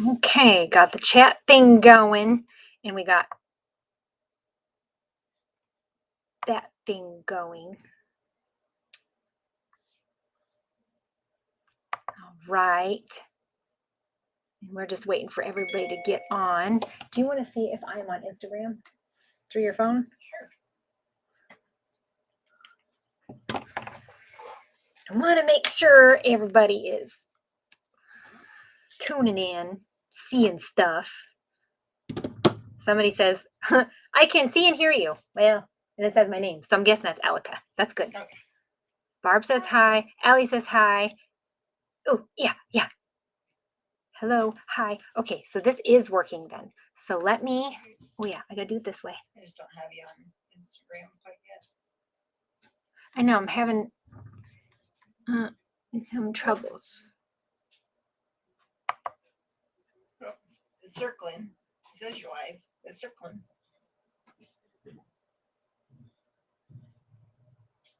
Okay, got the chat thing going, and we got that thing going. All right. And we're just waiting for everybody to get on. Do you want to see if I'm on Instagram through your phone? Sure. I want to make sure everybody is tuning in, seeing stuff. Somebody says, I can see and hear you. Well, and it says my name, so I'm guessing that's Alika. That's good. Okay. Barb says hi. Allie says hi. Oh, yeah. Hello, hi. Okay, so this is working then. So let me, oh yeah, I gotta do it this way. I just don't have you on Instagram quite yet. I know, I'm having some troubles. Oh, it's circling. It says you're live. It's circling.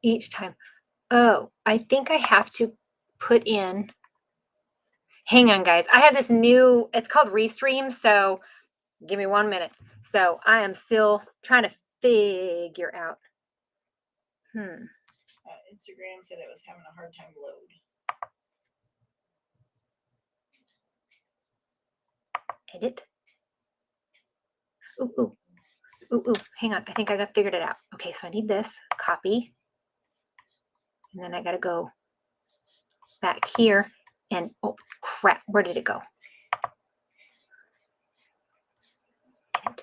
Each time. Oh, I think I have to put in, hang on guys. I have this new, it's called Restream, so give me 1 minute. So I am still trying to figure out. Instagram said it was having a hard time load. Edit. Ooh, hang on. I think I got figured it out. Okay, so I need this, copy. And then I got to go back here and, oh crap, where did it go? Edit.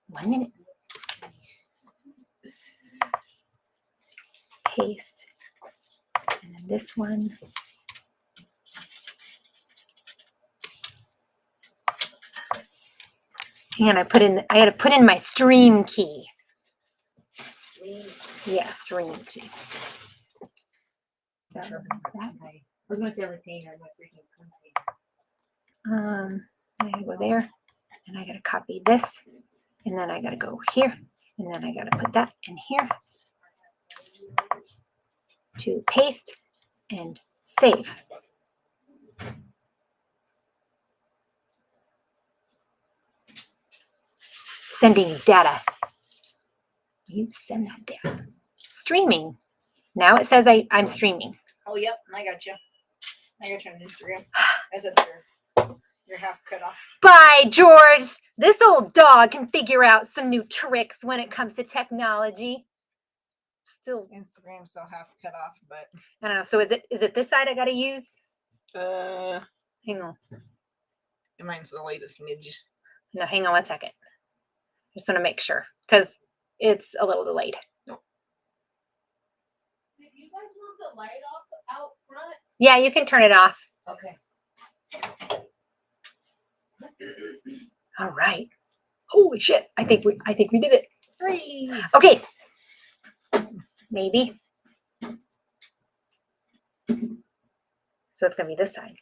One minute. Paste. And then this one. Hang on, I got to put in my stream key. Yeah, stream key. So that way. I was going to say retainer. I gotta go there, and I gotta copy this, and then I gotta go here, and then I gotta put that in here to paste and save. Sending data. You send that data. Streaming. Now it says I'm streaming. Oh, yep. I got you. I got you on Instagram. As if you're half cut off. By George, this old dog can figure out some new tricks when it comes to technology. Still, Instagram still half cut off, but I don't know. So is it this side I got to use? Hang on. Mine's the latest midge. No, hang on 1 second. Just want to make sure because it's a little delayed. Nope. Did you guys want the light off out front? Yeah, you can turn it off. Okay. All right. Holy shit! I think we did it. Hooray! Okay. Maybe. So it's gonna be this side.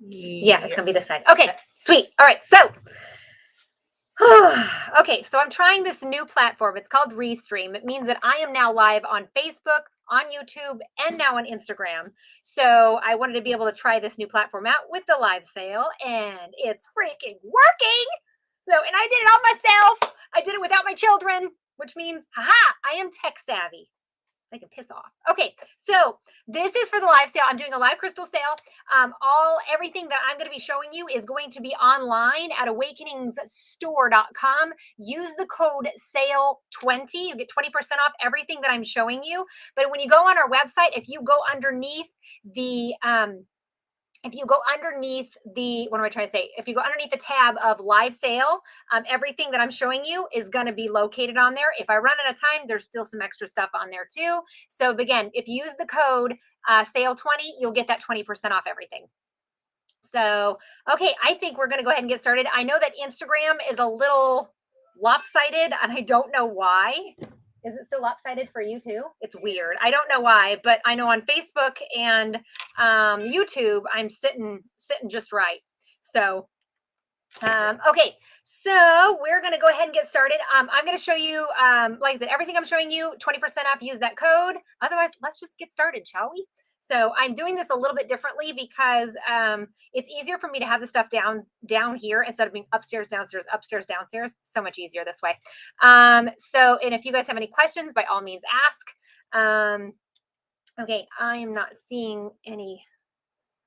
Yeah, it's gonna be this side. Okay, sweet. All right, so okay, so I'm trying this new platform. It's called Restream. It means that I am now live on Facebook, on YouTube, and now on Instagram. So I wanted to be able to try this new platform out with the live sale, and it's freaking working. So, and I did it all myself. I did it without my children, which means, haha, I am tech savvy. They can piss off. Okay, so this is for the live sale. I'm doing a live crystal sale. Everything that I'm going to be showing you is going to be online at awakeningsstore.com. Use the code SALE20. You get 20% off everything that I'm showing you. But when you go on our website, if you go underneath the if you go underneath the tab of live sale, everything that I'm showing you is going to be located on there. If I run out of time, there's still some extra stuff on there too. So again, if you use the code SALE20, you'll get that 20% off everything. So, okay, I think we're going to go ahead and get started. I know that Instagram is a little lopsided, and I don't know why. Is it still lopsided for you too? It's weird. I don't know why, but I know on Facebook and YouTube, I'm sitting just right. So, okay, so we're going to go ahead and get started. I'm going to show you, like I said, everything I'm showing you, 20% off, use that code. Otherwise, let's just get started, shall we? So I'm doing this a little bit differently because it's easier for me to have the stuff down here instead of being upstairs, downstairs, downstairs. So much easier this way. So, and if you guys have any questions, by all means ask. Okay, I am not seeing any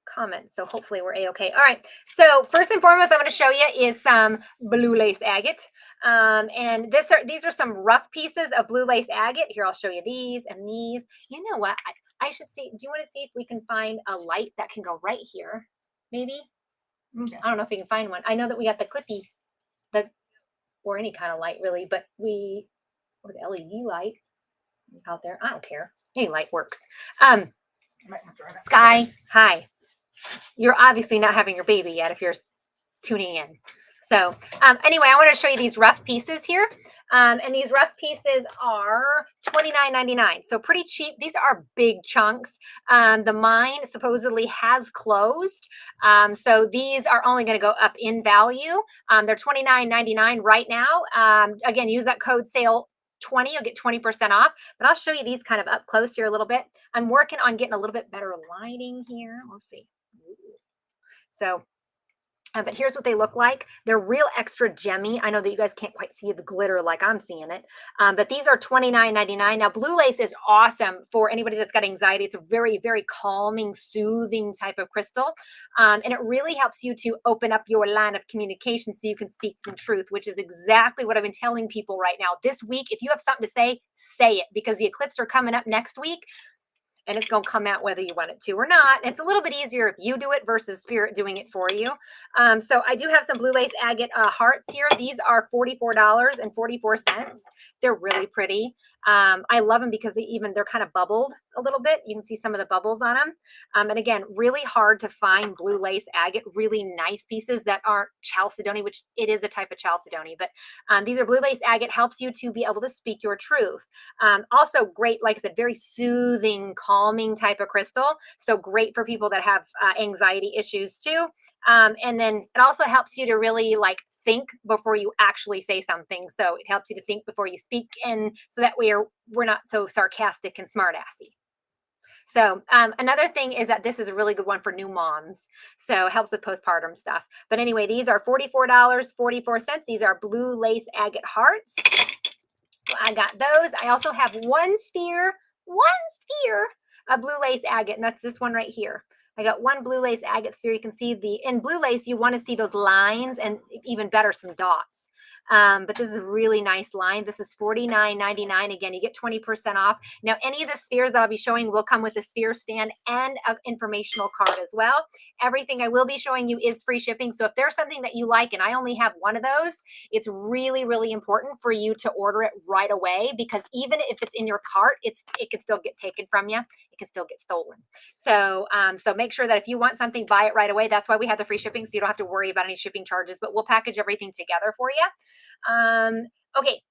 comments, so hopefully we're a-okay. All right, so first and foremost I'm going to show you is some blue lace agate, and these are some rough pieces of blue lace agate. Here, I'll show you these and these. You know what, I should see, do you want to see if we can find a light that can go right here? Maybe. Okay. I don't know if we can find one. I know that we got the clippy, or any kind of light really, but or the LED light out there. I don't care, any light works. I might have to run Sky, upstairs. hi. You're obviously not having your baby yet if you're tuning in. So anyway, I want to show you these rough pieces here. And these rough pieces are $29.99. So pretty cheap. These are big chunks. The mine supposedly has closed. So these are only going to go up in value. They're $29.99 right now. Again, use that code SALE 20, you'll get 20% off, but I'll show you these kind of up close here a little bit. I'm working on getting a little bit better lighting here. We'll see. So, but here's what they look like. They're real extra gemmy. I know that you guys can't quite see the glitter like I'm seeing it, but these are $29.99. Now, blue lace is awesome for anybody that's got anxiety. It's a very, very calming, soothing type of crystal, and it really helps you to open up your line of communication so you can speak some truth, which is exactly what I've been telling people right now. This week, if you have something to say it, because the eclipse are coming up next week. And it's going to come out whether you want it to or not. It's a little bit easier if you do it versus spirit doing it for you. So I do have some blue lace agate hearts here. These are $44.44. They're really pretty. I love them because they're kind of bubbled a little bit. You can see some of the bubbles on them. And again, really hard to find blue lace agate, really nice pieces that aren't chalcedony, which it is a type of chalcedony. But these are blue lace agate, helps you to be able to speak your truth. Also great, like I said, very soothing, calming type of crystal. So great for people that have anxiety issues too. And then it also helps you to really think before you actually say something. So it helps you to think before you speak, and so that way we're not so sarcastic and smartassy. So another thing is that this is a really good one for new moms. So it helps with postpartum stuff. But anyway, these are $44.44. These are blue lace agate hearts. So I got those. I also have one sphere of blue lace agate, and that's this one right here. I got one blue lace agate sphere. You can see in blue lace, you want to see those lines, and even better, some dots. But this is a really nice line. This is $49.99. Again, you get 20% off. Now, any of the spheres that I'll be showing will come with a sphere stand and an informational card as well. Everything I will be showing you is free shipping. So if there's something that you like and I only have one of those, it's really, really important for you to order it right away, because even if it's in your cart, it can still get taken from you. It can still get stolen. So, so make sure that if you want something, buy it right away. That's why we have the free shipping, so you don't have to worry about any shipping charges, but we'll package everything together for you. Okay,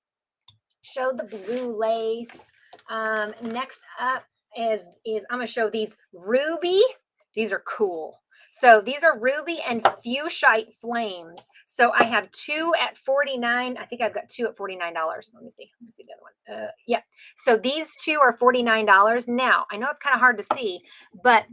show the blue lace. Next up is I'm gonna show these ruby. These are cool. So these are ruby and fuchsiaite flames. So I have two at $49. I think I've got two at $49. Let me see the other one. Yeah. So these two are $49. Now I know it's kind of hard to see, but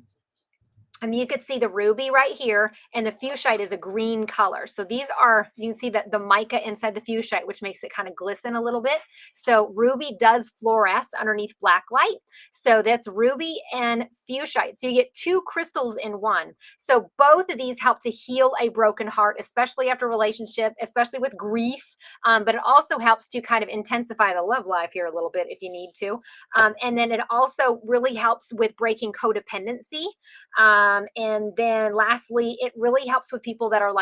I mean, you could see the ruby right here, and the fuchsite is a green color. So these are, you can see that the mica inside the fuchsite, which makes it kind of glisten a little bit. So ruby does fluoresce underneath black light. So that's ruby and fuchsite. So you get two crystals in one. So both of these help to heal a broken heart, especially after a relationship, especially with grief. But it also helps to kind of intensify the love life here a little bit if you need to. And then it also really helps with breaking codependency. And then lastly, it really helps with people that are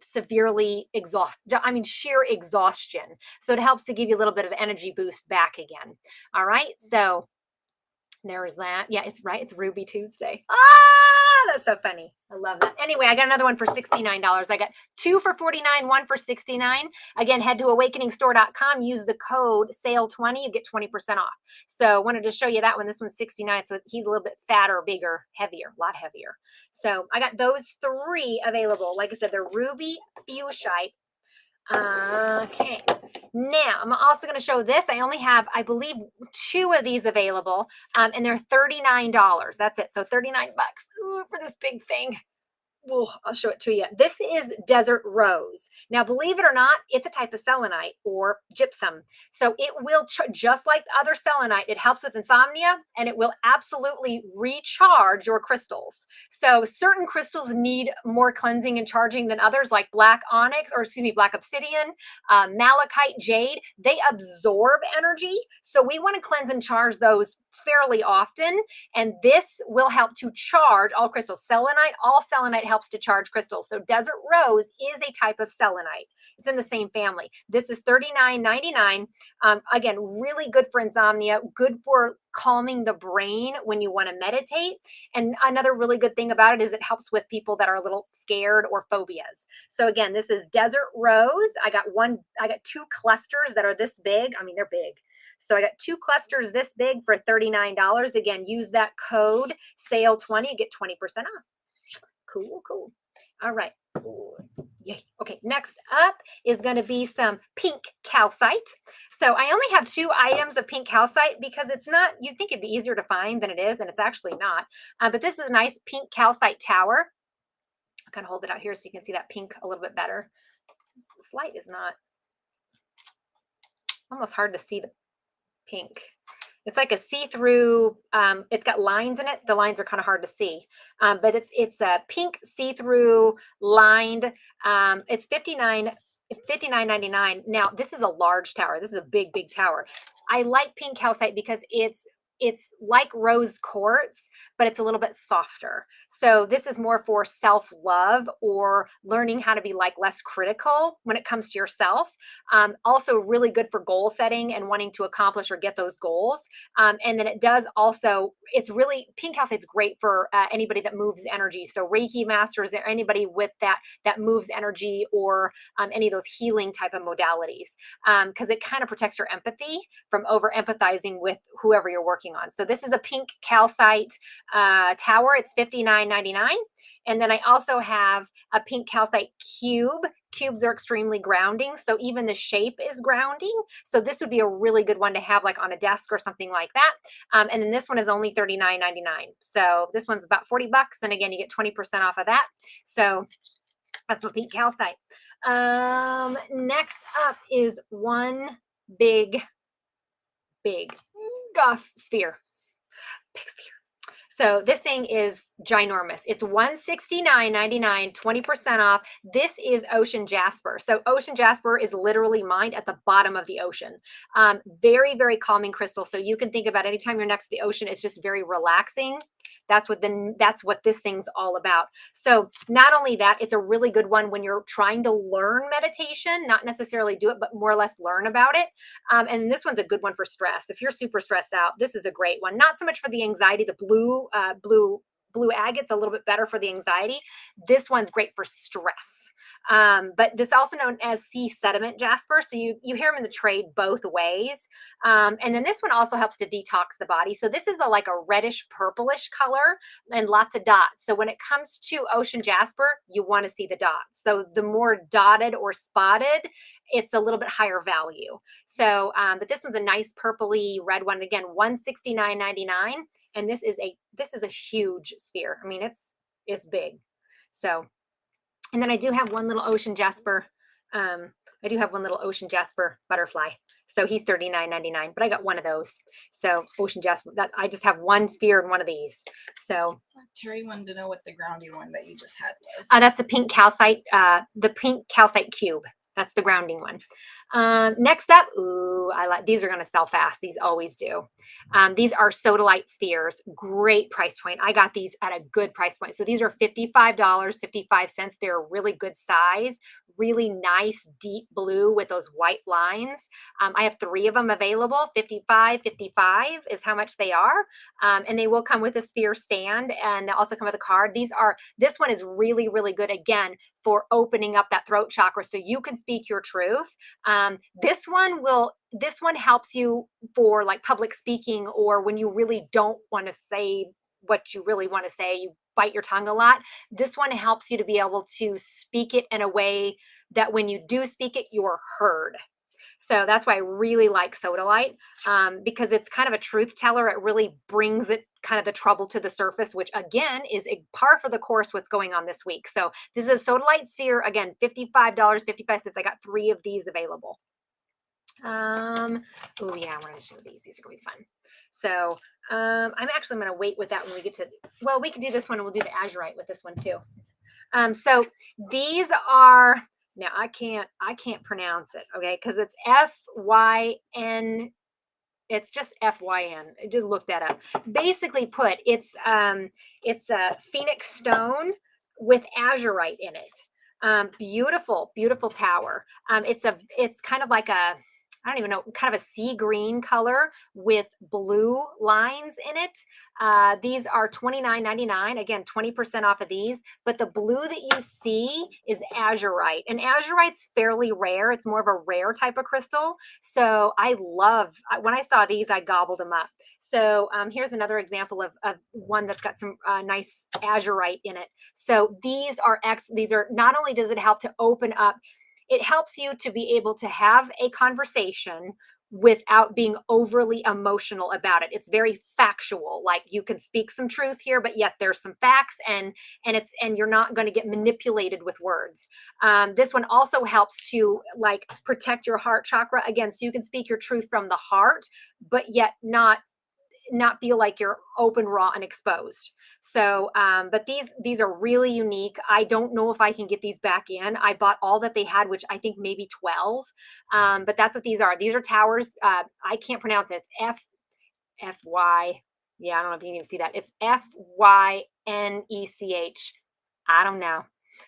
severely exhausted. I mean, sheer exhaustion. So it helps to give you a little bit of energy boost back again. All right. So there is that. Yeah, it's right. It's Ruby Tuesday. That's so funny. I love that. Anyway, I got another one for $69. I got two for $49, one for $69. Again, head to awakeningstore.com. Use the code SALE20. You get 20% off. So I wanted to show you that one. This one's $69. So he's a little bit fatter, bigger, heavier, a lot heavier. So I got those three available. Like I said, they're ruby, fuchsite, Okay. Now, I'm also going to show this. I only have, I believe, 2 of these available, and they're $39. That's it. So 39 bucks. Ooh, for this big thing. Well, I'll show it to you. This is desert rose. Now, believe it or not, it's a type of selenite or gypsum. So it will, just like the other selenite, it helps with insomnia and it will absolutely recharge your crystals. So certain crystals need more cleansing and charging than others, like black onyx, or excuse me, black obsidian, malachite, jade. They absorb energy. So we want to cleanse and charge those fairly often. And this will help to charge all crystals. All selenite helps to charge crystals. So desert rose is a type of selenite. It's in the same family. This is $39.99. Again, really good for insomnia, good for calming the brain when you want to meditate. And another really good thing about it is it helps with people that are a little scared or phobias. So again, this is desert rose. I got 2 clusters that are this big. I mean, they're big. So I got 2 clusters this big for $39. Again, use that code SALE20, get 20% off. Cool, cool. All right. Ooh, yay. Okay, next up is going to be some pink calcite. So I only have 2 items of pink calcite because it's not, you'd think it'd be easier to find than it is, and it's actually not. But this is a nice pink calcite tower. I'll kind of hold it out here so you can see that pink a little bit better. This light is not, almost hard to see the pink. It's like a see-through, it's got lines in it. The lines are kind of hard to see, but it's a pink see-through lined. It's $59.99. Now, this is a large tower. This is a big, big tower. I like pink calcite because it's like rose quartz, but it's a little bit softer. So this is more for self-love or learning how to be like less critical when it comes to yourself. Also really good for goal setting and wanting to accomplish or get those goals. And then it does also, pink calcite's great for anybody that moves energy. So Reiki masters or anybody with that moves energy, or any of those healing type of modalities, because it kind of protects your empathy from over empathizing with whoever you're working on. So this is a pink calcite tower. It's $59.99. And then I also have a pink calcite cube. Cubes are extremely grounding, so even the shape is grounding. So this would be a really good one to have like on a desk or something like that. And then this one is only $39.99. So this one's about 40 bucks. And again, you get 20% off of that. So that's my pink calcite. Next up is one big sphere. Big sphere. So this thing is ginormous. It's $169.99, 20% off. This is ocean jasper. So ocean jasper is literally mined at the bottom of the ocean. Very, very calming crystal. So you can think about anytime you're next to the ocean, it's just very relaxing. That's what this thing's all about. So not only that, it's a really good one when you're trying to learn meditation, not necessarily do it, but more or less learn about it. And this one's a good one for stress. If you're super stressed out, this is a great one. Not so much for the anxiety. The blue agate's a little bit better for the anxiety. This one's great for stress. But this also known as sea sediment jasper. So you hear them in the trade both ways. And then this one also helps to detox the body. So this is like a reddish purplish color and lots of dots. So when it comes to ocean jasper, you want to see the dots. So the more dotted or spotted, it's a little bit higher value. So, but this one's a nice purpley red one. Again, $169.99. And this is a huge sphere. I mean, it's big. So, and then I do have one little ocean jasper. I do have one little ocean jasper butterfly. So he's $39.99, but I got one of those. So ocean jasper, that I just have one sphere and one of these. So Terry wanted to know what the grounding one that you just had was. that's the pink calcite cube. That's the grounding one. Next up, these are going to sell fast. These always do. These are Sodalite spheres. Great price point. I got these at a good price point. So these are $55.55. They're a really good size, really nice deep blue with those white lines. I have 3 of them available. $55 is how much they are. And they will come with a sphere stand, and they also come with a card. This one is really, really good, again, for opening up that throat chakra so you can speak your truth. This one helps you for like public speaking, or when you really don't want to say what you really want to say, you bite your tongue a lot. This one helps you to be able to speak it in a way that when you do speak it, you're heard. So that's why I really like Sodalite, because it's kind of a truth teller. It really brings it kind of the trouble to the surface, which again is a par for the course what's going on this week. So this is a Sodalite sphere, again, $55.55. I got 3 of these available. Oh yeah, I want to show these. These are gonna be fun. So I'm actually gonna wait with that when we get to, well, we can do this one and we'll do the Azurite with this one too. So these are, now I can't pronounce it, okay, because it's FYN. It's just FYN. I just look that up. Basically put, it's a phoenix stone with azurite in it. Beautiful, beautiful tower. It's kind of like a, I don't even know, kind of a sea green color with blue lines in it. These are $29.99. Again, 20% off of these. But the blue that you see is azurite. And azurite's fairly rare. It's more of a rare type of crystal. So when I saw these, I gobbled them up. So here's another example of one that's got some nice azurite in it. So these are not only does it help to open up, it helps you to be able to have a conversation without being overly emotional about it. It's very factual. Like you can speak some truth here, but yet there's some facts, and you're not going to get manipulated with words. This one also helps to like protect your heart chakra again, so you can speak your truth from the heart, but yet not feel like you're open, raw, and exposed. So, but these are really unique. I don't know if I can get these back in. I bought all that they had, which I think maybe 12. But that's what these are. These are towers. I can't pronounce it. It's FY. Yeah, I don't know if you can even see that. It's FYNECH. I don't know.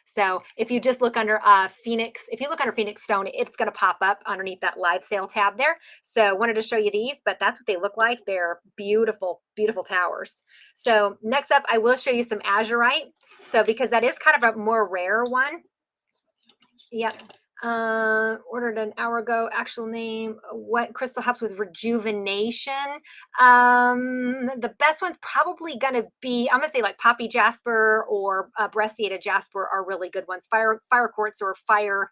So if you just look under Phoenix, if you look under Phoenix Stone, it's going to pop up underneath that live sale tab there. So wanted to show you these, but that's what they look like. They're beautiful, beautiful towers. So next up, I will show you some Azurite. So because that is kind of a more rare one. Yep. Ordered an hour ago. Actual name, what crystal helps with rejuvenation? The best one's probably gonna be, I'm gonna say like poppy jasper or bracelets jasper are really good ones. Fire quartz or fire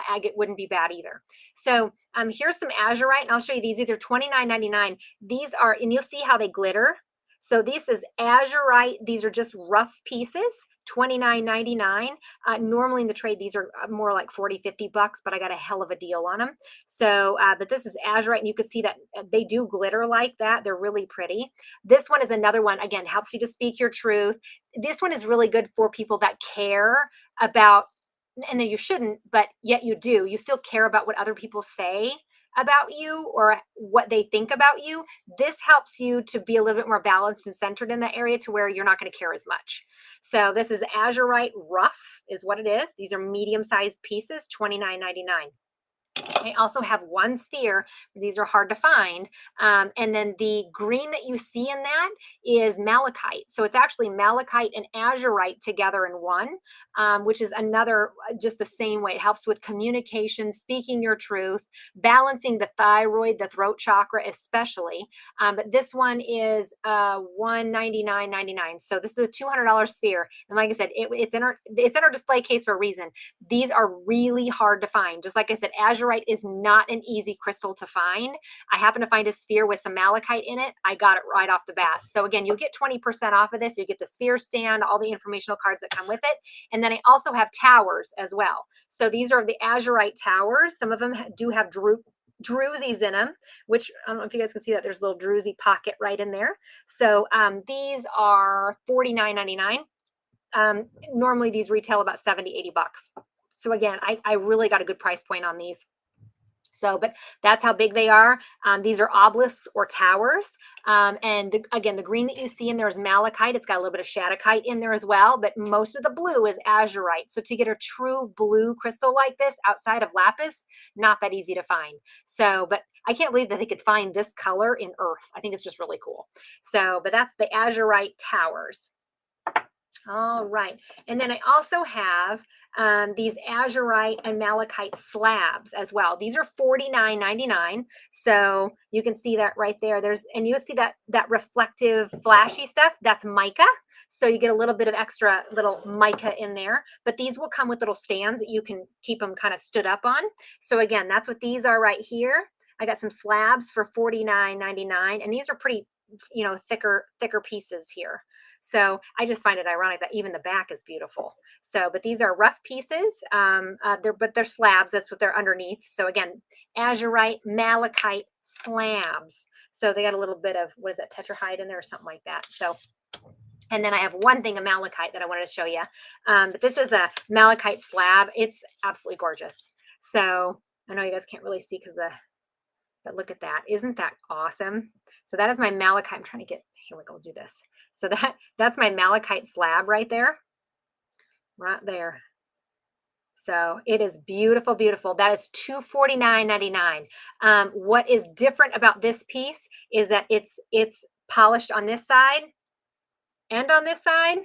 agate wouldn't be bad either. So here's some azurite, and I'll show you these. These are $29.99. These are, and you'll see how they glitter. So this is azurite. These are just rough pieces, $29.99. Normally in the trade, these are more like $40-50, but I got a hell of a deal on them. So, but this is azurite, and you can see that they do glitter like that. They're really pretty. This one is another one, again, helps you to speak your truth. This one is really good for people that care about, and then you shouldn't, but yet you do. You still care about what other people say about you or what they think about you. This helps you to be a little bit more balanced and centered in that area to where you're not going to care as much. So this is azurite rough is what it is. These are medium-sized pieces, $29.99. I also have one sphere. These are hard to find. And then the green that you see in that is malachite. So it's actually malachite and azurite together in one, which is another, just the same way. It helps with communication, speaking your truth, balancing the thyroid, the throat chakra especially. But this one is $199.99. So this is a $200 sphere. And like I said, it's in our display case for a reason. These are really hard to find. Just like I said, azurite is not an easy crystal to find. I happen to find a sphere with some malachite in it. I got it right off the bat. So again, you'll get 20% off of this. You get the sphere stand, all the informational cards that come with it. And then I also have towers as well. So these are the azurite towers. Some of them do have drusies in them, which I don't know if you guys can see that there's a little druzy pocket right in there. So these are $49.99. Normally these retail about $70-80. So again, I really got a good price point on these. So, but that's how big they are. These are obelisks or towers. And again, the green that you see in there is malachite. It's got a little bit of shadokite in there as well, but most of the blue is azurite. So to get a true blue crystal like this outside of lapis, not that easy to find. So, but I can't believe that they could find this color in earth. I think it's just really cool. So, but that's the azurite towers. All right. And then I also have these Azurite and malachite slabs as well. These are $49.99. So you can see that right there. And you'll see that reflective flashy stuff. That's mica. So you get a little bit of extra little mica in there. But these will come with little stands that you can keep them kind of stood up on. So again, that's what these are right here. I got some slabs for $49.99. And these are pretty, thicker pieces here. So I just find it ironic that even the back is beautiful. So, but these are rough pieces. They're slabs. That's what they're underneath. So again, Azurite, malachite slabs. So they got a little bit of, what is that, tetrahide in there or something like that. So, and then I have one thing of malachite that I wanted to show you. But this is a malachite slab. It's absolutely gorgeous. So I know you guys can't really see but look at that. Isn't that awesome? So that is my malachite. I'm trying to here we go, we'll do this. So that's my malachite slab right there. So it is beautiful, beautiful. That is $249.99. What is different about this piece is that it's polished on this side and on this side,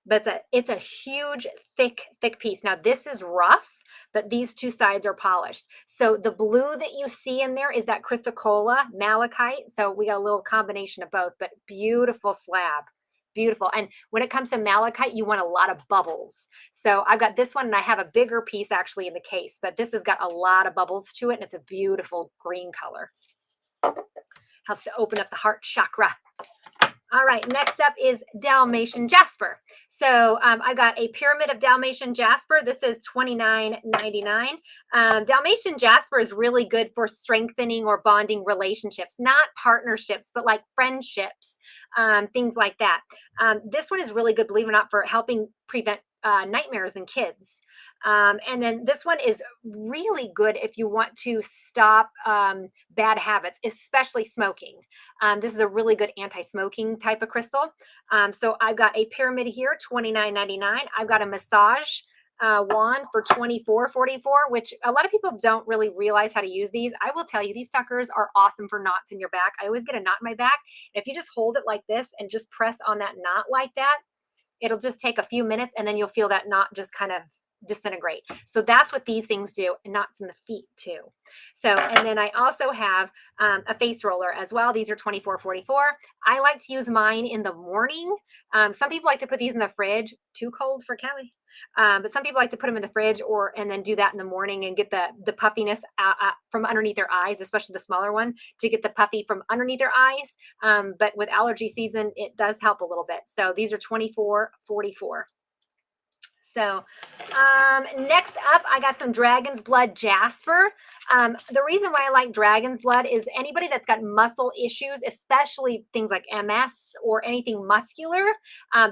but it's a huge, thick piece. Now this is rough, but these two sides are polished. So the blue that you see in there is that chrysocolla malachite. So we got a little combination of both, but beautiful slab. Beautiful. And when it comes to malachite, you want a lot of bubbles. So I've got this one and I have a bigger piece actually in the case, but this has got a lot of bubbles to it and it's a beautiful green color. Helps to open up the heart chakra. All right, next up is Dalmatian jasper. So I got a pyramid of Dalmatian jasper. This is $29.99. Dalmatian jasper is really good for strengthening or bonding relationships, not partnerships, but like friendships, things like that. This one is really good, believe it or not, for helping prevent nightmares in kids. And then this one is really good if you want to stop bad habits, especially smoking. This is a really good anti-smoking type of crystal. So I've got a pyramid here, $29.99. I've got a massage wand for $24.44, which a lot of people don't really realize how to use these. I will tell you, these suckers are awesome for knots in your back. I always get a knot in my back. And if you just hold it like this and just press on that knot like that, it'll just take a few minutes and then you'll feel that knot just kind of disintegrate. So that's what these things do, and knots in the feet too. So, and then I also have a face roller as well. These are $24.44. I like to use mine in the morning. Some people like to put these in the fridge. Too cold for Kelly. But some people like to put them in the fridge and then do that in the morning and get the puffiness from underneath their eyes, especially the smaller one, to get the puffy from underneath their eyes. But with allergy season, it does help a little bit. So these are $24.44. So next up, I got some dragon's blood jasper. The reason why I like dragon's blood is anybody that's got muscle issues, especially things like MS or anything muscular,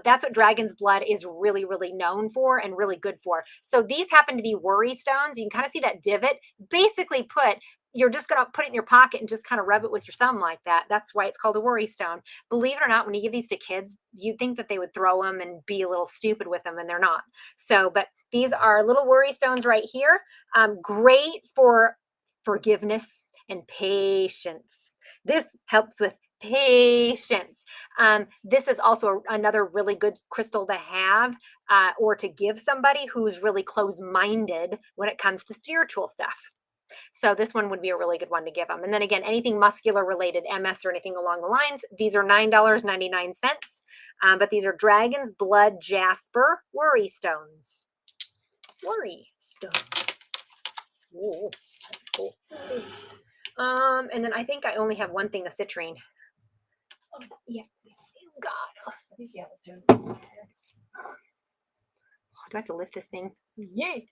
that's what dragon's blood is really, really known for and really good for. So these happen to be worry stones. You can kind of see that divot. Basically you're just going to put it in your pocket and just kind of rub it with your thumb like that. That's why it's called a worry stone. Believe it or not, when you give these to kids, you'd think that they would throw them and be a little stupid with them, and they're not. So, but these are little worry stones right here. Great for forgiveness and patience. This helps with patience. This is also another really good crystal to have or to give somebody who's really close-minded when it comes to spiritual stuff. So this one would be a really good one to give them. And then again, anything muscular related, MS or anything along the lines, these are $9.99. But these are dragon's blood jasper worry stones. Worry stones. Ooh, that's cool. And then I think I only have one thing of citrine. Oh, yeah. God. I think you have a pen. Oh, do I have to lift this thing? Yay.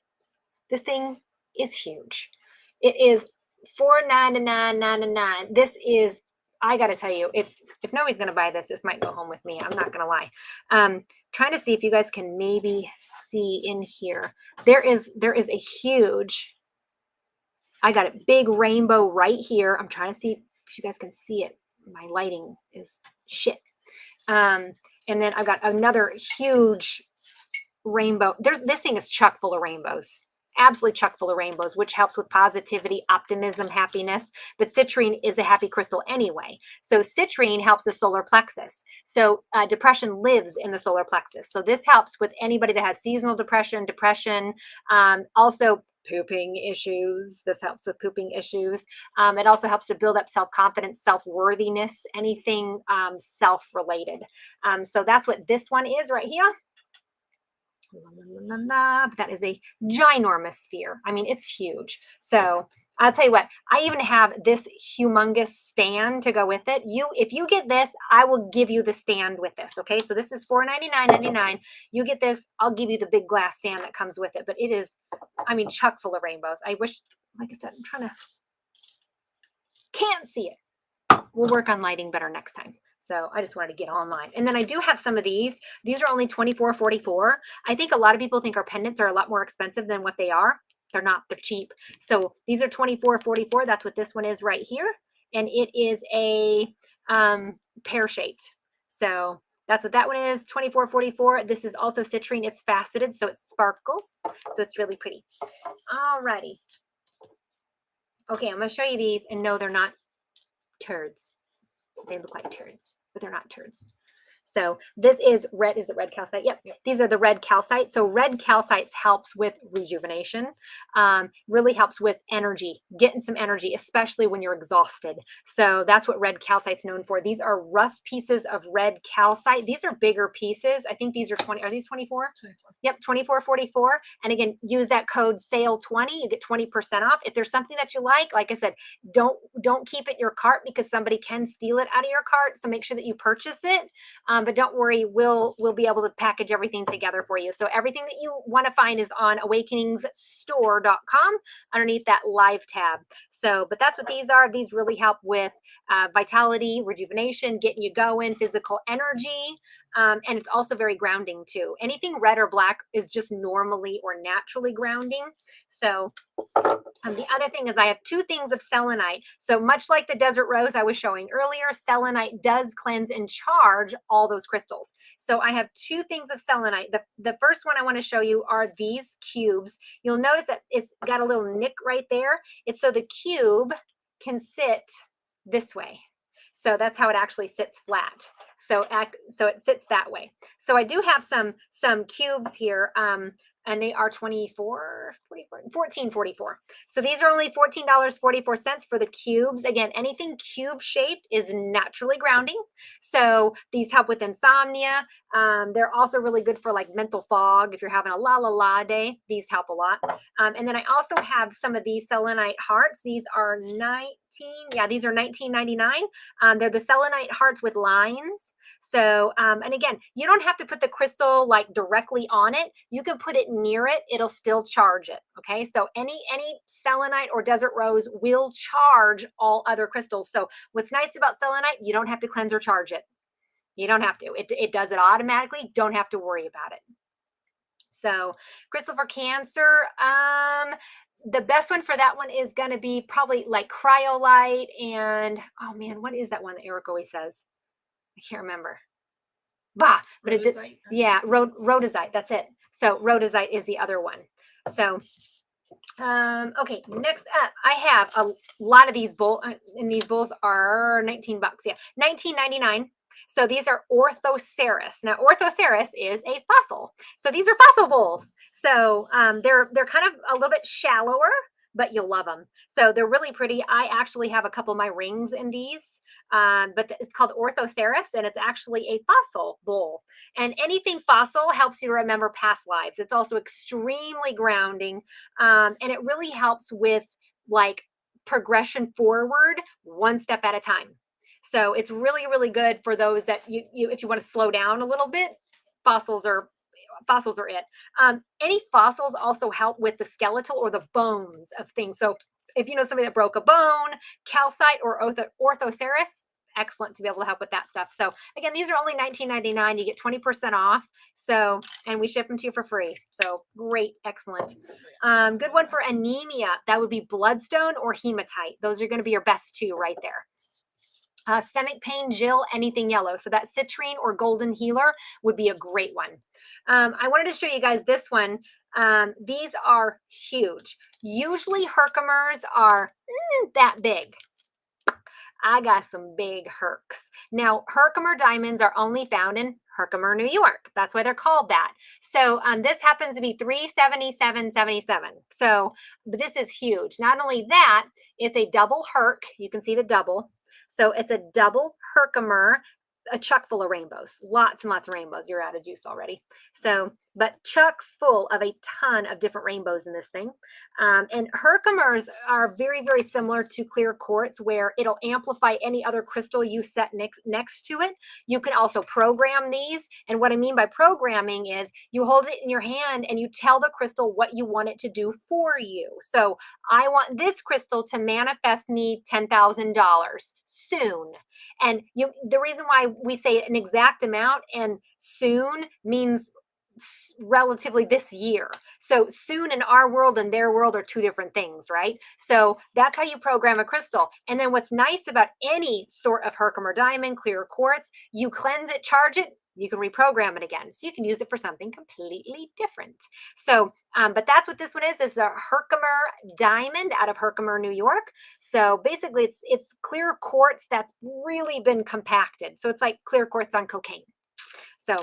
This thing is huge. It is $4.99.99. This is, I got to tell you, if nobody's going to buy this, this might go home with me. I'm not going to lie. Trying to see if you guys can maybe see in here. There is a huge, I got a big rainbow right here. I'm trying to see if you guys can see it. My lighting is shit. And then I've got another huge rainbow. This thing is chock full of rainbows. absolutely chock full of rainbows, which helps with positivity, optimism, happiness. But citrine is a happy crystal anyway. So citrine helps the solar plexus. So depression lives in the solar plexus. So this helps with anybody that has seasonal depression, also pooping issues. This helps with pooping issues. It also helps to build up self-confidence, self-worthiness, anything self-related. So that's what this one is right here. But that is a ginormous sphere. I mean, it's huge. So I'll tell you what, I even have this humongous stand to go with it. If you get this, I will give you the stand with this. Okay, so this is $499.99. You get this, I'll give you the big glass stand that comes with it. But it is, I mean, chock full of rainbows. I wish, like I said, I'm trying to, can't see it. We'll work on lighting better next time. So I just wanted to get online. And then I do have some of these. These are only $24.44. I think a lot of people think our pendants are a lot more expensive than what they are. They're not. They're cheap. So these are $24.44. That's what this one is right here. And it is a pear-shaped. So that's what that one is, $24.44. This is also citrine. It's faceted, so it sparkles. So it's really pretty. Alrighty. Okay, I'm going to show you these. And no, they're not turds. They look like turds, but they're not turds. So this is red. Is it red calcite? Yep. These are the red calcite. So red calcites helps with rejuvenation, really helps with energy, getting some energy, especially when you're exhausted. So that's what red calcite's known for. These are rough pieces of red calcite. These are bigger pieces. I think these are 20. Are these 24? 24. Yep, $24.44. And again, use that code SALE20. You get 20% off. If there's something that you like I said, don't keep it in your cart because somebody can steal it out of your cart. So make sure that you purchase it. But don't worry, we'll be able to package everything together for you. So everything that you want to find is on awakeningstore.com underneath that live tab. So, but that's what these are. These really help with vitality, rejuvenation, getting you going, physical energy. And it's also very grounding too. Anything red or black is just normally or naturally grounding. So the other thing is I have two things of selenite. So much like the desert rose I was showing earlier, selenite does cleanse and charge all those crystals. So I have two things of selenite. The first one I want to show you are these cubes. You'll notice that it's got a little nick right there. It's so the cube can sit this way. So that's how it actually sits flat. So it sits that way. So I do have some cubes here. And they are $14.44. So these are only $14.44 for the cubes. Again, anything cube shaped is naturally grounding. So these help with insomnia. They're also really good for like mental fog. If you're having a la day, these help a lot. And then I also have some of these selenite hearts. These are these are $19.99. They're the selenite hearts with lines. So, and again, you don't have to put the crystal like directly on it. You can put it near it. It'll still charge it. Okay. So any selenite or desert rose will charge all other crystals. So what's nice about selenite, you don't have to cleanse or charge it. You don't have to. It does it automatically. Don't have to worry about it. So crystal for cancer, the best one for that one is going to be probably like cryolite and, oh man, what is that one that Eric always says? I can't remember. But Rhodozite rhodozite. That's it. So rhodozite is the other one. So, okay. Next up, I have a lot of these bowls, and these bowls are $19. Yeah, $19.99. So these are Orthoceras. Now, Orthoceras is a fossil. So these are fossil bowls. So they're kind of a little bit shallower, but you'll love them. So they're really pretty. I actually have a couple of my rings in these, but it's called Orthoceras, and it's actually a fossil bowl. And anything fossil helps you to remember past lives. It's also extremely grounding, and it really helps with like progression forward, one step at a time. So it's really, really good for those that you if you want to slow down a little bit, fossils are it. Any fossils also help with the skeletal or the bones of things. So if you know somebody that broke a bone, calcite or Orthoceras, excellent to be able to help with that stuff. So again, these are only $19.99. You get 20% off. So, and we ship them to you for free. So great, excellent. Good one for anemia. That would be bloodstone or hematite. Those are going to be your best two right there. Stomach pain, Jill, anything yellow. So that citrine or golden healer would be a great one. I wanted to show you guys this one. These are huge. Usually Herkimers are that big. I got some big Herks. Now, Herkimer diamonds are only found in Herkimer, New York. That's why they're called that. So this happens to be 377.77. So this is huge. Not only that, it's a double Herc. You can see the double. So it's a double Herkimer, a chuck full of rainbows. Lots and lots of rainbows. You're out of juice already. So, but chuck full of a ton of different rainbows in this thing. And Herkimers are very, very similar to clear quartz, where it'll amplify any other crystal you set next to it. You can also program these. And what I mean by programming is you hold it in your hand and you tell the crystal what you want it to do for you. So I want this crystal to manifest me $10,000 soon. And the reason why we say an exact amount and soon means relatively this year. So soon in our world and their world are two different things, right? So that's how you program a crystal. And then what's nice about any sort of Herkimer diamond, clear quartz, you cleanse it, charge it, you can reprogram it again. So you can use it for something completely different. So, but that's what this one is. This is a Herkimer diamond out of Herkimer, New York. So basically it's clear quartz that's really been compacted. So it's like clear quartz on cocaine. So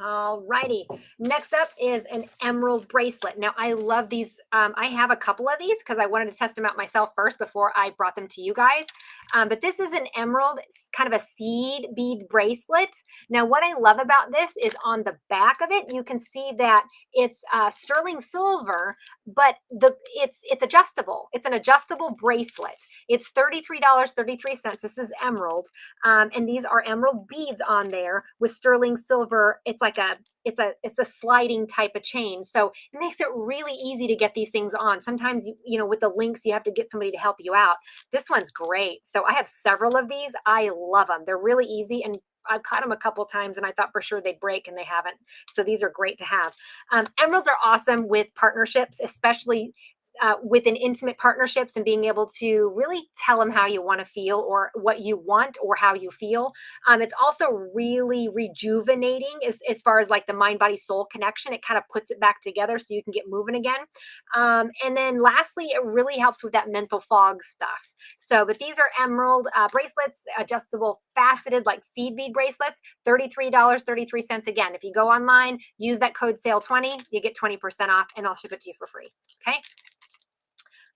all righty. Next up is an emerald bracelet. Now, I love these. I have a couple of these because I wanted to test them out myself first before I brought them to you guys. But this is an emerald, kind of a seed bead bracelet. Now, what I love about this is on the back of it, you can see that it's sterling silver, but it's adjustable. It's an adjustable bracelet. It's $33.33. This is emerald, and these are emerald beads on there with sterling silver. It's like it's a sliding type of chain, so it makes it really easy to get these things on. Sometimes you know with the links you have to get somebody to help you out. This one's great. So I have several of these. I love them. They're really easy, and I've caught them a couple times and I thought for sure they'd break and they haven't. So these are great to have. Emeralds are awesome with partnerships, especially within intimate partnerships, and being able to really tell them how you want to feel or what you want or how you feel. It's also really rejuvenating as far as like the mind, body, soul connection. It kind of puts it back together so you can get moving again. And then lastly, it really helps with that mental fog stuff. So, but these are emerald bracelets, adjustable faceted like seed bead bracelets, $33.33. Again, if you go online, use that code SALE20, you get 20% off and I'll ship it to you for free. Okay.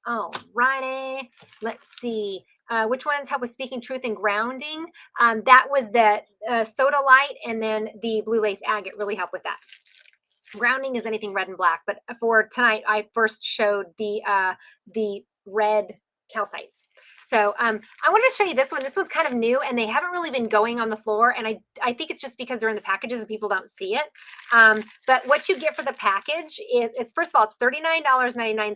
All righty. Let's see. Which ones help with speaking truth and grounding? That was the Sodalite, and then the blue lace agate really help with that. Grounding is anything red and black, but for tonight, I first showed the red calcites. So I wanted to show you this one. This one's kind of new, and they haven't really been going on the floor, and I think it's just because they're in the packages and people don't see it. But what you get for the package is, first of all, it's $39.99.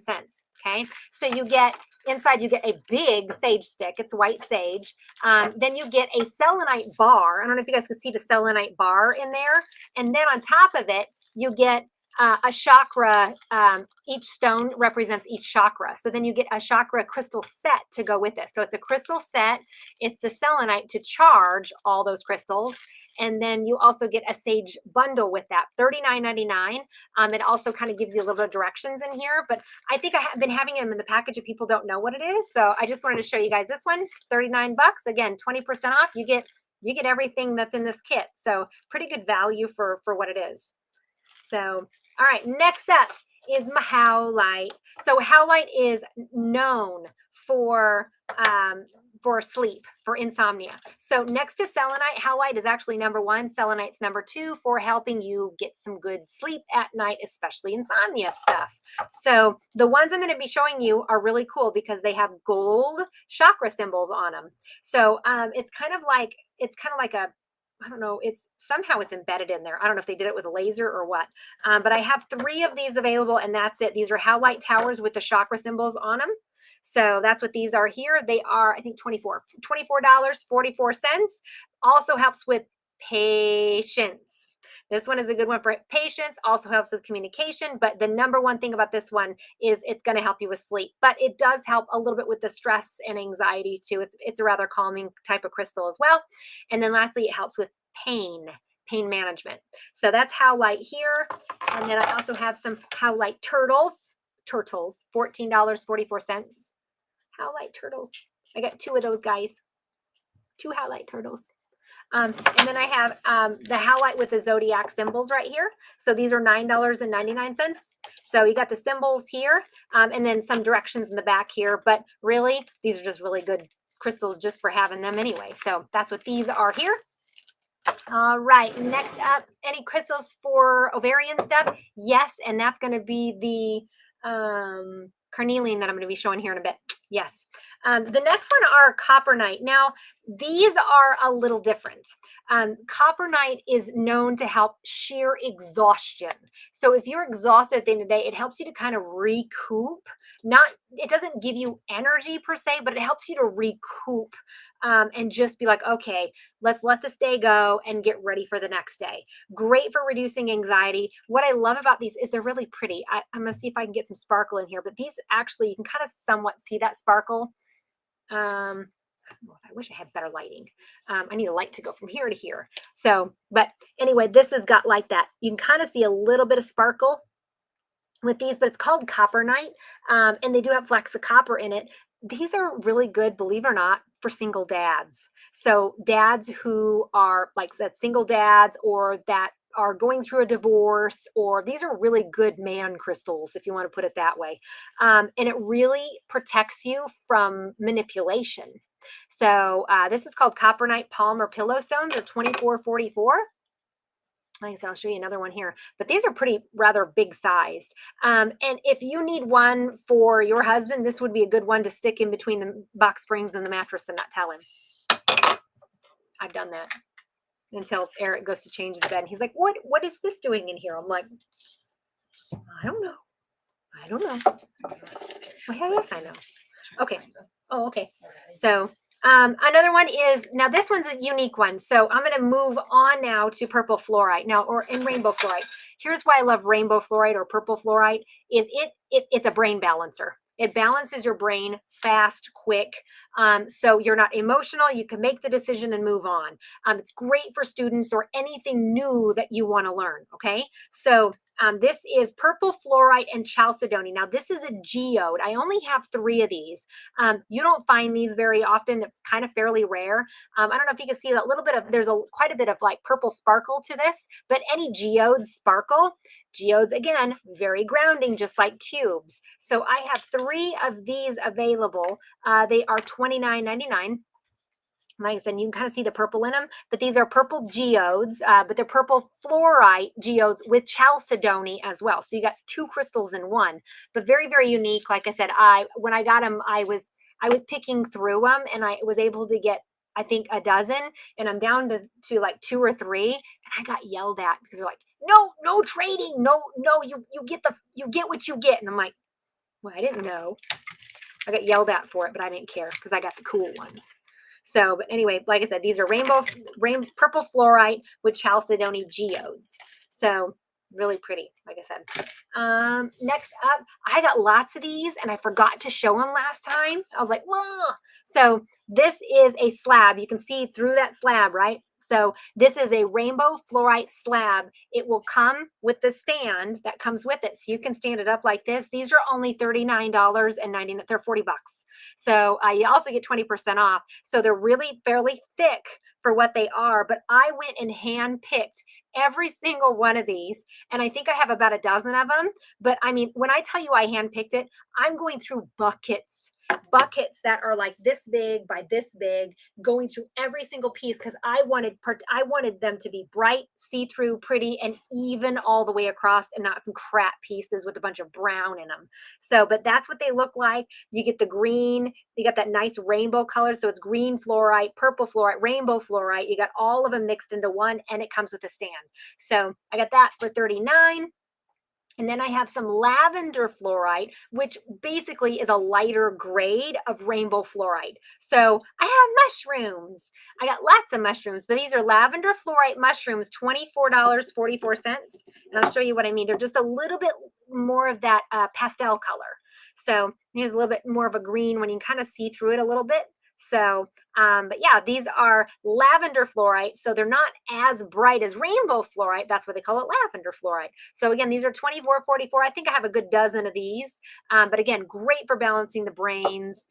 Okay, so you get inside, you get a big sage stick. It's white sage. Then you get a selenite bar. I don't know if you guys can see the selenite bar in there. And then on top of it, you get a chakra. Each stone represents each chakra. So then you get a chakra crystal set to go with this. So it's a crystal set. It's the selenite to charge all those crystals. And then you also get a sage bundle with that, $39.99. It also kind of gives you a little bit of directions in here, but I think I have been having them in the package if people don't know what it is. So I just wanted to show you guys this one, 39 bucks. Again, 20% off. You get everything that's in this kit. So pretty good value for what it is. So, all right, next up is Howlite. So Howlite is known for sleep, for insomnia. So next to selenite, Howlite is actually number one. Selenite's number two for helping you get some good sleep at night, especially insomnia stuff. So the ones I'm going to be showing you are really cool because they have gold chakra symbols on them. So it's kind of like a, I don't know, it's embedded in there. I don't know if they did it with a laser or what, but I have 3 of these available, and that's it. These are Howlite towers with the chakra symbols on them. So that's what these are here. They are, I think, $24.44. Also helps with patience. This one is a good one for patience, also helps with communication, but the number one thing about this one is it's going to help you with sleep, but it does help a little bit with the stress and anxiety too. It's a rather calming type of crystal as well. And then lastly, it helps with pain. pain management. So that's Howlite here. And then I also have some Howlite turtles, $14.44. Howlite turtles. I got 2 of those guys, 2 Howlite turtles. And then I have the Howlite with the zodiac symbols right here. So these are $9.99. So you got the symbols here, and then some directions in the back here. But really, these are just really good crystals just for having them anyway. So that's what these are here. All right, next up, any crystals for ovarian stuff? Yes, and that's going to be the carnelian that I'm going to be showing here in a bit. Yes. The next one are copernite. Now, these are a little different. Copernite is known to help sheer exhaustion. So if you're exhausted at the end of the day, it helps you to kind of recoup. It doesn't give you energy per se, but it helps you to recoup and just be like, okay, let's let this day go and get ready for the next day. Great for reducing anxiety. What I love about these is they're really pretty. I'm going to see if I can get some sparkle in here, but these actually, you can kind of somewhat see that sparkle. I wish I had better lighting. I need a light to go from here to here. So, but anyway, this has got like that. You can kind of see a little bit of sparkle with these, but it's called copernite. And they do have flecks of copper in it. These are really good, believe it or not, for single dads. So dads who are like that, single dads, or that are going through a divorce, or these are really good man crystals, if you want to put it that way. And it really protects you from manipulation. So this is called copernite palm or pillow stones. They're $24.44. Like I said, I'll show you another one here, but these are rather big sized. And if you need one for your husband, this would be a good one to stick in between the box springs and the mattress and not tell him. I've done that until Eric goes to change the bed. And he's like, what is this doing in here? I'm like, I don't know. Well, yes, I know. Okay. Oh, okay. So another one is, now this one's a unique one. So I'm going to move on now to purple fluorite and rainbow fluorite. Here's why I love rainbow fluorite or purple fluorite is it's a brain balancer. It balances your brain fast, quick. So you're not emotional. You can make the decision and move on. It's great for students or anything new that you want to learn. Okay. So this is purple fluorite and chalcedony. Now this is a geode. I only have 3 of these. You don't find these very often, kind of fairly rare. I don't know if you can see that little bit of, there's quite a bit of like purple sparkle to this, but any geodes sparkle. Geodes, again, very grounding, just like cubes. So I have 3 of these available. They are $29.99. Like I said, you can kind of see the purple in them, but these are purple geodes, but they're purple fluorite geodes with chalcedony as well. So you got 2 crystals in one, but very, very unique. Like I said, when I got them, I was picking through them, and I was able to get, I think, a dozen, and I'm down to like 2 or 3, and I got yelled at because they're like, no trading, no, you get what you get, and I'm like, well, I didn't know. I got yelled at for it, but I didn't care because I got the cool ones. So, but anyway, like I said, these are purple fluorite with chalcedony geodes. So really pretty, like I said. Next up, I got lots of these and I forgot to show them last time. I was like, whoa. So this is a slab. You can see through that slab, right? So this is a rainbow fluorite slab. It will come with the stand that comes with it. So you can stand it up like this. These are only $39.99. They're $40. So you also get 20% off. So they're really fairly thick for what they are. But I went and hand picked every single one of these. And I think I have about a dozen of them. But I mean, when I tell you I hand picked it, I'm going through buckets that are like this big by this big, going through every single piece because I wanted them to be bright, see-through, pretty, and even all the way across, and not some crap pieces with a bunch of brown in them. So, but that's what they look like. You get the green, you got that nice rainbow color. So it's green fluorite, purple fluorite, rainbow fluorite. You got all of them mixed into one, and it comes with a stand. So I got that for $39. And then I have some lavender fluorite, which basically is a lighter grade of rainbow fluorite. So I have mushrooms. I got lots of mushrooms, but these are lavender fluorite mushrooms, $24.44. And I'll show you what I mean. They're just a little bit more of that pastel color. So here's a little bit more of a green when you kind of see through it a little bit. So, but yeah, these are lavender fluorite. So they're not as bright as rainbow fluorite. That's why they call it lavender fluorite. So again, these are 2444. I think I have a good dozen of these. But again, great for balancing the brains,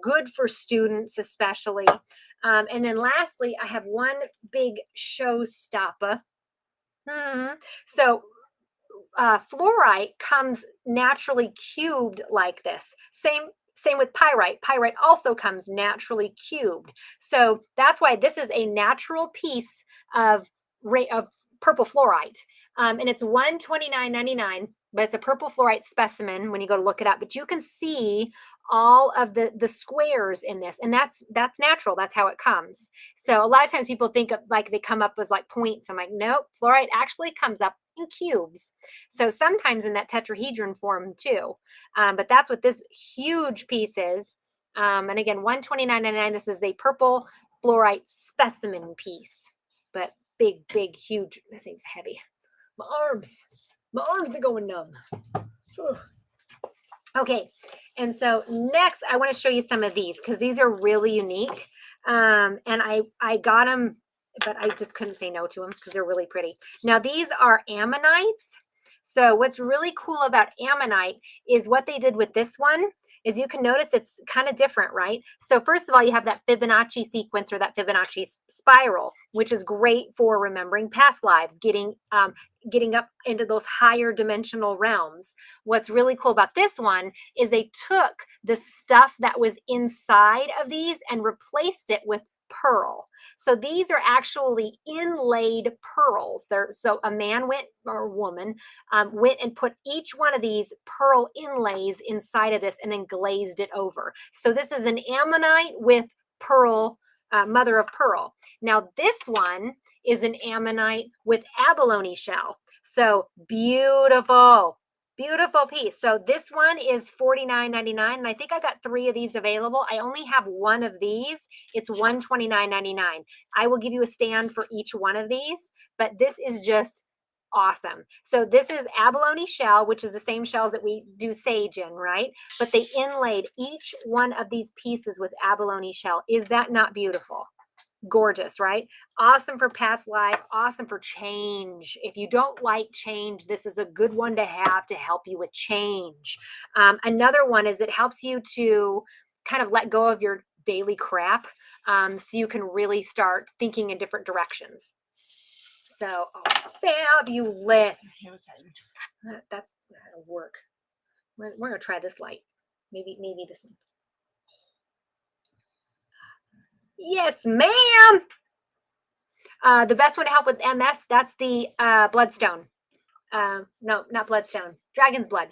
good for students especially. And then lastly, I have one big showstopper. So fluorite comes naturally cubed like this. Same with pyrite. Pyrite also comes naturally cubed. So that's why this is a natural piece of purple fluorite. And it's $129.99, but it's a purple fluorite specimen when you go to look it up. But you can see all of the squares in this, and that's natural. That's how it comes. So a lot of times people think of, like they come up as like points. I'm like, nope, fluorite actually comes up in cubes. So sometimes in that tetrahedron form too. But that's what this huge piece is. And again, $129.99. This is a purple fluorite specimen piece. But big, big, huge. This thing's heavy. My arms are going numb. Ugh. Okay. And so next, I want to show you some of these because these are really unique. And I got them, but I just couldn't say no to them because they're really pretty. Now, these are ammonites. So what's really cool about ammonite is what they did with this one is you can notice it's kind of different, right? So first of all, you have that Fibonacci sequence or that Fibonacci spiral, which is great for remembering past lives, getting up into those higher dimensional realms. What's really cool about this one is they took the stuff that was inside of these and replaced it with pearl. So these are actually inlaid pearls. So a man went, or a woman went and put each one of these pearl inlays inside of this and then glazed it over. So this is an ammonite with pearl, mother of pearl. Now this one is an ammonite with abalone shell. So beautiful. Beautiful piece. So this one is $49.99, and I think I got 3 of these available. I only have one of these. It's $129.99. I will give you a stand for each one of these, but this is just awesome. So this is abalone shell, which is the same shells that we do sage in, right? But they inlaid each one of these pieces with abalone shell. Is that not beautiful? Gorgeous, right? Awesome for past life, awesome for change. If you don't like change, this is a good one to have to help you with change. Another one is it helps you to kind of let go of your daily crap, so you can really start thinking in different directions. So, fabulous. That'll work. We're going to try this light. Maybe this one. Yes, ma'am. The best one to help with MS, that's the bloodstone. No, not bloodstone. Dragon's blood.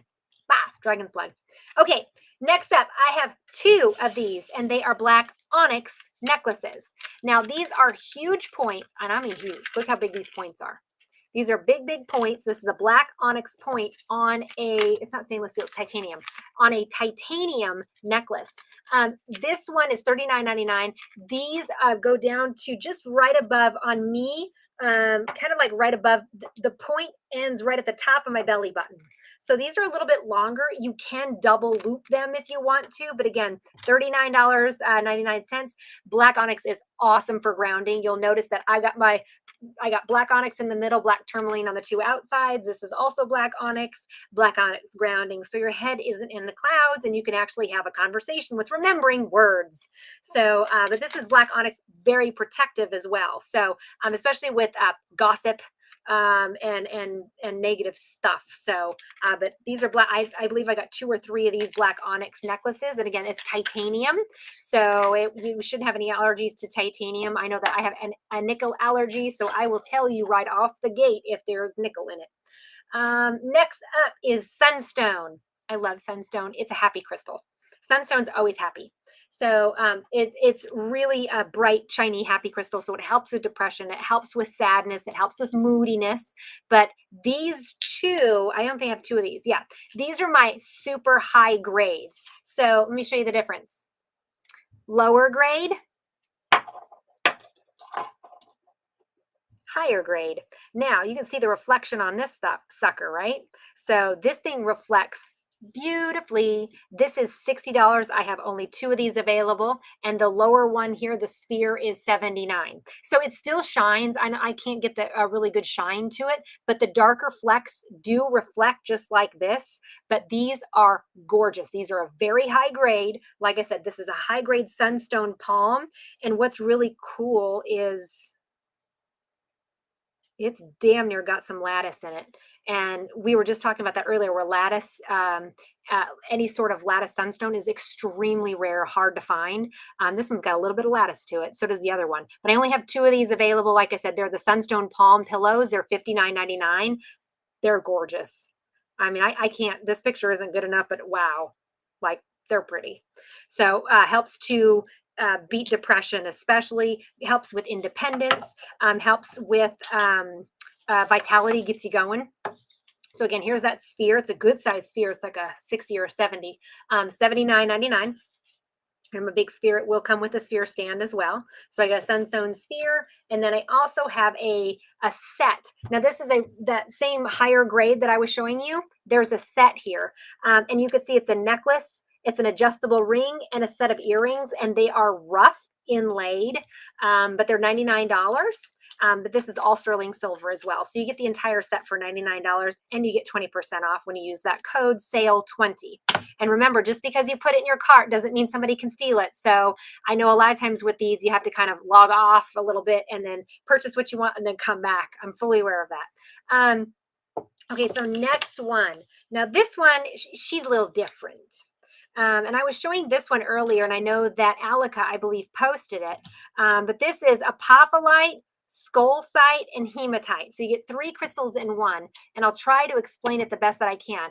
Dragon's blood. Okay, next up, I have 2 of these, and they are black onyx necklaces. Now, these are huge points, and I mean huge. Look how big these points are. These are big, big points. This is a black onyx point on it's not stainless steel, it's titanium, on a titanium necklace. This one is $39.99. These go down to just right above on me, kind of like right above the point ends right at the top of my belly button. So these are a little bit longer. You can double loop them if you want to, but again, $39.99. Black onyx is awesome for grounding. You'll notice that I got black onyx in the middle, black tourmaline on the 2 outsides. This is also black onyx grounding. So your head isn't in the clouds and you can actually have a conversation with remembering words. So, but this is black onyx, very protective as well. So, especially with gossip, and negative stuff. So, but these are black. I believe I got 2 or 3 of these black onyx necklaces. And again, it's titanium. So you shouldn't have any allergies to titanium. I know that I have a nickel allergy. So I will tell you right off the gate if there's nickel in it. Next up is Sunstone. I love Sunstone. It's a happy crystal. Sunstone's always happy. So it's really a bright, shiny, happy crystal. So it helps with depression. It helps with sadness. It helps with moodiness. But these 2, I don't think I have 2 of these. Yeah, these are my super high grades. So let me show you the difference. Lower grade, higher grade. Now you can see the reflection on this sucker, right? So this thing reflects beautifully. This is $60. I have only 2 of these available, and the lower one here, the sphere, is $79. So it still shines. I can't get a really good shine to it, but the darker flecks do reflect just like this. But these are gorgeous. These are a very high grade. Like I said, this is a high grade Sunstone palm. And what's really cool is it's damn near got some lattice in it. And we were just talking about that earlier, where lattice, any sort of lattice sunstone is extremely rare, hard to find. This one's got a little bit of lattice to it. So does the other one. But I only have 2 of these available. Like I said, they're the Sunstone Palm Pillows. They're $59.99. They're gorgeous. I mean, I can't, this picture isn't good enough, but wow, like they're pretty. So helps to beat depression, especially helps with independence, helps with vitality, gets you going. So again, here's that sphere. It's a good size sphere. It's like a 60 or a 70, $79.99. I'm a big sphere. It will come with a sphere stand as well. So I got a Sunstone sphere, and then I also have a set. Now this is that same higher grade that I was showing you. There's a set here, and you can see it's a necklace, it's an adjustable ring, and a set of earrings, and they are rough inlaid, but they're $99. But this is all sterling silver as well. So you get the entire set for $99, and you get 20% off when you use that code SALE20. And remember, just because you put it in your cart doesn't mean somebody can steal it. So I know a lot of times with these, you have to kind of log off a little bit and then purchase what you want and then come back. I'm fully aware of that. Okay, so next one. Now this one, she's a little different. And I was showing this one earlier, and I know that Alika, I believe, posted it. But this is Apophyllite, scolecite, and hematite. So you get 3 crystals in one, and I'll try to explain it the best that I can.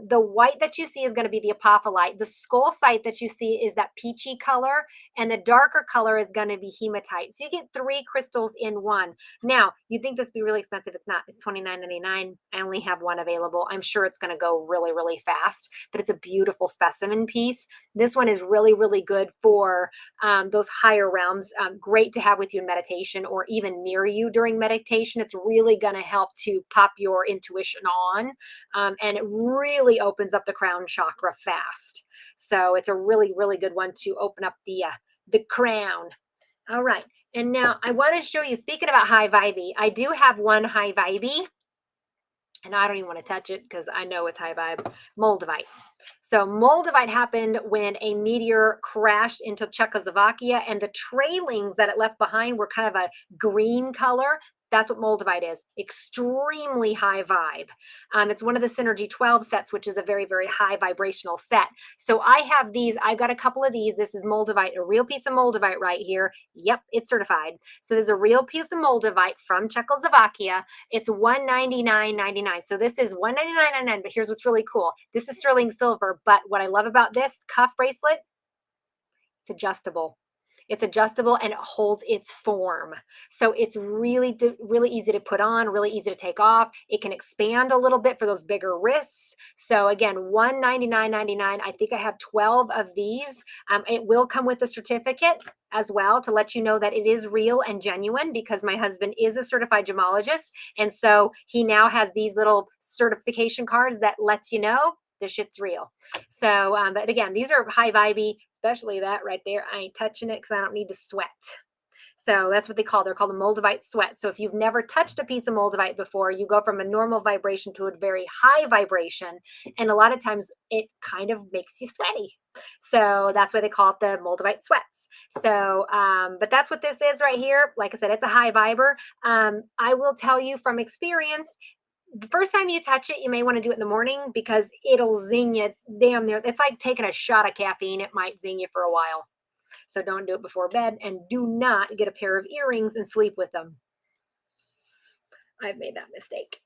The white that you see is going to be the apophyllite. The scolecite that you see is that peachy color, and the darker color is going to be hematite. So you get 3 crystals in one. Now, you think this would be really expensive. It's not. It's $29.99. I only have one available. I'm sure it's going to go really, really fast, but it's a beautiful specimen piece. This one is really, really good for those higher realms. Great to have with you in meditation or even near you during meditation. It's really going to help to pop your intuition on, and it really opens up the crown chakra fast. So it's a really, really good one to open up the crown. All right. And now I want to show you, speaking about high vibey, I do have one high vibey, and I don't even want to touch it because I know it's high vibe, Moldavite. So Moldavite happened when a meteor crashed into Czechoslovakia, and the trailings that it left behind were kind of a green color. That's what Moldavite is. Extremely high vibe. It's one of the Synergy 12 sets, which is a very, very high vibrational set. So I have these. I've got a couple of these. This is Moldavite, a real piece of Moldavite right here. Yep, it's certified. So there's a real piece of Moldavite from Czechoslovakia. It's $199.99. So this is $199.99, but here's what's really cool. This is sterling silver, but what I love about this cuff bracelet, it's adjustable. It's adjustable and it holds its form. So it's really, really easy to put on, really easy to take off. It can expand a little bit for those bigger wrists. So again, $199.99. I think I have 12 of these. It will come with a certificate as well to let you know that it is real and genuine, because my husband is a certified gemologist. And so he now has these little certification cards that lets you know the shit's real. So, but again, these are high vibey, especially that right there. I ain't touching it because I don't need to sweat. So that's what they're called a Moldavite sweat. So if you've never touched a piece of Moldavite before, you go from a normal vibration to a very high vibration. And a lot of times it kind of makes you sweaty. So that's why they call it the Moldavite sweats. So, but that's what this is right here. Like I said, it's a high viber. I will tell you from experience, the first time you touch it, you may want to do it in the morning because it'll zing you damn near. It's like taking a shot of caffeine. It might zing you for a while. So don't do it before bed, and do not get a pair of earrings and sleep with them. I've made that mistake.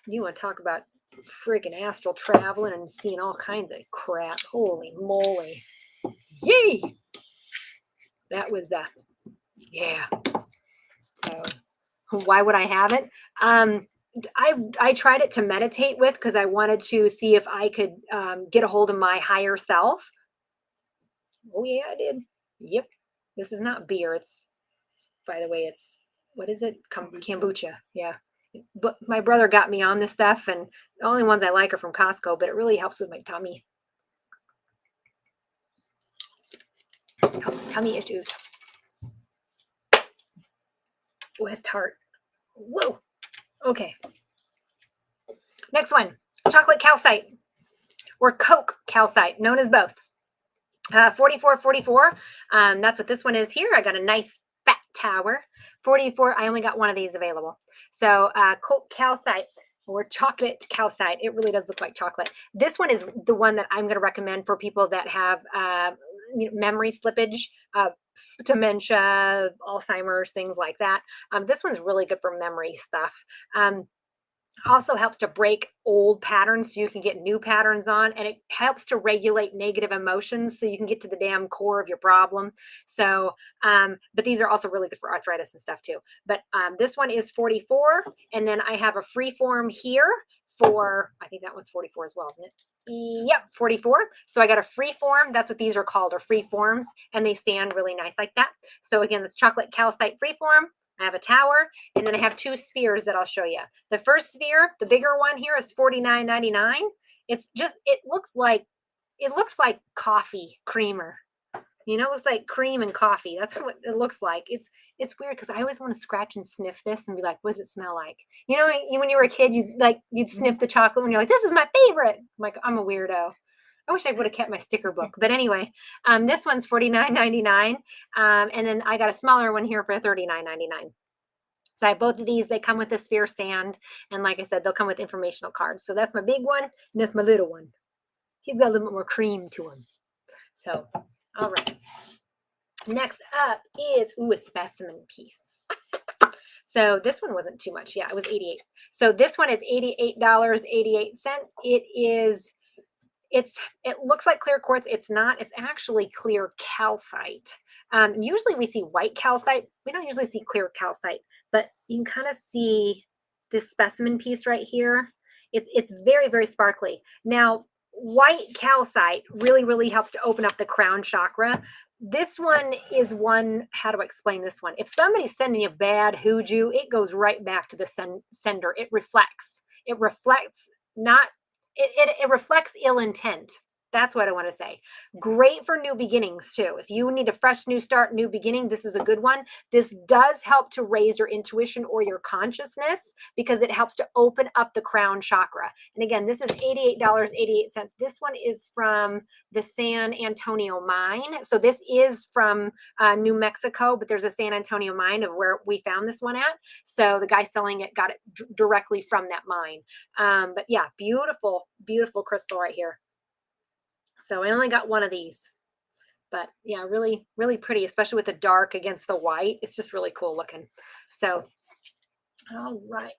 You want to talk about freaking astral traveling and seeing all kinds of crap. Holy moly. Yay! That was, yeah. So why would I have it? I tried it to meditate with because I wanted to see if I could get a hold of my higher self. Oh yeah, I did. Yep. This is not beer. It's, by the way, it's, what is it? Kombucha. Yeah. But my brother got me on this stuff, and the only ones I like are from Costco, but it really helps with my tummy. Helps with tummy issues. Oh, it's tart. Whoa. Okay. Next one, chocolate calcite or Coke calcite, known as both. 4444. That's what this one is here. I got a nice fat tower. 44. I only got one of these available. So Coke calcite or chocolate calcite. It really does look like chocolate. This one is the one that I'm going to recommend for people that have memory slippage, dementia, Alzheimer's, things like that. This one's really good for memory stuff. Also helps to break old patterns so you can get new patterns on, and it helps to regulate negative emotions so you can get to the damn core of your problem. So but these are also really good for arthritis and stuff too. But this one is 44, and then I have a free form here for, I think that one's 44 as well, isn't it? Yep, 44. So I got a free form. That's what these are called, are free forms, and they stand really nice like that. So again, this chocolate calcite free form. I have a tower, and then I have two spheres that I'll show you. The first sphere, the bigger one here, is $49.99. It's just, it looks like coffee creamer. You know, it looks like cream and coffee. That's what it looks like. It's weird because I always want to scratch and sniff this and be like, what does it smell like? You know, when you were a kid, you'd sniff the chocolate when you're like, this is my favorite. I'm like, I'm a weirdo. I wish I would have kept my sticker book. But anyway, this one's $49.99. And then I got a smaller one here for $39.99. So I have both of these. They come with a sphere stand. And like I said, they'll come with informational cards. So that's my big one, and that's my little one. He's got a little bit more cream to him. So, all right. Next up is, a specimen piece. So this one wasn't too much. Yeah, it was $88. So this one is $88.88. It looks like clear quartz. It's not. It's actually clear calcite. Usually we see white calcite. We don't usually see clear calcite, but you can kind of see this specimen piece right here. It's very, very sparkly. Now, white calcite really, really helps to open up the crown chakra. This one is one, how do I explain this one? If somebody's sending you bad hooju, it goes right back to the sender. It reflects. It reflects not. It reflects ill intent. That's what I want to say. Great for new beginnings too. If you need a fresh new start, new beginning, this is a good one. This does help to raise your intuition or your consciousness because it helps to open up the crown chakra. And again, this is $88.88. This one is from the San Antonio mine. So this is from New Mexico, but there's a San Antonio mine of where we found this one at. So the guy selling it got it directly from that mine. But yeah, beautiful, beautiful crystal right here. So I only got one of these, but yeah, really, really pretty, especially with the dark against the white. It's just really cool looking. So, all right.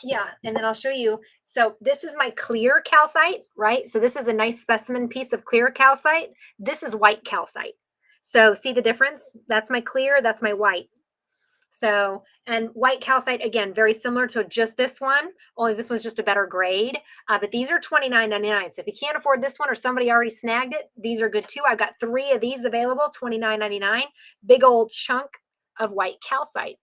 Yeah. And then I'll show you. So this is my clear calcite, right? So this is a nice specimen piece of clear calcite. This is white calcite. So see the difference? That's my clear, that's my white. So, and white calcite, again, very similar to just this one, only this one's just a better grade. But these are $29.99. So if you can't afford this one or somebody already snagged it, these are good too. I've got 3 of these available, $29.99. Big old chunk of white calcite.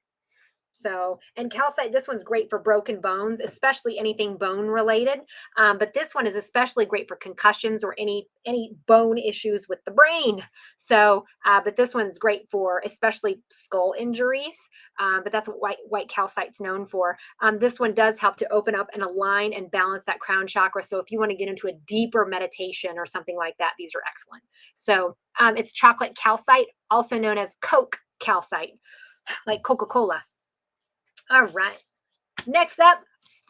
So, and calcite, this one's great for broken bones, especially anything bone related. But this one is especially great for concussions or any bone issues with the brain. So, but this one's great for especially skull injuries. But that's what white calcite's known for. This one does help to open up and align and balance that crown chakra. So if you want to get into a deeper meditation or something like that, these are excellent. So it's chocolate calcite, also known as Coke calcite, like Coca-Cola. All right. Next up,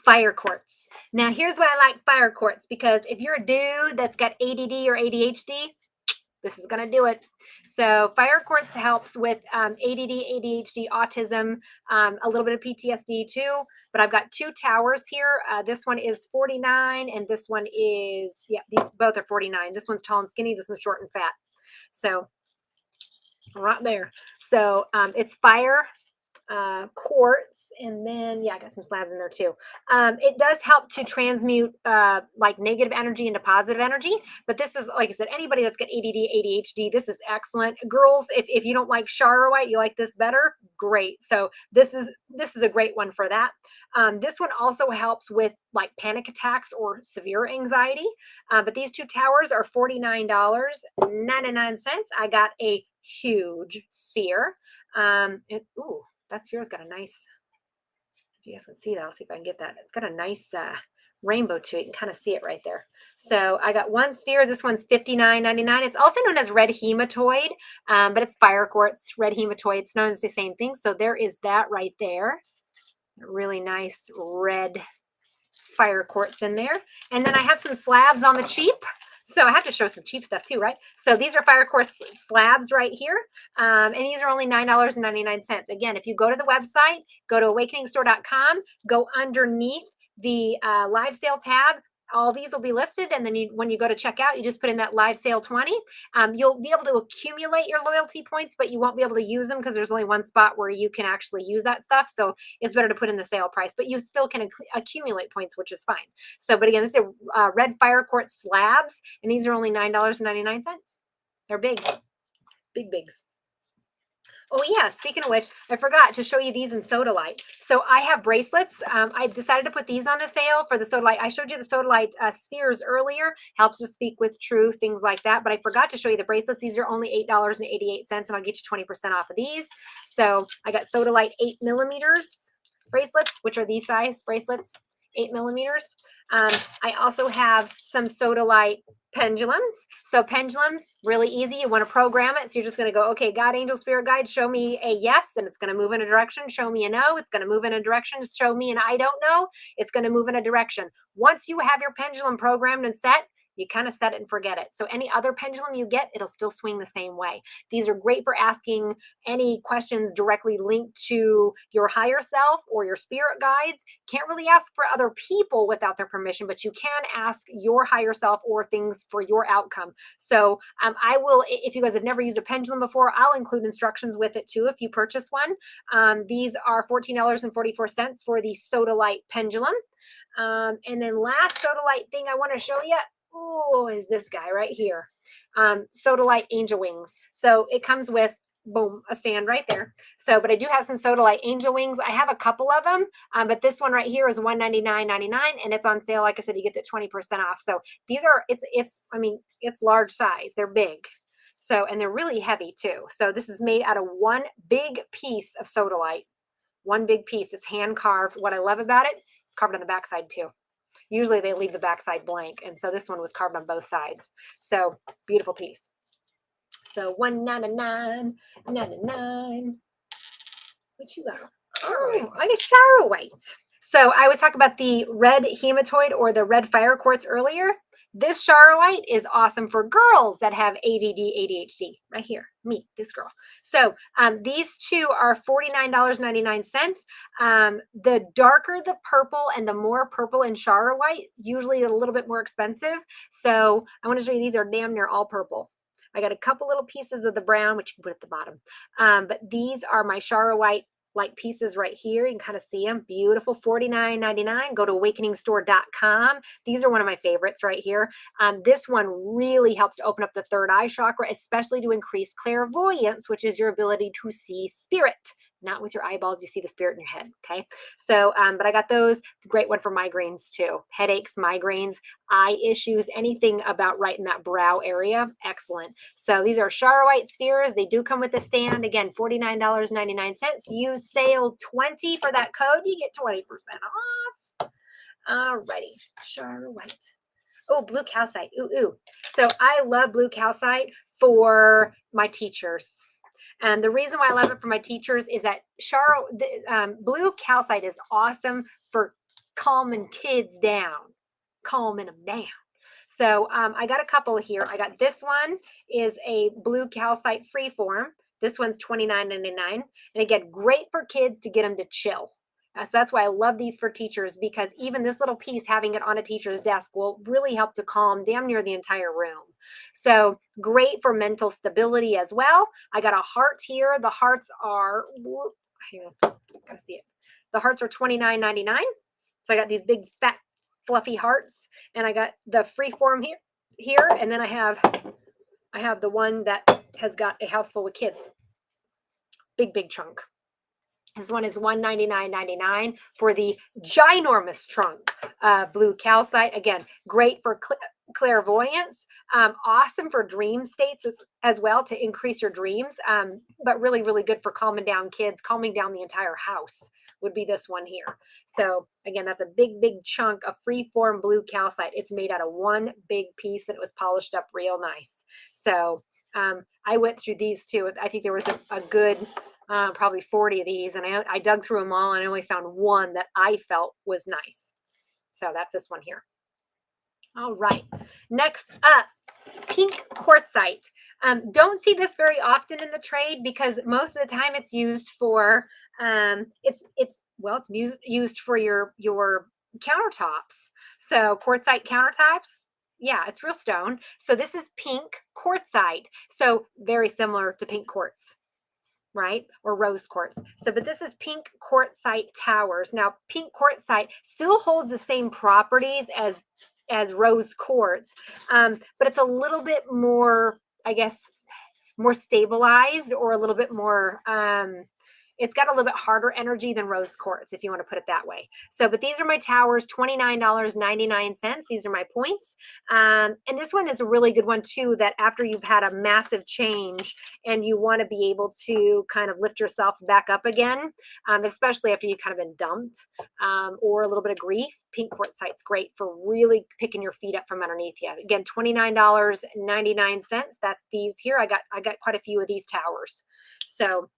fire quartz. Now, here's why I like fire quartz, because if you're a dude that's got ADD or ADHD, this is going to do it. So fire quartz helps with ADD, ADHD, autism, a little bit of PTSD too. But I've got 2 towers here. This one is 49 and this one is, yeah, these both are 49. This one's tall and skinny. This one's short and fat. So right there. So it's fire quartz, and then yeah, I got some slabs in there too. It does help to transmute like negative energy into positive energy, but this is, like I said, anybody that's got ADD, ADHD, this is excellent. Girls, if you don't like Charoite, you like this better, great. So this is a great one for that. This one also helps with like panic attacks or severe anxiety. But these two towers are $49.99. I got a huge sphere. Ooh, that sphere's got a nice, if you guys can see that, I'll see if I can get that. It's got a nice rainbow to it. You can kind of see it right there. So I got one sphere. This one's $59.99. It's also known as red hematoid, but it's fire quartz, red hematoid. It's known as the same thing. So there is that right there. A really nice red fire quartz in there. And then I have some slabs on the cheap. So I have to show some cheap stuff too, right? So these are fire quartz slabs right here. And these are only $9.99. Again, if you go to the website, go to awakeningstore.com, go underneath the live sale tab, all these will be listed. And then when you go to checkout, you just put in that live sale 20. You'll be able to accumulate your loyalty points, but you won't be able to use them because there's only one spot where you can actually use that stuff. So it's better to put in the sale price, but you still can accumulate points, which is fine. So, but again, this is red fire quartz slabs, and these are only $9.99. They're big, big bigs. Oh yeah, speaking of which, I forgot to show you these in Sodalite. So I have bracelets. I've decided to put these on a sale for the Sodalite. I showed you the Sodalite spheres earlier, helps to speak with truth, things like that. But I forgot to show you the bracelets. These are only $8.88, and I'll get you 20% off of these. So I got Sodalite 8mm bracelets, which are these size bracelets, 8mm. I also have some Sodalite pendulums. So pendulums, really easy. You want to program it. So you're just going to go, okay, God, angel, spirit guide, show me a yes, and it's going to move in a direction. Show me a no. It's going to move in a direction. Show me an I don't know. It's going to move in a direction. Once you have your pendulum programmed and set, you kind of set it and forget it. So any other pendulum you get, it'll still swing the same way. These are great for asking any questions directly linked to your higher self or your spirit guides. Can't really ask for other people without their permission, but you can ask your higher self or things for your outcome. So I will, if you guys have never used a pendulum before, I'll include instructions with it too if you purchase one. These are $14.44 for the Sodalite pendulum. And then last Sodalite thing I want to show you, is this guy right here. Sodalite angel wings. So it comes with, boom, a stand right there. So, but I do have some Sodalite angel wings. I have a couple of them, but this one right here is $199.99, and it's on sale. Like I said, you get the 20% off. So these are, I mean, it's large size. They're big. So, and they're really heavy too. So this is made out of one big piece of Sodalite. One big piece. It's hand carved. What I love about it, it's carved on the backside too. Usually they leave the backside blank, and so this one was carved on both sides. So beautiful piece. So $199.99. What you got? Oh, I got Charoite. So I was talking about the red hematoid or the red fire quartz earlier. This Charoite is awesome for girls that have ADD, ADHD. Right here, me, this girl. So these two are $49.99. The darker the purple and the more purple in Charoite, usually a little bit more expensive. So I want to show you, these are damn near all purple. I got a couple little pieces of the brown, which you can put at the bottom. But these are my Charoite like pieces right here. You can kind of see them. Beautiful. $49.99. Go to awakeningstore.com. These are one of my favorites right here. This one really helps to open up the third eye chakra, especially to increase clairvoyance, which is your ability to see spirit. Not with your eyeballs, you see the spirit in your head, okay? So, but I got those. Great one for migraines too. Headaches, migraines, eye issues, anything about right in that brow area, excellent. So these are Charoite spheres. They do come with a stand. Again, $49.99. Use sale 20 for that code. You get 20% off. Alrighty, Charoite. Oh, blue calcite. Ooh. So I love blue calcite for my teachers. And the reason why I love it for my teachers is that blue calcite is awesome for calming kids down, calming them down. So I got a couple here. I got this one is a blue calcite freeform. This one's $29.99. And again, great for kids to get them to chill. So that's why I love these for teachers, because even this little piece, having it on a teacher's desk, will really help to calm damn near the entire room. So great for mental stability as well. I got a heart here. The hearts are, here, Gotta see it. The hearts are $29.99. So I got these big, fat, fluffy hearts, and I got the free form here, and then I have the one that has got a house full of kids. Big chunk. This one is $199.99 for the ginormous trunk. Blue calcite, again, great for clairvoyance, awesome for dream states as well, to increase your dreams, but really, really good for calming down kids, calming down the entire house would be this one here. So again, that's a big chunk of free-form blue calcite. It's made out of one big piece, and it was polished up real nice. So I went through these too. I think there was a good probably 40 of these, and I dug through them all, and I only found one that I felt was nice. So that's this one here. All right, next up, pink quartzite. Don't see this very often in the trade, because most of the time it's used for it's used for your countertops. So quartzite countertops, yeah, it's real stone. So this is pink quartzite. So very similar to pink quartz, right? Or rose quartz. So, but this is pink quartzite towers. Now, pink quartzite still holds the same properties as rose quartz, but it's a little bit more, I guess, more stabilized, or a little bit more, it's got a little bit harder energy than rose quartz, if you want to put it that way. So, but these are my towers, $29.99. These are my points. And this one is a really good one too, that after you've had a massive change and you want to be able to kind of lift yourself back up again, especially after you've kind of been dumped, or a little bit of grief, pink quartzite's great for really picking your feet up from underneath you. Again, $29.99. That's these here. I got quite a few of these towers. So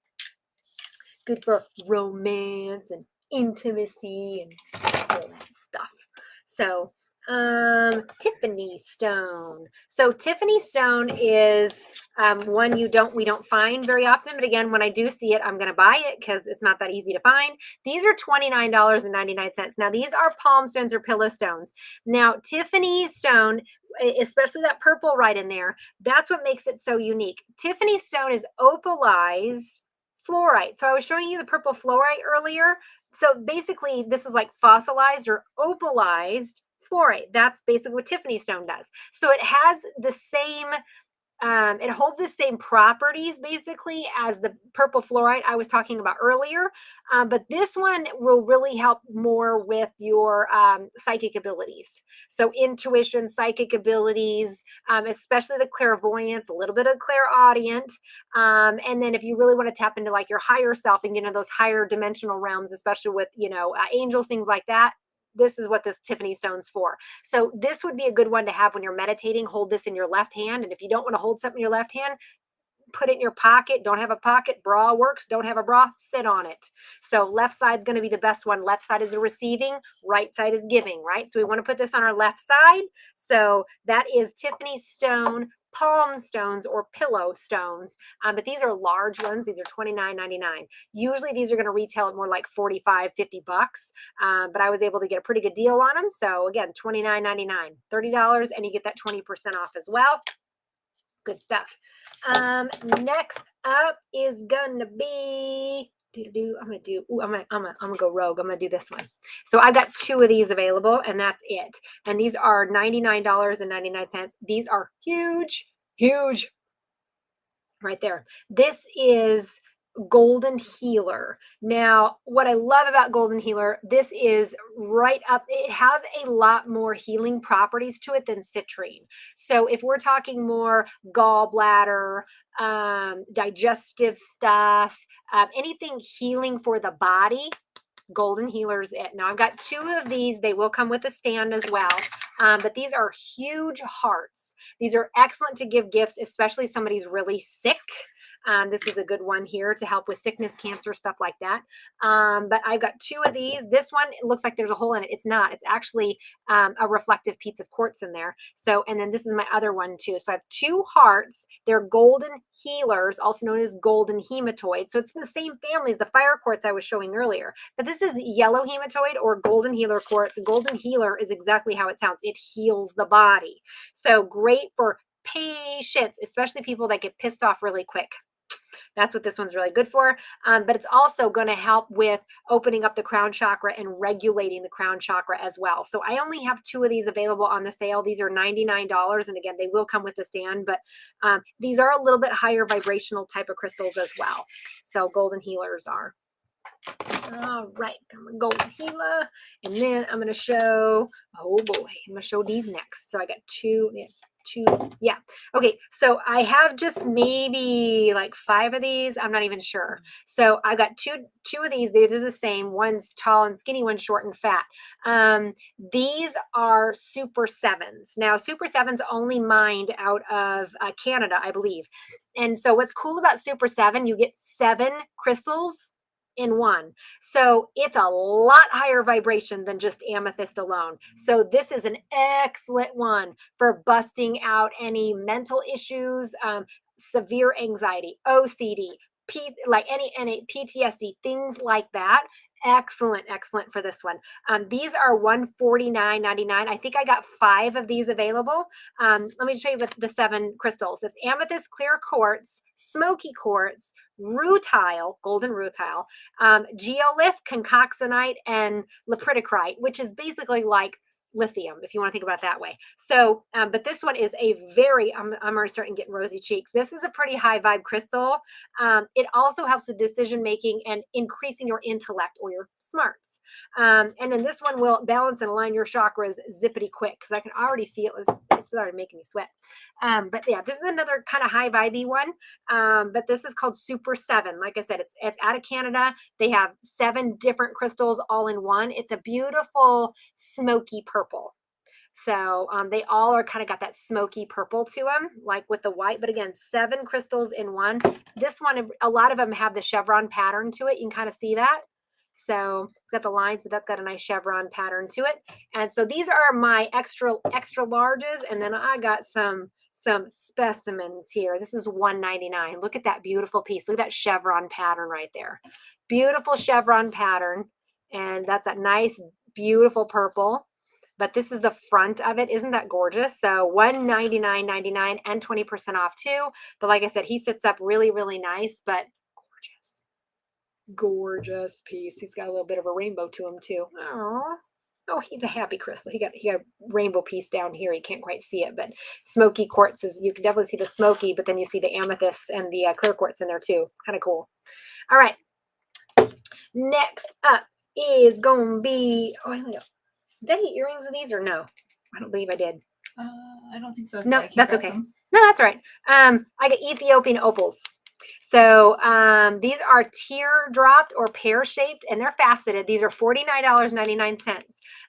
good for romance and intimacy and all that stuff. So Tiffany stone. So Tiffany stone is one we don't find very often, but again, when I do see it, I'm going to buy it because it's not that easy to find. These are $29.99. Now these are palm stones or pillow stones. Now Tiffany stone, especially that purple right in there, that's what makes it so unique. Tiffany stone is opalized fluorite. So I was showing you the purple fluorite earlier. So basically this is like fossilized or opalized fluorite. That's basically what Tiffany stone does. So it has the same, it holds the same properties basically as the purple fluorite I was talking about earlier. But this one will really help more with your psychic abilities. So intuition, psychic abilities, especially the clairvoyance, a little bit of clairaudient. And then if you really want to tap into like your higher self and get into those higher dimensional realms, especially with, angels, things like that, this is what this Tiffany stone's for. So this would be a good one to have when you're meditating. Hold this in your left hand. And if you don't want to hold something in your left hand, put it in your pocket. Don't have a pocket, bra works. Don't have a bra, sit on it. So left side's going to be the best one. Left side is the receiving, right side is giving, right? So we want to put this on our left side. So that is Tiffany stone, palm stones, or pillow stones. But these are large ones. These are $29.99. Usually these are going to retail at more like $45, $50. But I was able to get a pretty good deal on them. So again, $29.99, $30, and you get that 20% off as well. Good stuff. Next up is gonna be I'm gonna go rogue. I'm gonna do this one. So I got two of these available, and that's it. And these are $99.99. These are huge right there. This is Golden Healer. Now, what I love about Golden Healer, this is right up, it has a lot more healing properties to it than Citrine. So if we're talking more gallbladder, digestive stuff, anything healing for the body, Golden Healer's it. Now I've got two of these. They will come with a stand as well. But these are huge hearts. These are excellent to give gifts, especially if somebody's really sick. This is a good one here to help with sickness, cancer, stuff like that. But I've got two of these. This one, it looks like there's a hole in it. It's not. It's actually a reflective piece of quartz in there. So, and then this is my other one too. So I have two hearts. They're golden healers, also known as golden hematoid. So it's the same family as the fire quartz I was showing earlier. But this is yellow hematoid or golden healer quartz. Golden healer is exactly how it sounds. It heals the body. So great for patients, especially people that get pissed off really quick. That's what this one's really good for. But it's also going to help with opening up the crown chakra and regulating the crown chakra as well. So I only have 2 of these available on the sale. These are $99. And again, they will come with the stand, but these are a little bit higher vibrational type of crystals as well. So golden healers are. All right, I'm gonna golden healer, and then I'm gonna show, oh boy, I'm gonna show these next. So I got two, yeah. Okay, so I have just maybe like 5 of these. I'm not even sure. So I've got two of these. These are the same. One's tall and skinny, one's short and fat. These are Super 7s. Now, Super 7s only mined out of Canada, I believe. And so what's cool about Super 7, you get 7 crystals in one. So it's a lot higher vibration than just amethyst alone. So this is an excellent one for busting out any mental issues, severe anxiety, OCD, like any PTSD, things like that. Excellent for this one. These are $149.99. I think I got 5 of these available. Let me show you the 7 crystals. It's amethyst, clear quartz, smoky quartz, rutile, golden rutile, geolith, concoxonite, and lapridocrite, which is basically like lithium, if you want to think about it that way. So, but this one is a very, I'm already starting getting rosy cheeks. This is a pretty high vibe crystal. It also helps with decision making and increasing your intellect or your smarts. And then this one will balance and align your chakras zippity quick, because I can already feel it's started making me sweat. But yeah, this is another kind of high vibey one. But this is called Super 7. Like I said, it's out of Canada. They have 7 different crystals all in one. It's a beautiful smoky purple. So they all are kind of got that smoky purple to them, like with the white, but again, 7 crystals in one. This one, a lot of them have the chevron pattern to it. You can kind of see that. So it's got the lines, but that's got a nice chevron pattern to it. And so these are my extra larges. And then I got some specimens here. This is $199. Look at that beautiful piece. Look at that chevron pattern right there. Beautiful chevron pattern. And that's that nice, beautiful purple. But this is the front of it. Isn't that gorgeous? So $199.99 and 20% off too. But like I said, he sits up really, really nice, but gorgeous piece. He's got a little bit of a rainbow to him too. Oh, he's a happy crystal. He got a rainbow piece down here. You can't quite see it, but smoky quartz is, you can definitely see the smoky, but then you see the amethyst and the clear quartz in there too. Kind of cool. All right. Next up is going to be, did I get earrings of these or no? I don't believe I did. I don't think so. No, that's okay. No, that's all right. I got Ethiopian opals. So these are teardropped or pear-shaped, and they're faceted. These are $49.99.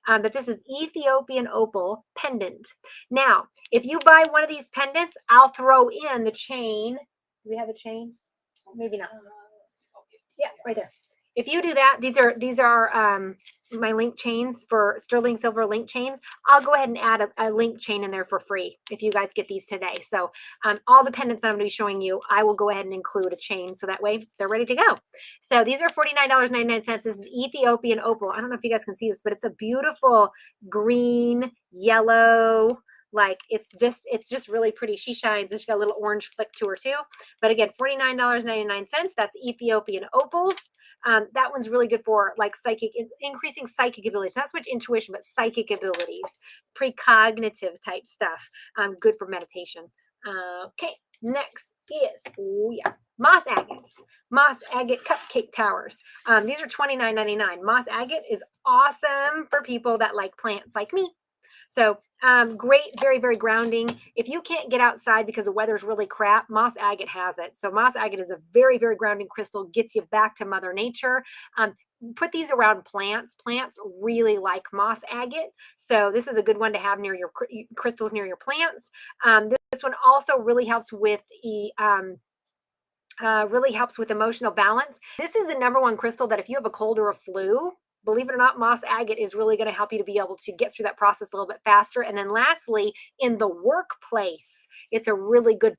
But this is Ethiopian opal pendant. Now, if you buy one of these pendants, I'll throw in the chain. Do we have a chain? Maybe not. Yeah, right there. If you do that, these are my link chains for sterling silver link chains. I'll go ahead and add a link chain in there for free if you guys get these today. So all the pendants that I'm going to be showing you, I will go ahead and include a chain so that way they're ready to go. So these are $49.99. This is Ethiopian opal. I don't know if you guys can see this, but it's a beautiful green, yellow, like it's just really pretty. She shines and she's got a little orange flick to her too. But again, $49.99. That's Ethiopian opals. That one's really good for like increasing psychic abilities. Not so much intuition, but psychic abilities, precognitive type stuff. Good for meditation. Okay, next is, moss agates. Moss agate cupcake towers. These are $29.99. Moss agate is awesome for people that like plants like me. So great, very, very grounding. If you can't get outside because the weather's really crap, moss agate has it. So moss agate is a very, very grounding crystal, gets you back to Mother Nature. Put these around plants. Plants really like moss agate. So this is a good one to have near your crystals, near your plants. This one also really helps with emotional balance. This is the #1 crystal that if you have a cold or a flu, believe it or not, moss agate is really going to help you to be able to get through that process a little bit faster. And then lastly, in the workplace, it's a really good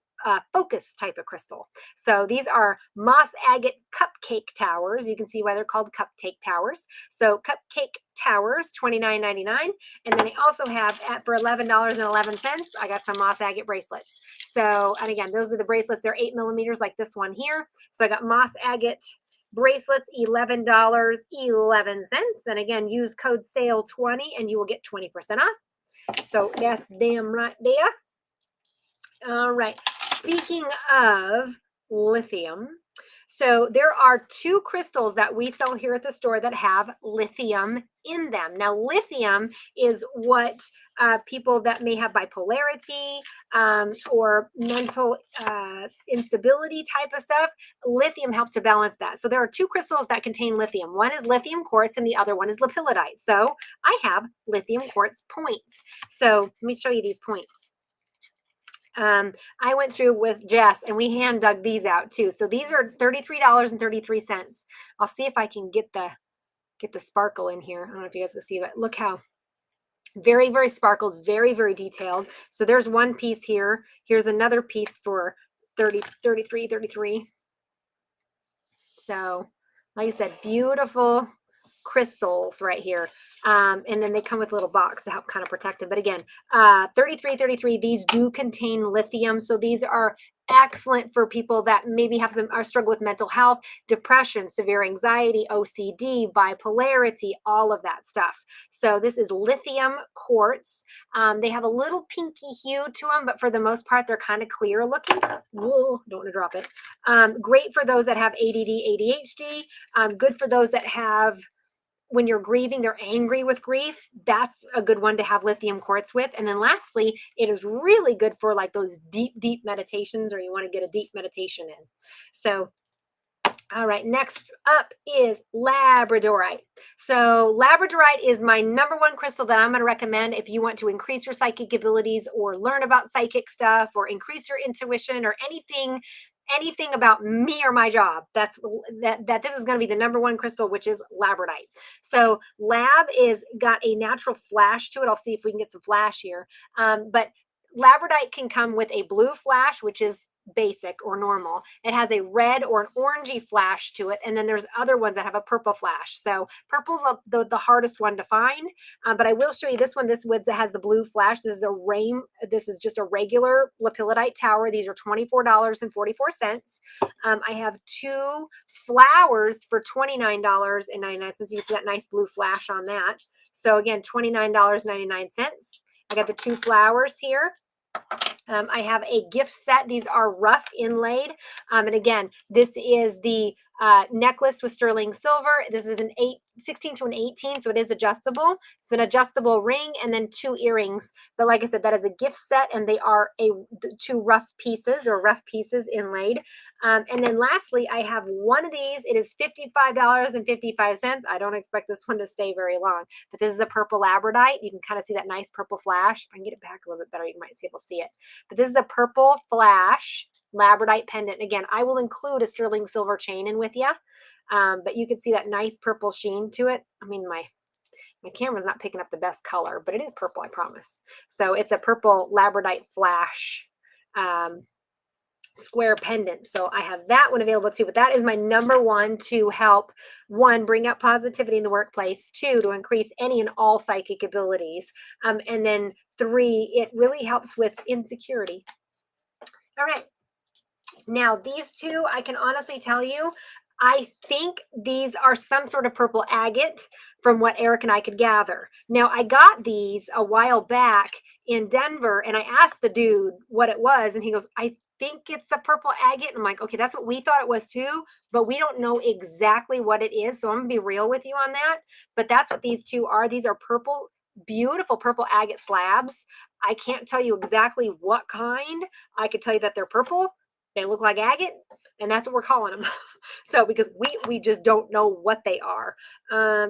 focus type of crystal. So these are moss agate cupcake towers. You can see why they're called cupcake towers. So cupcake towers, $29.99. And then they also have for $11.11, I got some moss agate bracelets. So, and again, those are the bracelets. They're 8 millimeters like this one here. So I got moss agate bracelets, $11.11. And again, use code SALE20 and you will get 20% off. So that's damn right there. All right. Speaking of lithium, so there are 2 crystals that we sell here at the store that have lithium in them. Now, lithium is what people that may have bipolarity or mental instability type of stuff, lithium helps to balance that. So there are 2 crystals that contain lithium. One is lithium quartz and the other one is lepidolite. So I have lithium quartz points. So let me show you these points. I went through with Jess and we hand dug these out too. So these are $33.33. I'll see if I can get the sparkle in here. I don't know if you guys can see, but look how very, very sparkled, very, very detailed. So there's one piece here. Here's another piece for $33. So like I said, beautiful crystals right here. And then they come with a little box to help kind of protect them. But again, $33.33, these do contain lithium. So these are excellent for people that maybe have some struggle with mental health, depression, severe anxiety, OCD, bipolarity, all of that stuff. So this is lithium quartz. They have a little pinky hue to them, but for the most part, they're kind of clear looking. Whoa, don't want to drop it. Great for those that have ADD, ADHD. Good for those that have, when you're grieving, they're angry with grief. That's a good one to have lithium quartz with. And then lastly, it is really good for like those deep, deep meditations, or you want to get a deep meditation in. So, all right, next up is labradorite. So labradorite is my #1 crystal that I'm going to recommend if you want to increase your psychic abilities or learn about psychic stuff or increase your intuition or anything about me or my job. That's that this is going to be the #1 crystal, which is labradorite. So lab is got a natural flash to it. I'll see if we can get some flash here. But labradorite can come with a blue flash, which is basic or normal. It has a red or an orangey flash to it, and then there's other ones that have a purple flash. So purple's the hardest one to find, but I will show you this one. This one that has the blue flash. This is just a regular lepidolite tower. These are $24.44. I have 2 flowers for $29.99. You see that nice blue flash on that. So again, $29.99. I got the 2 flowers here. I have a gift set. These are rough inlaid. And again, this is the necklace with sterling silver. This is an 16 to an 18, so it is adjustable. It's an adjustable ring and then 2 earrings. But like I said, that is a gift set, and they are 2 rough pieces inlaid. And then lastly, I have one of these. It is $55.55. I don't expect this one to stay very long, but this is a purple labradorite. You can kind of see that nice purple flash. If I can get it back a little bit better, you might be able to see it. But this is a purple flash labradorite pendant. Again, I will include a sterling silver chain in with you, but you can see that nice purple sheen to it. I mean, my camera's not picking up the best color, but it is purple, I promise. So it's a purple labradorite flash square pendant. So I have that one available too, but that is my #1 to help, 1, bring out positivity in the workplace, 2, to increase any and all psychic abilities, and then 3, it really helps with insecurity. All right. Now these 2, I can honestly tell you, I think these are some sort of purple agate from what Eric and I could gather. Now, I got these a while back in Denver, and I asked the dude what it was, and he goes, I think it's a purple agate. And I'm like, okay, that's what we thought it was too, but we don't know exactly what it is. So I'm going to be real with you on that. But that's what these 2 are. These are purple, beautiful purple agate slabs. I can't tell you exactly what kind. I could tell you that they're purple. They look like agate, and that's what we're calling them. So because we just don't know what they are.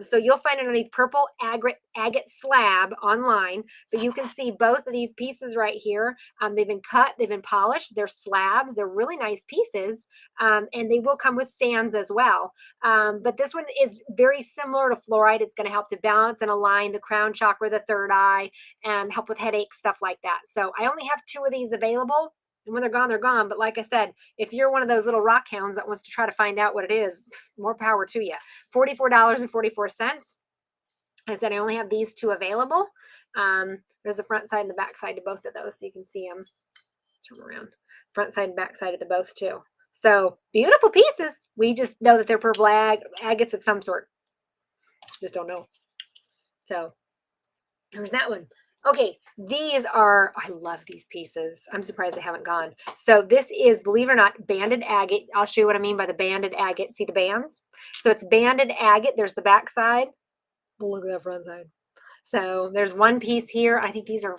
So you'll find it underneath purple agate slab online, but you can see both of these pieces right here. They've been cut, they've been polished, they're slabs, they're really nice pieces, and they will come with stands as well. But this one is very similar to fluorite. It's going to help to balance and align the crown chakra, the third eye, and help with headaches, stuff like that. So I only have 2 of these available. And when they're gone, they're gone. But like I said, if you're one of those little rock hounds that wants to try to find out what it is, more power to you. $44.44. I said I only have these two available. There's the front side and the back side to both of those, so you can see them. Turn around. Front side and back side of the both too. So beautiful pieces. We just know that they're purple agates of some sort. Just don't know. So there's that one. Okay, these are, I love these pieces. I'm surprised they haven't gone. So this is, believe it or not, banded agate. I'll show you what I mean by the banded agate. See the bands? So it's banded agate. There's the back side. Look at that front side. So there's one piece here. I think these are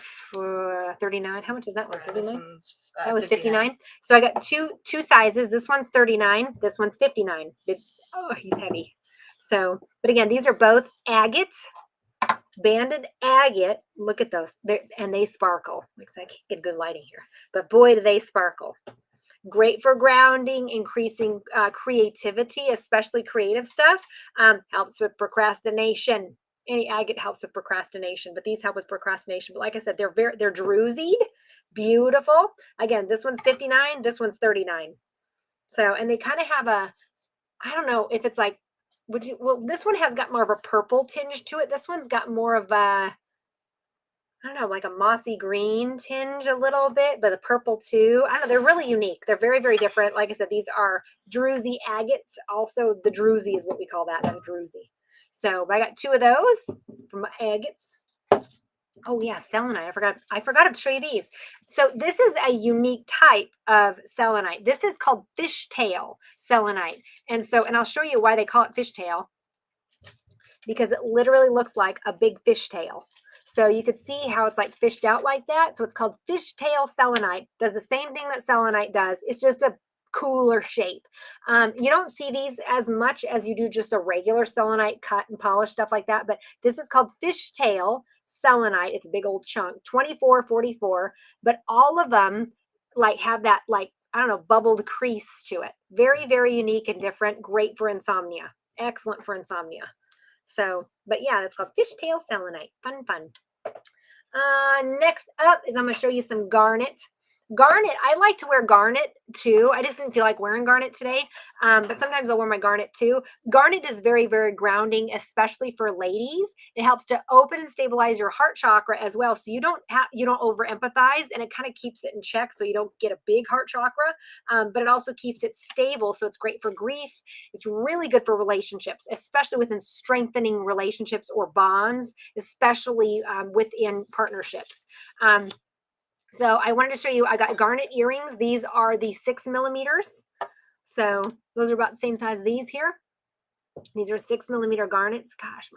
39. How much is that one? 39? That was 59. So I got two sizes. This one's 39. This one's 59. Oh, he's heavy. So, but again, these are both agate, banded agate. Look at those. And they sparkle. Like I can't get good lighting here, but boy, do they sparkle. Great for grounding, increasing creativity, especially creative stuff. Helps with procrastination. Any agate helps with procrastination, but these help with procrastination. But like I said, they're drusied, beautiful. Again, this one's 59, this one's 39. So, and they kind of have a, I don't know if it's like, well, this one has got more of a purple tinge to it. This one's got more of a, I don't know, like a mossy green tinge a little bit, but the purple too. I don't know. They're really unique. They're very, very different. Like I said, these are druzy agates. Also, the druzy is what we call that. That's druzy. So I got two of those from agates. Oh yeah, selenite. I forgot to show you these. So this is a unique type of selenite. This is called fishtail selenite. And I'll show you why they call it fishtail. Because it literally looks like a big fishtail. So you could see how it's like fished out like that. So it's called fishtail selenite. Does the same thing that selenite does. It's just a cooler shape. You don't see these as much as you do just the regular selenite cut and polish stuff like that. But this is called fishtail selenite. It's a big old chunk, $24.44. But all of them like have that like, I don't know, bubbled crease to it. Very, very unique and different. Great for insomnia. Excellent for insomnia. So, but yeah, it's called fishtail selenite. Fun, fun. Next up is I'm going to show you some garnet. Garnet, I like to wear garnet too. I just didn't feel like wearing garnet today, but sometimes I'll wear my garnet too. Garnet is very, very grounding, especially for ladies. It helps to open and stabilize your heart chakra as well, so you don't over empathize, and it kind of keeps it in check, so you don't get a big heart chakra. But it also keeps it stable, so it's great for grief. It's really good for relationships, especially within strengthening relationships or bonds, especially within partnerships. So I wanted to show you, I got garnet earrings. These are the 6 millimeters. So those are about the same size as these here. These are 6 millimeter garnets. Gosh,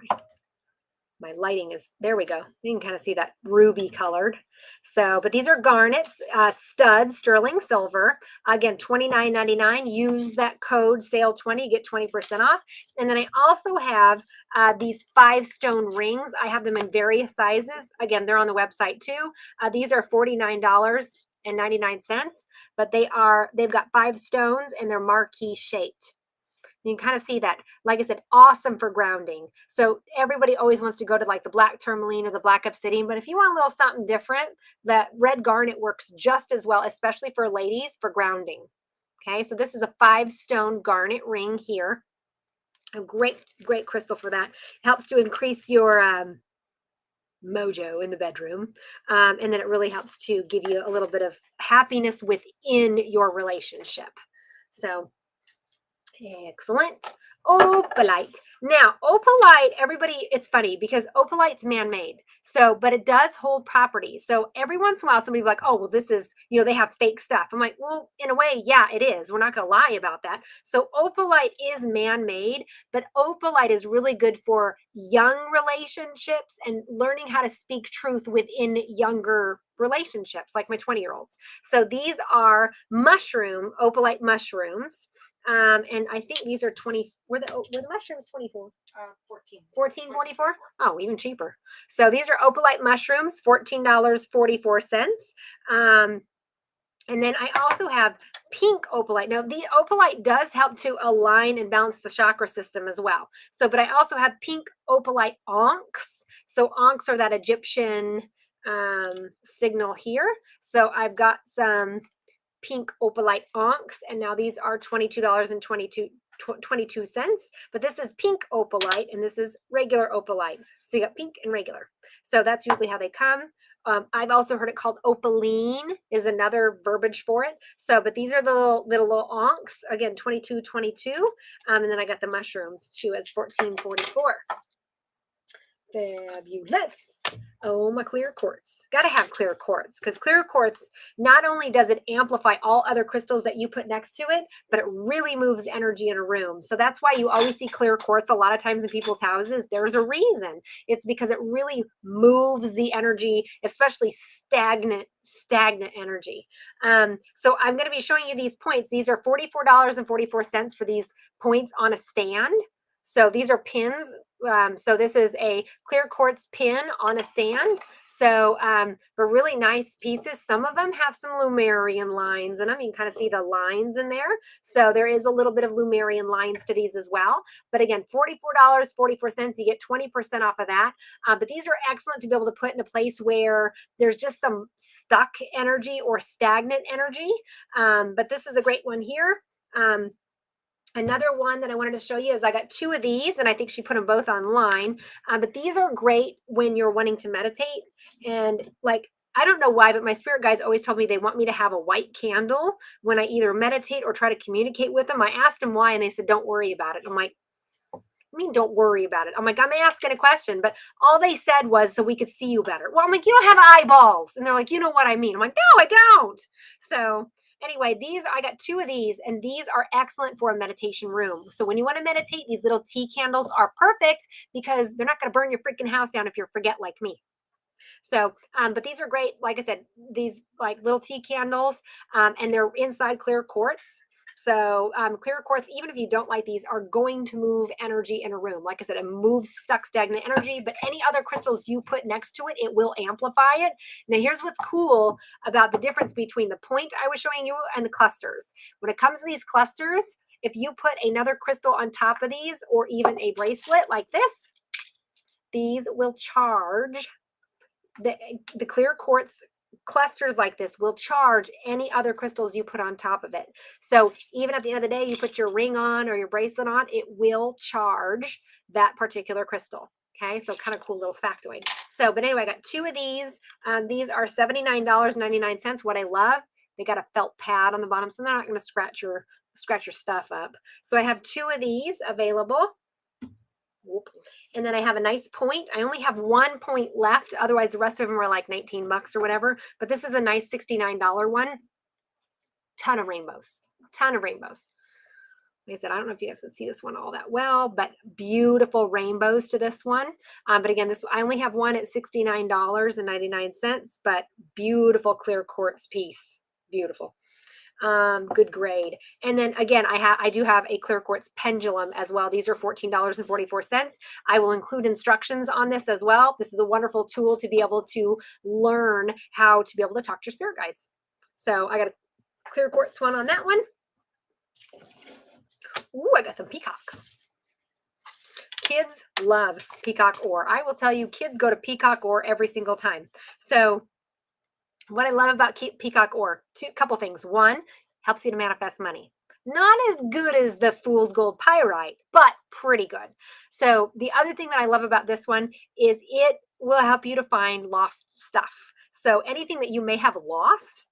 my lighting is, there we go. You can kind of see that ruby colored. So, but these are garnets, studs, sterling silver. Again, $29.99. Use that code SALE20, get 20% off. And then I also have these 5-stone rings. I have them in various sizes. Again, they're on the website too. These are $49.99, but they've got 5 stones and they're marquee shaped. You can kind of see that. Like I said, awesome for grounding. So everybody always wants to go to like the black tourmaline or the black obsidian, but if you want a little something different, that red garnet works just as well, especially for ladies, for grounding. Okay, so this is a 5-stone garnet ring here. A great, great crystal for that. It helps to increase your mojo in the bedroom. And then it really helps to give you a little bit of happiness within your relationship. So excellent. Opalite. Now, opalite, everybody, it's funny because opalite's man-made. So, but it does hold properties. So every once in a while, somebody will be like, oh, well, this is, they have fake stuff. I'm like, well, in a way, yeah, it is. We're not going to lie about that. So opalite is man-made, but opalite is really good for young relationships and learning how to speak truth within younger relationships, like my 20-year-olds. So these are opalite mushrooms. And I think these are 20. Were the mushrooms 24? 14.44. Oh, even cheaper. So these are opalite mushrooms, $14.44. And then I also have pink opalite. Now, the opalite does help to align and balance the chakra system as well. So, but I also have pink opalite onyx. So onyx are that Egyptian signal here. So I've got some pink opalite onyx, and now these are $22.22. But this is pink opalite, and this is regular opalite. So you got pink and regular. So that's usually how they come. I've also heard it called opaline is another verbiage for it. So, but these are the little onyx, again, 22.22. And then I got the mushrooms too as 14.44. Fabulous. Oh, my clear quartz. Got to have clear quartz, because clear quartz, not only does it amplify all other crystals that you put next to it, but it really moves energy in a room. So that's why you always see clear quartz a lot of times in people's houses. There's a reason. It's because it really moves the energy, especially stagnant energy. So I'm going to be showing you these points. These are $44.44 for these points on a stand. So these are pins. So this is a clear quartz pin on a stand. So, but really nice pieces. Some of them have some Lumerian lines in them. You can kind of see the lines in there. So there is a little bit of Lumerian lines to these as well. But again, $44.44, you get 20% off of that. But these are excellent to be able to put in a place where there's just some stuck energy or stagnant energy. But this is a great one here. Another one that I wanted to show you is I got 2 of these, and I think she put them both online. But these are great when you're wanting to meditate. And like, I don't know why, but my spirit guides always told me they want me to have a white candle when I either meditate or try to communicate with them. I asked them why, and they said, don't worry about it. I'm like, I mean, don't worry about it. I'm like, I'm asking a question, but all they said was so we could see you better. Well, I'm like, you don't have eyeballs. And they're like, you know what I mean? I'm like, no, I don't. So anyway, I got 2 of these, and these are excellent for a meditation room. So when you want to meditate, these little tea candles are perfect because they're not going to burn your freaking house down if you forget like me. So, but these are great. Like I said, these like little tea candles, and they're inside clear quartz. So clear quartz, even if you don't like these, are going to move energy in a room. Like I said, it moves stuck stagnant energy, but any other crystals you put next to it, it will amplify it. Now, here's what's cool about the difference between the point I was showing you and the clusters. When it comes to these clusters, if you put another crystal on top of these, or even a bracelet like this, these will charge. The clear quartz clusters like this will charge any other crystals you put on top of it. So even at the end of the day, you put your ring on or your bracelet on, it will charge that particular crystal. Okay, so kind of cool little factoid. So, but anyway, I got 2 of these. These are $79.99. What I love, they got a felt pad on the bottom, so they're not going to scratch your stuff up. So I have 2 of these available. And then I have a nice point. I only have 1 point left. Otherwise, the rest of them are like 19 bucks or whatever. But this is a nice $69 one. Ton of rainbows. Ton of rainbows. Like I said, I don't know if you guys can see this one all that well, but beautiful rainbows to this one. But again, I only have one at $69.99, but beautiful clear quartz piece. Beautiful. Good grade. And then again, I do have a clear quartz pendulum as well. These are $14.44. I will include instructions on this as well. This is a wonderful tool to be able to learn how to be able to talk to your spirit guides. So I got a clear quartz one on that one. Ooh, I got some peacocks. Kids love peacock ore. I will tell you, kids go to peacock ore every single time. So what I love about peacock ore, couple things. One, helps you to manifest money. Not as good as the fool's gold pyrite, but pretty good. So the other thing that I love about this one is it will help you to find lost stuff. So anything that you may have lost,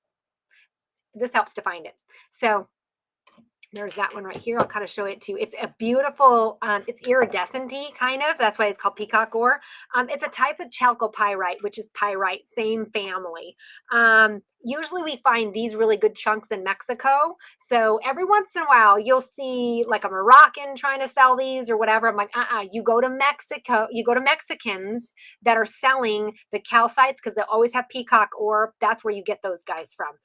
this helps to find it. So there's that one right here. I'll kind of show it to you. It's a beautiful, it's iridescent-y kind of. That's why it's called peacock ore. It's a type of chalcopyrite, which is pyrite, same family. Usually we find these really good chunks in Mexico. So every once in a while, you'll see like a Moroccan trying to sell these or whatever. I'm like, you go to Mexico, you go to Mexicans that are selling the calcites because they always have peacock ore. That's where you get those guys from.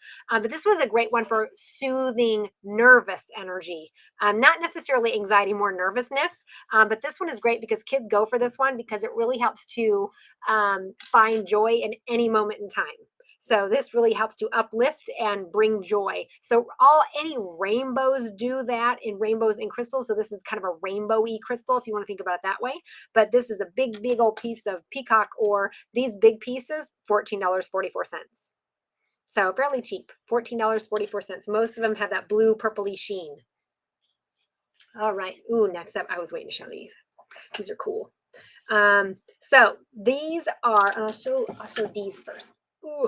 But this was a great one for soothing nervous energy. Not necessarily anxiety, more nervousness. But this one is great because kids go for this one because it really helps to find joy in any moment in time. So this really helps to uplift and bring joy. So any rainbows do that, in rainbows in crystals. So this is kind of a rainbowy crystal if you want to think about it that way. But this is a big old piece of peacock ore. These big pieces, $14.44. So fairly cheap, $14.44. Most of them have that blue purpley sheen. All right. Ooh, next up, I was waiting to show these. These are cool. So these are, I'll show these first. Ooh.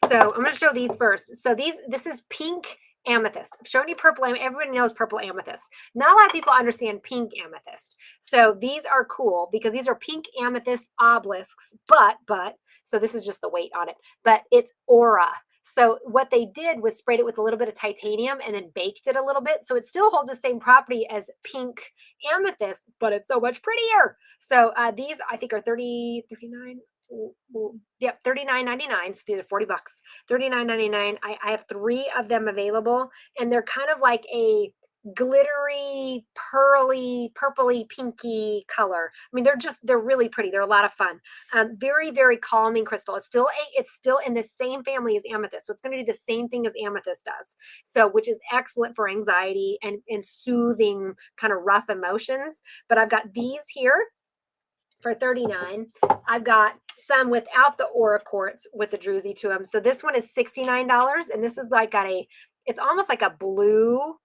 So I'm going to show these first. So this is pink amethyst. I've shown you purple. Everybody knows purple amethyst. Not a lot of people understand pink amethyst. So these are cool because these are pink amethyst obelisks, but, so this is just the weight on it, but it's aura. So what they did was sprayed it with a little bit of titanium and then baked it a little bit. So it still holds the same property as pink amethyst, but it's so much prettier. So these I think are $39. Yep, $39.99. So these are $40. $39.99. I have 3 of them available, and they're kind of like a glittery, pearly, purpley, pinky color. I mean, they're really pretty. They're a lot of fun. Very, very calming crystal. It's still in the same family as amethyst. So it's going to do the same thing as amethyst does. So, which is excellent for anxiety and soothing kind of rough emotions. But I've got these here for $39. I've got some without the aura quartz with the druzy to them. So this one is $69, and this is like it's almost like a blue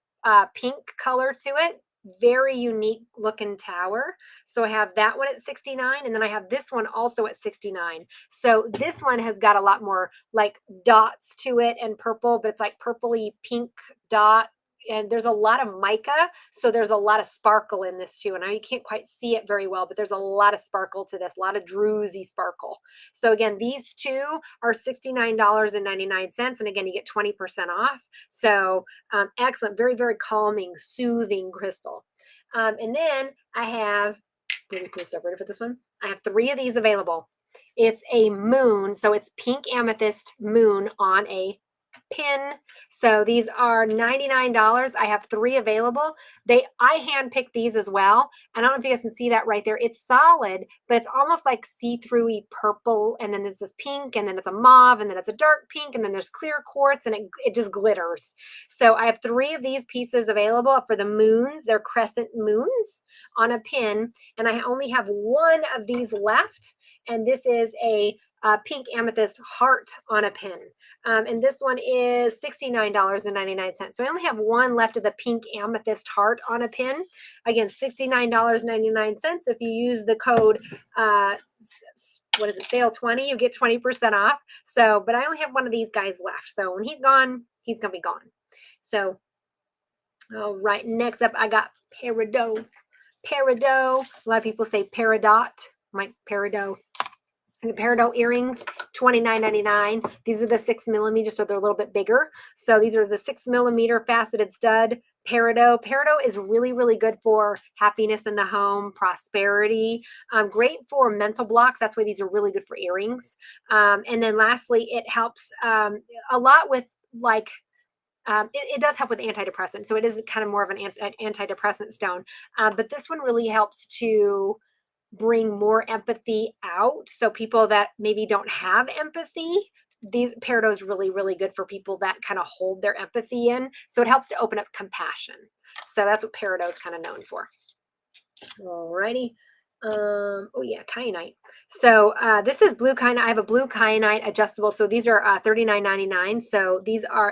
pink color to it. Very unique looking tower. So I have that one at $69, and then I have this one also at $69. So this one has got a lot more like dots to it and purple, but it's like purpley pink dot. And there's a lot of mica, so there's a lot of sparkle in this too. And I can't quite see it very well, but there's a lot of sparkle to this, a lot of druzy sparkle. So again, these two are $69.99. And again, you get 20% off. So excellent, very, very calming, soothing crystal. And then I have really cool stuff. Ready for this one? I have 3 of these available. It's a moon, so it's pink amethyst moon on a pin. So these are $99. I have 3 available. I handpicked these as well. And I don't know if you guys can see that right there. It's solid, but it's almost like see-through-y purple. And then there's this pink, and then it's a mauve, and then it's a dark pink, and then there's clear quartz, and it just glitters. So I have 3 of these pieces available for the moons. They're crescent moons on a pin. And I only have 1 of these left. And this is a pink amethyst heart on a pin. And this one is $69.99. So I only have 1 left of the pink amethyst heart on a pin. Again, $69.99. If you use the code, sale 20, you get 20% off. So, but I only have 1 of these guys left. So when he's gone, he's going to be gone. So, all right, next up, I got peridot. Peridot. A lot of people say peridot. My peridot. The peridot earrings, $29.99. These are the 6mm, so they're a little bit bigger. So these are the 6mm faceted stud peridot. Peridot is really, really good for happiness in the home, prosperity. Great for mental blocks. That's why these are really good for earrings. And then lastly, it helps a lot with like, it does help with antidepressants. So it is kind of more of an antidepressant stone. But this one really helps to bring more empathy out. So people that maybe don't have empathy, these peridot is really, really good for people that kind of hold their empathy in. So it helps to open up compassion. So that's what peridot is kind of known for. Alrighty. Oh yeah, kyanite. So this is blue kyanite. I have a blue kyanite adjustable. So these are $39.99. So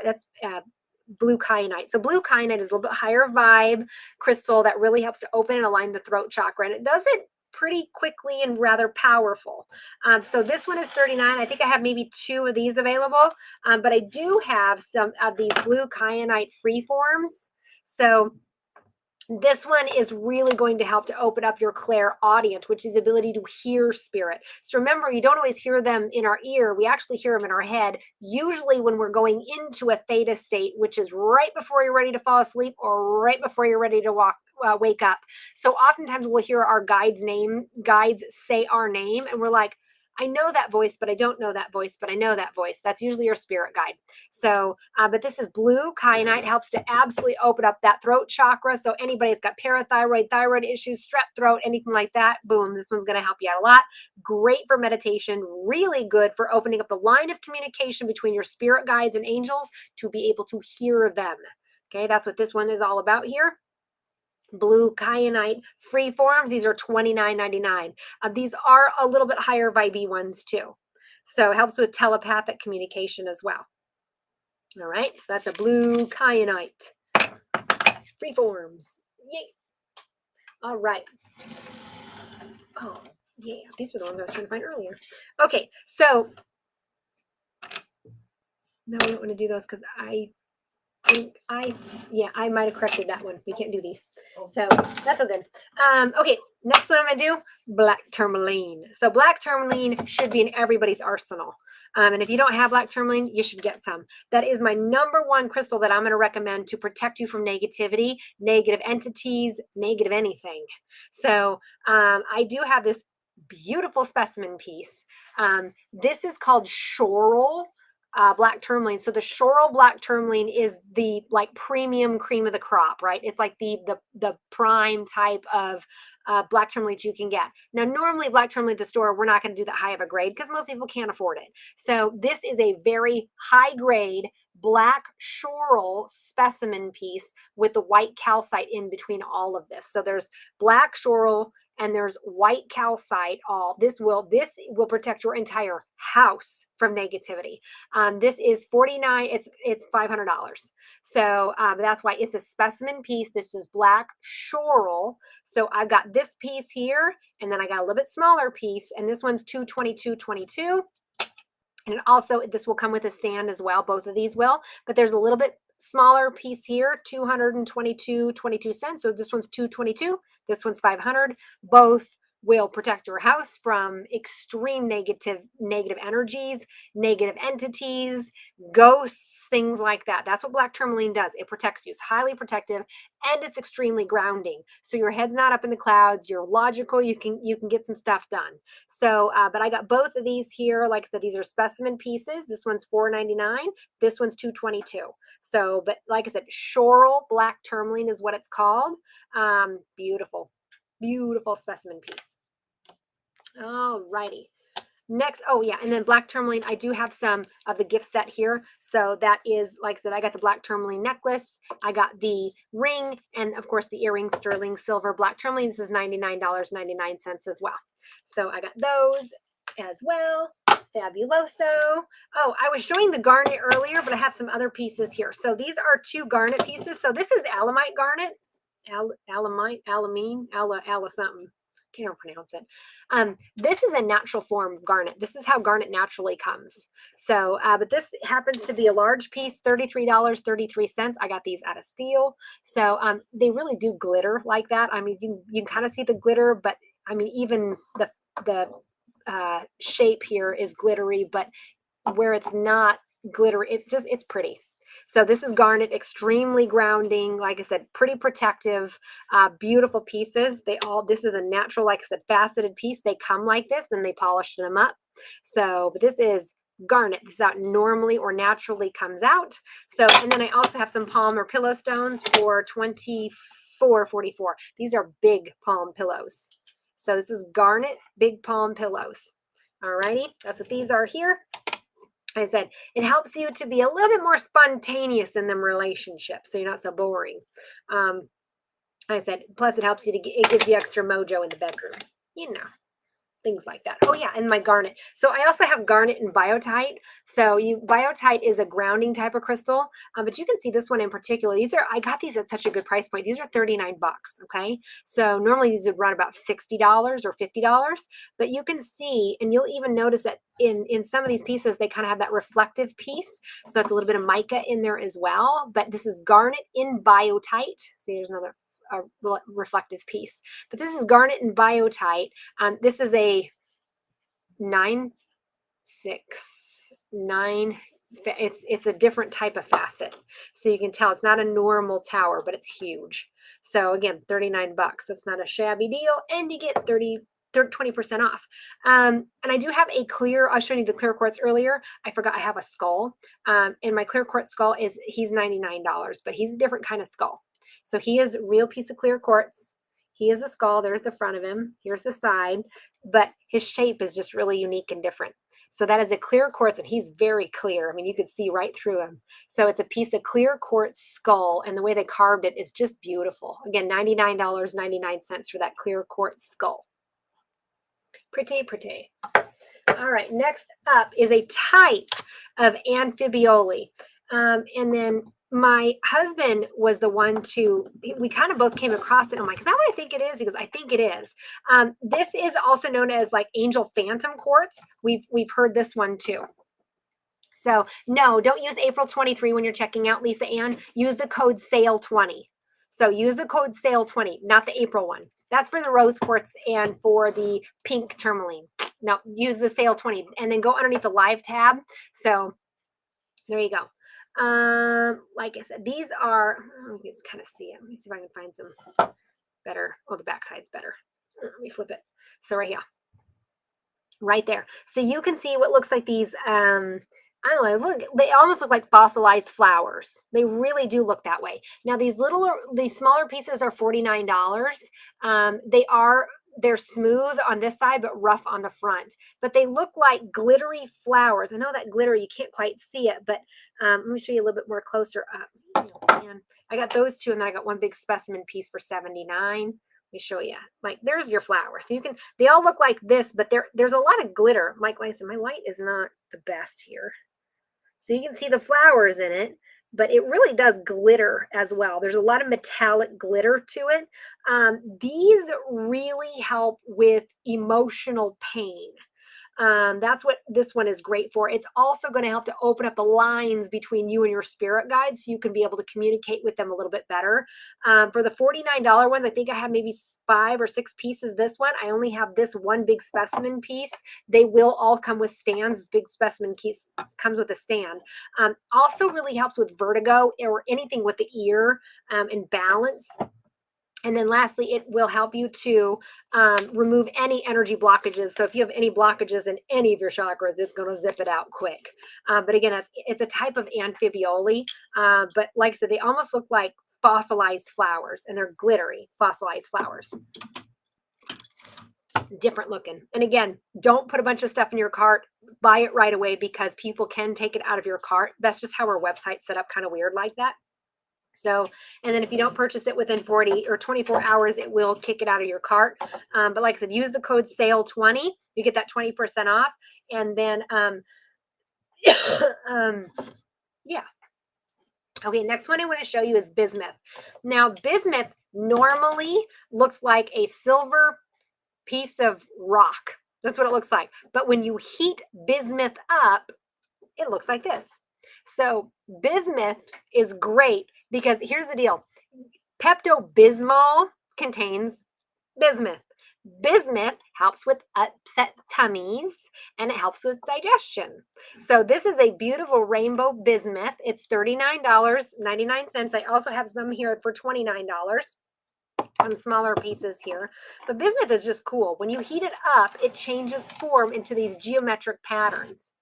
that's blue kyanite. So blue kyanite is a little bit higher vibe crystal that really helps to open and align the throat chakra. And it does it pretty quickly and rather powerful. So this one is $39. I think I have maybe 2 of these available, but I do have some of these blue kyanite freeforms. So this one is really going to help to open up your clairaudient, which is the ability to hear spirit. So remember, you don't always hear them in our ear. We actually hear them in our head, usually when we're going into a theta state, which is right before you're ready to fall asleep or right before you're ready to wake up. So oftentimes we'll hear our guides say our name, and we're like, I know that voice, but I don't know that voice, but I know that voice. That's usually your spirit guide. So, but this is blue kyanite, helps to absolutely open up that throat chakra. So anybody that's got parathyroid, thyroid issues, strep throat, anything like that, boom, this one's going to help you out a lot. Great for meditation, really good for opening up the line of communication between your spirit guides and angels to be able to hear them. Okay, that's what this one is all about here. Blue kyanite freeforms. These are $29.99. These are a little bit higher vibey ones too. So it helps with telepathic communication as well. All right, so that's a blue kyanite. Freeforms. Yay. All right. Oh, yeah, these were the ones I was trying to find earlier. Okay, so no, we don't want to do those because I might have corrected that one. We can't do these. So that's all good. Okay, next one I'm gonna do, black tourmaline. So black tourmaline should be in everybody's arsenal. And if you don't have black tourmaline, you should get some. That is my number one crystal that I'm gonna recommend to protect you from negativity, negative entities, negative anything. So I do have this beautiful specimen piece. This is called Shoral black tourmaline. So the Shoral black tourmaline is the like premium cream of the crop, right? It's like the prime type of black tourmaline you can get. Now, normally black tourmaline at the store, we're not going to do that high of a grade because most people can't afford it. So this is a very high grade black Shoral specimen piece with the white calcite in between all of this. So there's black Shoral and there's white calcite. This will protect your entire house from negativity. This is $49. It's $500. So that's why it's a specimen piece. This is black Shoral. So I've got this piece here, and then I got a little bit smaller piece, and this one's $222.22. And also, this will come with a stand as well. Both of these will, but there's a little bit smaller piece here, $222.22. So this one's $222. This one's $500. Both will protect your house from extreme negative energies, negative entities, ghosts, things like that. That's what black tourmaline does. It protects you. It's highly protective, and it's extremely grounding. So your head's not up in the clouds. You're logical. You can get some stuff done. So, but I got both of these here. Like I said, these are specimen pieces. This one's $4.99. This one's $222. So, but like I said, Shoral black tourmaline is what it's called. Beautiful. Beautiful specimen piece. All righty. Next, oh yeah, and then black tourmaline. I do have some of the gift set here. So that is, like I said, I got the black tourmaline necklace. I got the ring, and of course the earring, sterling silver black tourmaline. This is $99.99 as well. So I got those as well. Fabuloso. Oh, I was showing the garnet earlier, but I have some other pieces here. So these are two garnet pieces. So this is alamite garnet. Alamine, something. Can't pronounce it. This is a natural form of garnet. This is how garnet naturally comes. So, but this happens to be a large piece, $33.33. I got these out of steel. So they really do glitter like that. I mean, you can kind of see the glitter, but I mean, even the shape here is glittery, but where it's not glittery, it's pretty. So this is garnet, extremely grounding. Like I said, pretty protective, beautiful pieces. This is a natural, like I said, faceted piece. They come like this, then they polished them up. So, but this is garnet. This is how it normally or naturally comes out. So, and then I also have some palm or pillow stones for $24.44. These are big palm pillows. So this is garnet, big palm pillows. All righty, that's what these are here. I said, it helps you to be a little bit more spontaneous in them relationships, so you're not so boring. I said, plus it helps you it gives you extra mojo in the bedroom, things like that. Oh yeah, and my garnet. So I also have garnet and biotite. So biotite is a grounding type of crystal, but you can see this one in particular. I got these at such a good price point. These are $39, okay? So normally these would run about $60 or $50, but you can see, and you'll even notice that in some of these pieces, they kind of have that reflective piece. So it's a little bit of mica in there as well, but this is garnet in biotite. See, there's another reflective piece, but this is garnet and biotite. This is a 969. It's a different type of facet, so you can tell it's not a normal tower, but it's huge. So again, $39. That's not a shabby deal, and you get 20% off. And I do have a clear, I was showing you the clear quartz earlier. I forgot I have a skull. And my clear quartz skull he's $99, but he's a different kind of skull. So he is a real piece of clear quartz. He is a skull. There's the front of him. Here's the side. But his shape is just really unique and different. So that is a clear quartz, and he's very clear. I mean, you could see right through him. So it's a piece of clear quartz skull, and the way they carved it is just beautiful. Again, $99.99 for that clear quartz skull. Pretty, pretty. All right, next up is a type of amphibiole. And then my husband was the one we kind of both came across it. I'm like, is that what I think it is? He goes, I think it is. This is also known as like angel phantom quartz. We've heard this one too. So no, don't use April 23 when you're checking out, Lisa Ann. Use the code SALE20. So use the code SALE20, not the April one. That's for the rose quartz and for the pink tourmaline. Now use the SALE20 and then go underneath the live tab. So there you go. Like I said, these are, you can kind of see it. Let me see if I can find some better. Oh, the back side's better. Let me flip it. So right here, right there. So you can see what looks like these, I don't know, look, they almost look like fossilized flowers. They really do look that way. Now these smaller pieces are $49. They're smooth on this side, but rough on the front. But they look like glittery flowers. I know that glitter, you can't quite see it, but let me show you a little bit more closer up. Oh, man. I got those two, and then I got one big specimen piece for $79. Let me show you. Like, there's your flower. So they all look like this, but there's a lot of glitter. Like I said, my light is not the best here. So you can see the flowers in it, but it really does glitter as well. There's a lot of metallic glitter to it. These really help with emotional pain. That's what this one is great for. It's also going to help to open up the lines between you and your spirit guides so you can be able to communicate with them a little bit better. For the $49 ones, I think I have maybe 5 or 6 pieces. This one, I only have this one big specimen piece. They will all come with stands. This big specimen piece comes with a stand. Also really helps with vertigo or anything with the ear and balance. And then lastly, it will help you to remove any energy blockages. So if you have any blockages in any of your chakras, it's going to zip it out quick. But again, it's a type of amphibiole. But like I said, they almost look like fossilized flowers, and they're glittery fossilized flowers. Different looking. And again, don't put a bunch of stuff in your cart. Buy it right away because people can take it out of your cart. That's just how our website's set up, kind of weird like that. So, and then if you don't purchase it within 40 or 24 hours, it will kick it out of your cart. But like I said, use the code SALE20. You get that 20% off. And then, yeah. Okay, next one I want to show you is bismuth. Now, bismuth normally looks like a silver piece of rock. That's what it looks like. But when you heat bismuth up, it looks like this. So bismuth is great because here's the deal. Pepto-Bismol contains bismuth. Bismuth helps with upset tummies and it helps with digestion. So this is a beautiful rainbow bismuth. It's $39.99. I also have some here for $29. Some smaller pieces here. But bismuth is just cool. When you heat it up, it changes form into these geometric patterns.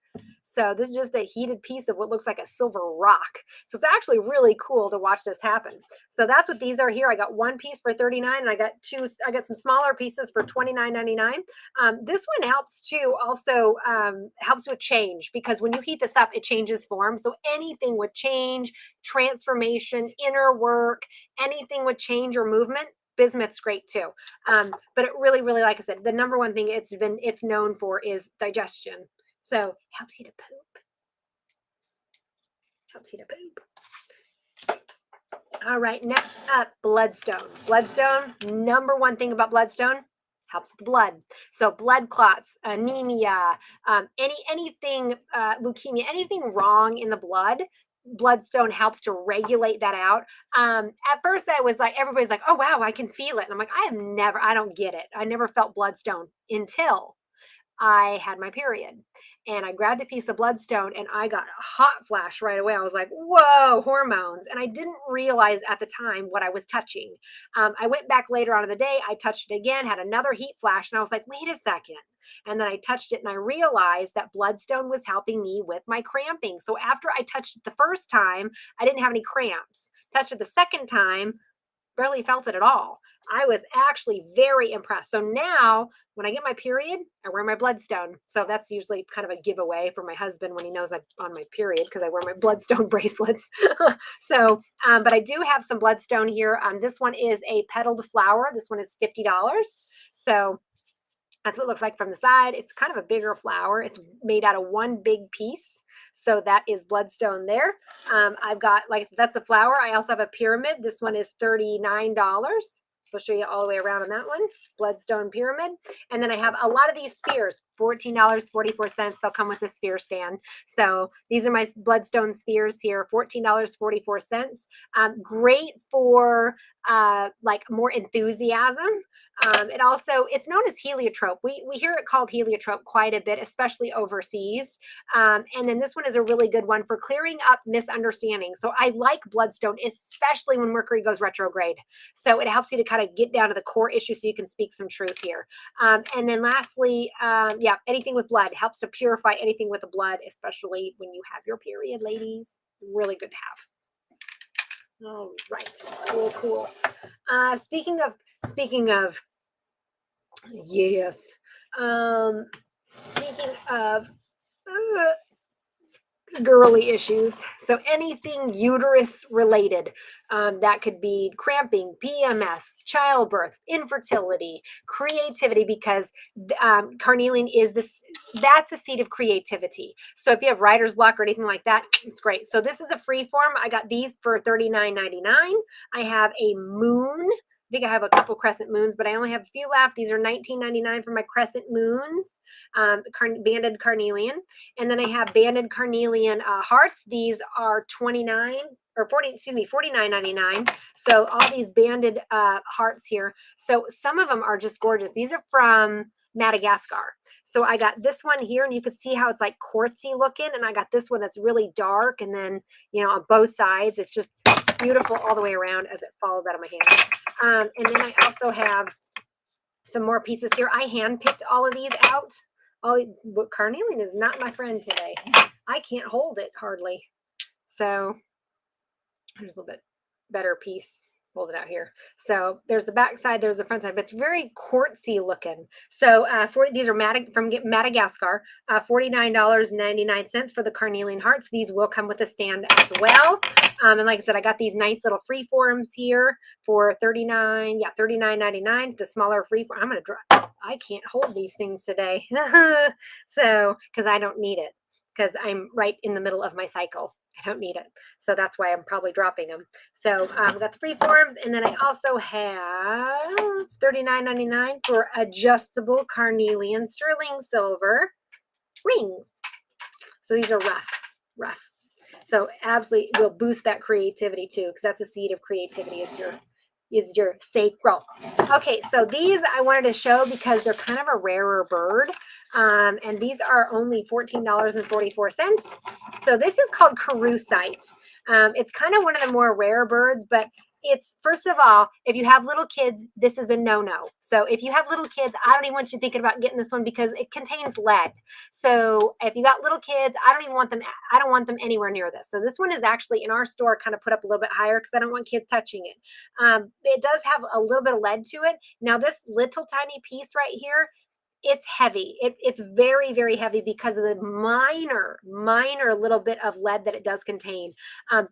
So this is just a heated piece of what looks like a silver rock. So it's actually really cool to watch this happen. So that's what these are here. I got one piece for $39 and I got some smaller pieces for $29.99. This one helps too, also helps with change because when you heat this up, it changes form. So anything with change, transformation, inner work, anything with change or movement, bismuth's great too. But it really, like I said, the number one thing it's known for is digestion. So helps you to poop. Helps you to poop. All right, next up, bloodstone. Bloodstone, number one thing about bloodstone, helps with the blood. So blood clots, anemia, anything, leukemia, anything wrong in the blood, bloodstone helps to regulate that out. At first I was like, everybody's like, oh wow, I can feel it. And I'm like, I don't get it. I never felt bloodstone until I had my period and I grabbed a piece of bloodstone and I got a hot flash right away. I was like, whoa, hormones. And I didn't realize at the time what I was touching. I went back later on in the day. I touched it again, had another heat flash. And I was like, wait a second. And then I touched it and I realized that bloodstone was helping me with my cramping. So after I touched it the first time, I didn't have any cramps. Touched it the second time, barely felt it at all. I was actually very impressed. So now when I get my period, I wear my bloodstone. So that's usually kind of a giveaway for my husband when he knows I'm on my period because I wear my bloodstone bracelets. So, but I do have some bloodstone here. This one is a petaled flower. This one is $50. So that's what it looks like from the side. It's kind of a bigger flower. It's made out of one big piece. So that is bloodstone there. I've got, like I said, that's the flower. I also have a pyramid. This one is $39. So I'll show you all the way around on that one. Bloodstone pyramid. And then I have a lot of these spheres, $14.44. They'll come with a sphere stand. So these are my bloodstone spheres here, $14.44. Great for like more enthusiasm. It's known as heliotrope. We hear it called heliotrope quite a bit, especially overseas. And then this one is a really good one for clearing up misunderstandings. So I like bloodstone, especially when Mercury goes retrograde. So it helps you to kind of get down to the core issue so you can speak some truth here. And then lastly, anything with blood helps to purify anything with the blood, especially when you have your period, ladies. Really good to have. All right, cool. Speaking of, yes. Speaking of girly issues, so anything uterus related, that could be cramping, PMS, childbirth, infertility, creativity, because carnelian is that's a seed of creativity. So if you have writer's block or anything like that, it's great. So this is a free form. I got these for $39.99. I have a moon. I think I have a couple crescent moons, but I only have a few left. These are $19.99 for my crescent moons, banded carnelian. And then I have banded carnelian hearts. These are $49.99. So all these banded hearts here. So some of them are just gorgeous. These are from Madagascar. So I got this one here, and you can see how it's like quartzy looking. And I got this one that's really dark. And then, on both sides, it's just beautiful all the way around as it falls out of my hand. And then I also have some more pieces here. I handpicked all of these out. But carnelian is not my friend today. I can't hold it hardly. So here's a little bit better piece. Hold it out here. So there's the back side, there's the front side, but it's very quartzy looking. So these are from Madagascar, $49.99 for the carnelian hearts. These will come with a stand as well. And like I said, I got these nice little free forms here for $39.99. The smaller free form. I'm gonna drop. I can't hold these things today, so because I don't need it, because I'm right in the middle of my cycle. I don't need it. So that's why I'm probably dropping them. So I've got the free forms, and then I also have $39.99 for adjustable carnelian sterling silver rings. So these are rough. So absolutely will boost that creativity too, because that's a seed of creativity is your sacral. Okay, so these I wanted to show because they're kind of a rarer bird. And these are only $14.44. So this is called calcite. It's kind of one of the more rare birds, but it's, first of all, if you have little kids, this is a no-no. So if you have little kids, I don't even want you thinking about getting this one because it contains lead. So if you got little kids, I don't want them anywhere near this. So this one is actually in our store kind of put up a little bit higher because I don't want kids touching it. It does have a little bit of lead to it. Now this little tiny piece right here, it's heavy. It's very, very heavy because of the minor little bit of lead that it does contain.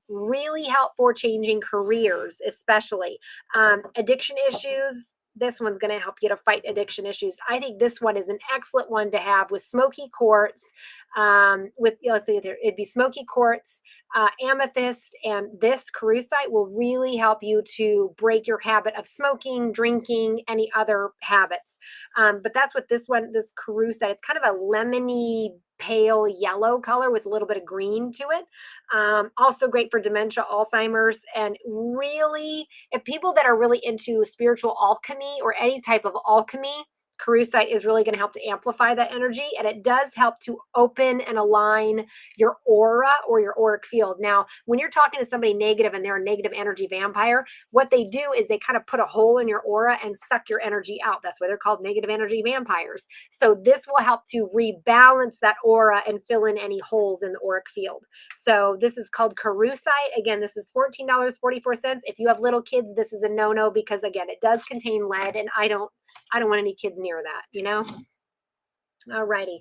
Really help for changing careers, especially addiction issues. This one's going to help you to fight addiction issues. I think this one is an excellent one to have with smoky quartz. Let's see, it'd be smoky quartz, amethyst, and this calcite will really help you to break your habit of smoking, drinking, any other habits. But that's what this calcite, it's kind of a lemony, pale yellow color with a little bit of green to it. Also great for dementia, Alzheimer's, and really, if people that are really into spiritual alchemy or any type of alchemy, calcite is really going to help to amplify that energy, and it does help to open and align your aura or your auric field. Now, when you're talking to somebody negative and they're a negative energy vampire, what they do is they kind of put a hole in your aura and suck your energy out. That's why they're called negative energy vampires. So this will help to rebalance that aura and fill in any holes in the auric field. So this is called calcite. Again, this is $14.44. If you have little kids, this is a no-no because, again, it does contain lead, and I don't want any kids near that, Alrighty.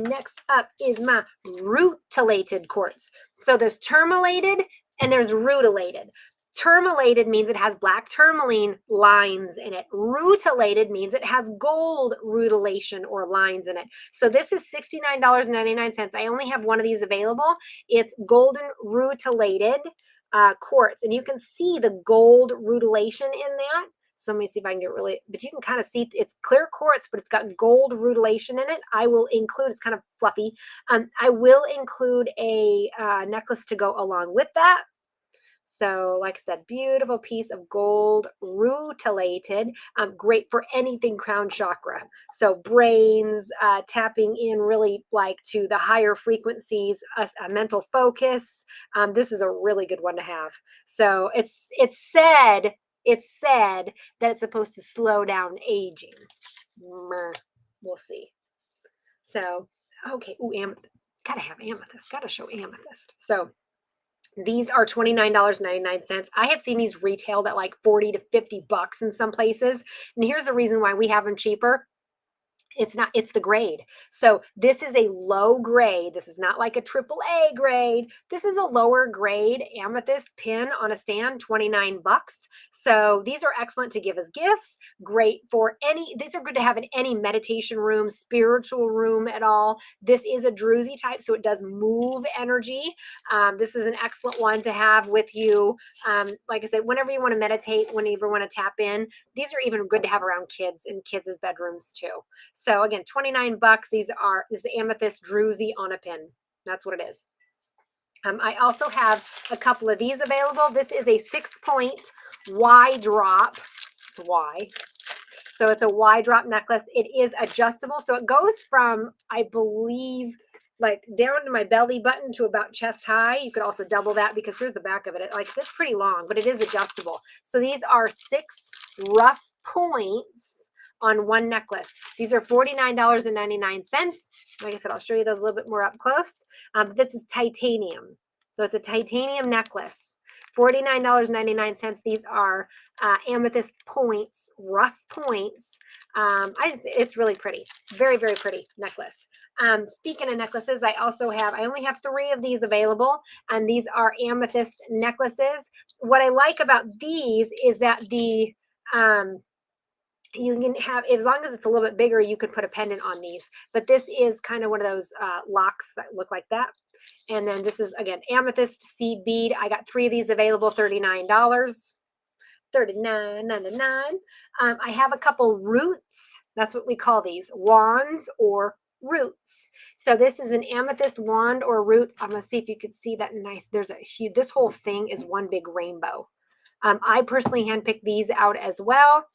Next up is my rutilated quartz. So there's tourmalated and there's rutilated. Tourmalated means it has black tourmaline lines in it. Rutilated means it has gold rutilation or lines in it. So this is $69.99. I only have one of these available. It's golden rutilated quartz, and you can see the gold rutilation in that. So let me see if I can get really, but you can kind of see it's clear quartz, but it's got gold rutilation in it. I will include, it's kind of fluffy. I will include a necklace to go along with that. So like I said, beautiful piece of gold rutilated, great for anything crown chakra. So brains, tapping in really like to the higher frequencies, a mental focus. This is a really good one to have. So it's said that it's supposed to slow down aging. We'll see. So, okay. Ooh, amethyst. Gotta have amethyst. Gotta show amethyst. So these are $29.99. I have seen these retailed at like 40 to 50 bucks in some places. And here's the reason why we have them cheaper. It's the grade. So this is a low grade. This is not like a AAA grade. This is a lower grade amethyst pin on a stand, 29 bucks. So these are excellent to give as gifts. Great for these are good to have in any meditation room, spiritual room at all. This is a druzy type, so it does move energy. This is an excellent one to have with you. Like I said, whenever you want to meditate, whenever you want to tap in, these are even good to have around kids in kids' bedrooms too. So again, 29 bucks. This is the amethyst druzy on a pin. That's what it is. I also have a couple of these available. This is a 6-point Y drop. It's Y. So it's a Y drop necklace. It is adjustable. So it goes from, I believe, like down to my belly button to about chest high. You could also double that because here's the back of it. It's pretty long, but it is adjustable. So these are 6 rough points on one necklace. These are $49.99. Like I said, I'll show you those a little bit more up close. This is titanium. So it's a titanium necklace. $49.99. These are amethyst points, rough points. It's really pretty. Very, very pretty necklace. Speaking of necklaces, I only have 3 of these available, and these are amethyst necklaces. What I like about these is that you can have, as long as it's a little bit bigger, you could put a pendant on these. But this is kind of one of those locks that look like that. And then this is, again, amethyst seed bead. I got 3 of these available, $39. $39.99. I have a couple roots. That's what we call these, wands or roots. So this is an amethyst wand or root. I'm going to see if you could see that nice. There's a huge, this whole thing is one big rainbow. I personally handpicked these out as well.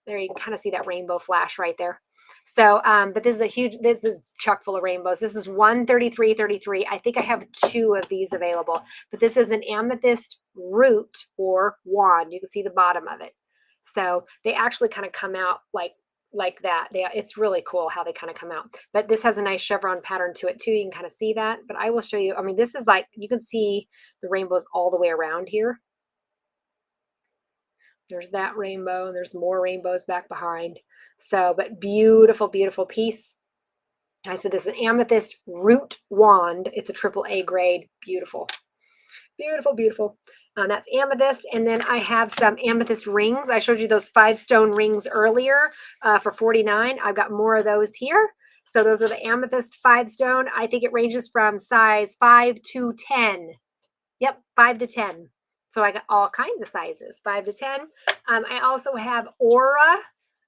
There you can kind of see that rainbow flash right there. So, but this is chock full of rainbows. This is $133.33. I think I have 2 of these available, but this is an amethyst root or wand. You can see the bottom of it. So they actually kind of come out like that. It's really cool how they kind of come out, but this has a nice chevron pattern to it too. You can kind of see that, but I will show you. I mean, this is like, you can see the rainbows all the way around here. There's that rainbow, and there's more rainbows back behind. So, but beautiful, beautiful piece. I said this is an amethyst root wand. It's a AAA grade. Beautiful. Beautiful, beautiful. That's amethyst. And then I have some amethyst rings. I showed you those 5-stone rings earlier for $49. I've got more of those here. So those are the amethyst 5-stone. I think it ranges from size 5 to 10. Yep, 5 to 10. So I got all kinds of sizes, 5 to 10. I also have aura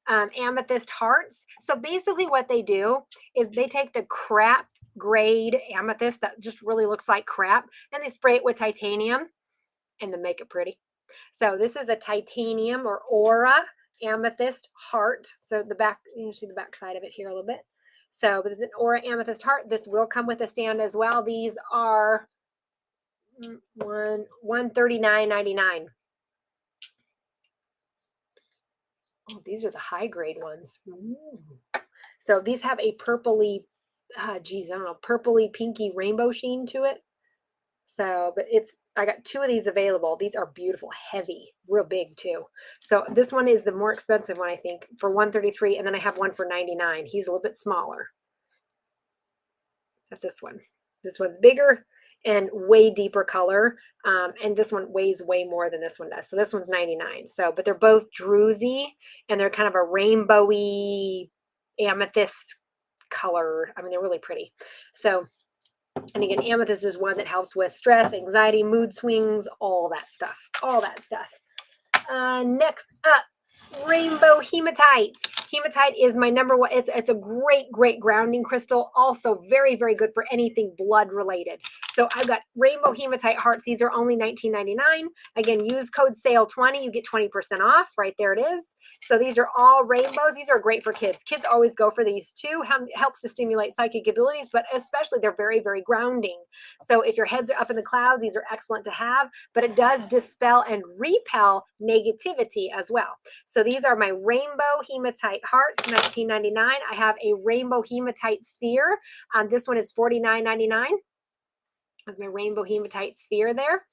amethyst hearts. So basically what they do is they take the crap grade amethyst that just really looks like crap, and they spray it with titanium and then make it pretty. So this is a titanium or aura amethyst heart. So the back, you can see the back side of it here a little bit. So this is an aura amethyst heart. This will come with a stand as well. These are $139.99. Oh, these are the high grade ones. Ooh. So these have a purpley, purpley pinky rainbow sheen to it. So, but I got 2 of these available. These are beautiful, heavy, real big too. So this one is the more expensive one, I think, for $133, and then I have one for $99. He's a little bit smaller. That's this one. This one's bigger. and way deeper color. And this one weighs way more than this one does. So this one's 99. So, but they're both druzy and they're kind of a rainbowy amethyst color. I mean, they're really pretty. So, and again, amethyst is one that helps with stress, anxiety, mood swings, all that stuff. All that stuff. Next up, rainbow hematite. Hematite is my number one. It's a great grounding crystal. Also very, very good for anything blood related. So I've got rainbow hematite hearts. These are only $19.99. Again, use code SALE20. You get 20% off. Right there it is. So these are all rainbows. These are great for kids. Kids always go for these too. Helps to stimulate psychic abilities, but especially they're very, very grounding. So if your heads are up in the clouds, these are excellent to have, but it does dispel and repel negativity as well. So these are my rainbow hematite hearts, $19.99. I have a rainbow hematite sphere. This one is $49.99. That's my rainbow hematite sphere there.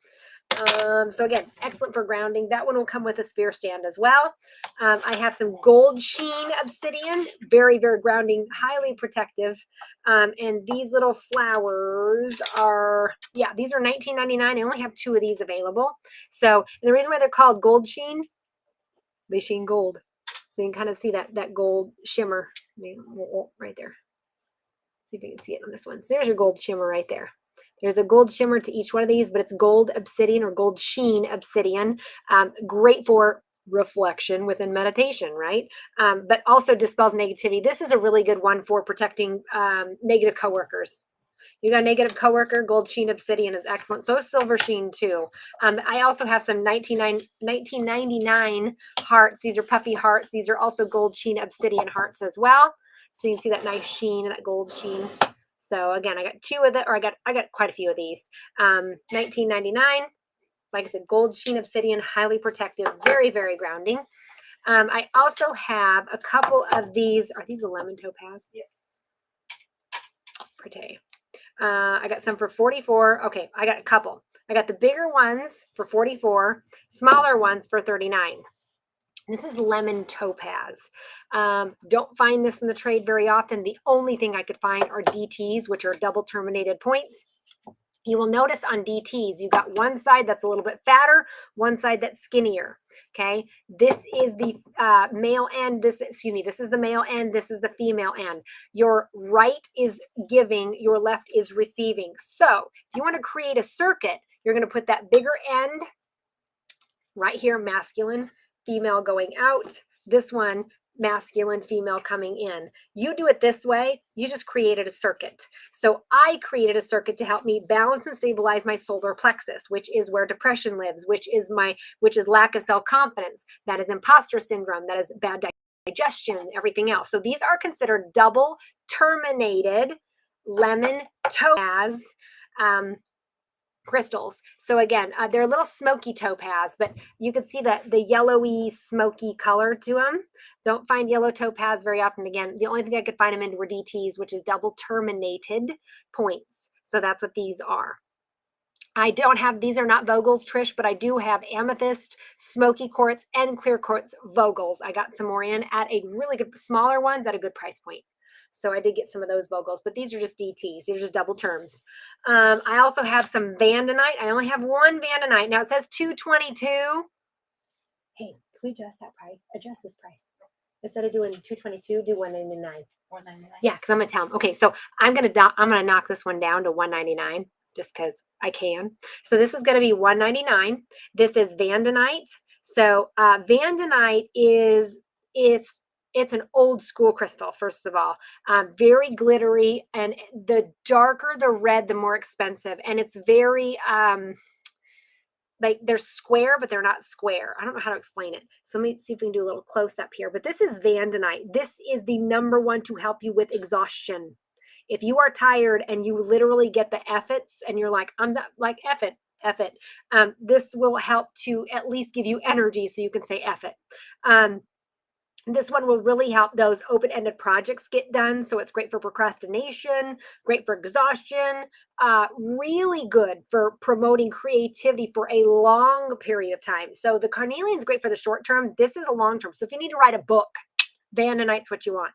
So again, excellent for grounding. That one will come with a sphere stand as well. I have some gold sheen obsidian, very, very grounding, highly protective. And these little flowers are, yeah, these are $19.99. I only have 2 of these available. So, and the reason why they're called gold sheen, they sheen gold. So you can kind of see that gold shimmer right there. See if you can see it on this one. So there's your gold shimmer right there. There's a gold shimmer to each one of these, but it's gold obsidian or gold sheen obsidian. Great for reflection within meditation, right? But also dispels negativity. This is a really good one for protecting negative coworkers. You got a negative coworker, gold sheen obsidian is excellent. So is silver sheen too. I also have some $19.99 hearts. These are puffy hearts. These are also gold sheen obsidian hearts as well. So you can see that nice sheen, that gold sheen. So again, I got 2 of it, or I got quite a few of these. $19.99. Like I said, gold sheen obsidian, highly protective, very, very grounding. I also have a couple of these. Are these a lemon topaz? Yes. Pretty. I got some for 44. Okay, I got a couple. I got the bigger ones for 44, smaller ones for 39. This is lemon topaz. Don't find this in the trade very often. The only thing I could find are DTs, which are double terminated points. You will notice on DTs, you got one side that's a little bit fatter, one side that's skinnier. Okay, this is the male end. This is the male end. This is the female end. Your right is giving, your left is receiving. So if you want to create a circuit, you're going to put that bigger end right here, masculine, female going out. This one, masculine, female coming in. You do it this way, you just created a circuit. So I created a circuit to help me balance and stabilize my solar plexus, which is where depression lives, which is lack of self-confidence, that is imposter syndrome, that is bad digestion, everything else. So these are considered double terminated lemon topaz crystals. So again, they're a little smoky topaz, but you can see that the yellowy, smoky color to them. Don't find yellow topaz very often. Again, the only thing I could find them in were DTs, which is double terminated points. So that's what these are. I don't have, these are not Vogels, Trish, but I do have amethyst, smoky quartz, and clear quartz Vogels. I got some more in at a really good, smaller ones at a good price point. So I did get some of those Vogels, but these are just DTs. These are just double terms. I also have some Vandanite. I only have one Vandanite. Now it says $222. Hey, can we adjust that price? Adjust this price. Instead of doing $222, do $199. $199. Yeah, because I'm gonna tell them. Okay, so I'm gonna knock this one down to $199 just because I can. So this is gonna be $199. This is Vandanite. So Vandanite is it's an old school crystal, first of all. Very glittery, and the darker the red, the more expensive. And it's very, like they're square, but they're not square. I don't know how to explain it. So let me see if we can do a little close up here. But this is Vandanite. This is the number one to help you with exhaustion. If you are tired and you literally get the F-its and you're like, I'm not like F it. This will help to at least give you energy so you can say F it. This one will really help those open-ended projects get done. So it's great for procrastination, great for exhaustion, really good for promoting creativity for a long period of time. So the carnelian is great for the short term. This is a long term. So if you need to write a book, Vandonite's what you want.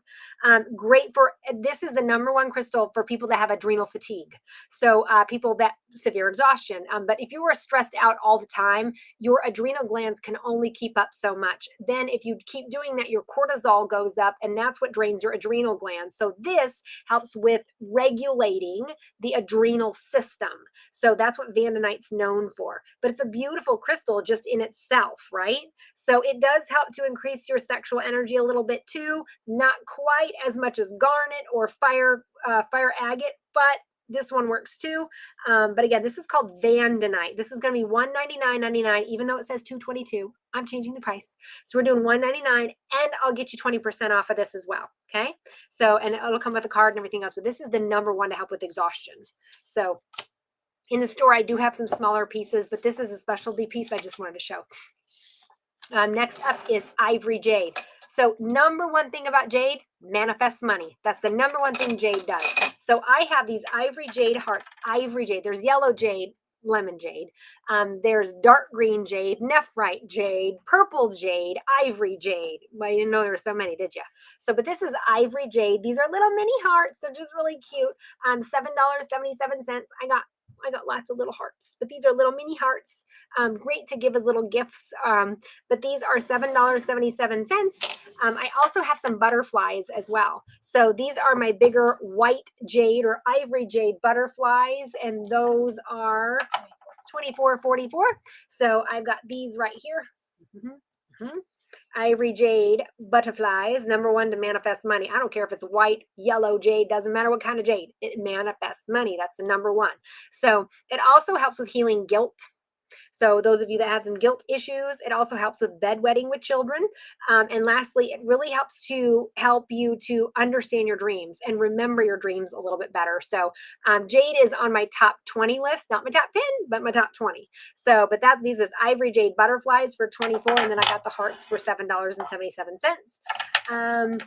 Great for, this is the number one crystal for people that have adrenal fatigue. So people that severe exhaustion. But if you are stressed out all the time, your adrenal glands can only keep up so much. Then if you keep doing that, your cortisol goes up, and that's what drains your adrenal glands. So this helps with regulating the adrenal system. So that's what Vandonite's known for. But it's a beautiful crystal just in itself, right? So it does help to increase your sexual energy a little bit too. Not quite as much as garnet or fire agate, but this one works too. But again, this is called Vandonite. This is going to be $199.99, even though it says $222. I'm changing the price. So we're doing $199, and I'll get you 20% off of this as well. Okay. So, and it'll come with a card and everything else, but this is the number one to help with exhaustion. So in the store, I do have some smaller pieces, but this is a specialty piece I just wanted to show. Next up is ivory jade. So number one thing about jade, manifests money. That's the number one thing jade does. So I have these ivory jade hearts, ivory jade. There's yellow jade, lemon jade. There's dark green jade, nephrite jade, purple jade, ivory jade. Well, you didn't know there were so many, did you? So, but this is ivory jade. These are little mini hearts. They're just really cute. $7.77. I got lots of little hearts, but these are little mini hearts. Great to give as little gifts. But these are $7.77. I also have some butterflies as well. So these are my bigger white jade or ivory jade butterflies, and those are $24.44. So I've got these right here. Ivory jade butterflies, number one to manifest money. I don't care if it's white, yellow jade, doesn't matter what kind of jade. It manifests money. That's the number one. So it also helps with healing guilt. So those of you that have some guilt issues, it also helps with bedwetting with children. And lastly, it really helps to help you to understand your dreams and remember your dreams a little bit better. So jade is on my top 20 list, not my top 10, but my top 20. So, but these is ivory jade butterflies for 24, and then I got the hearts for $7.77.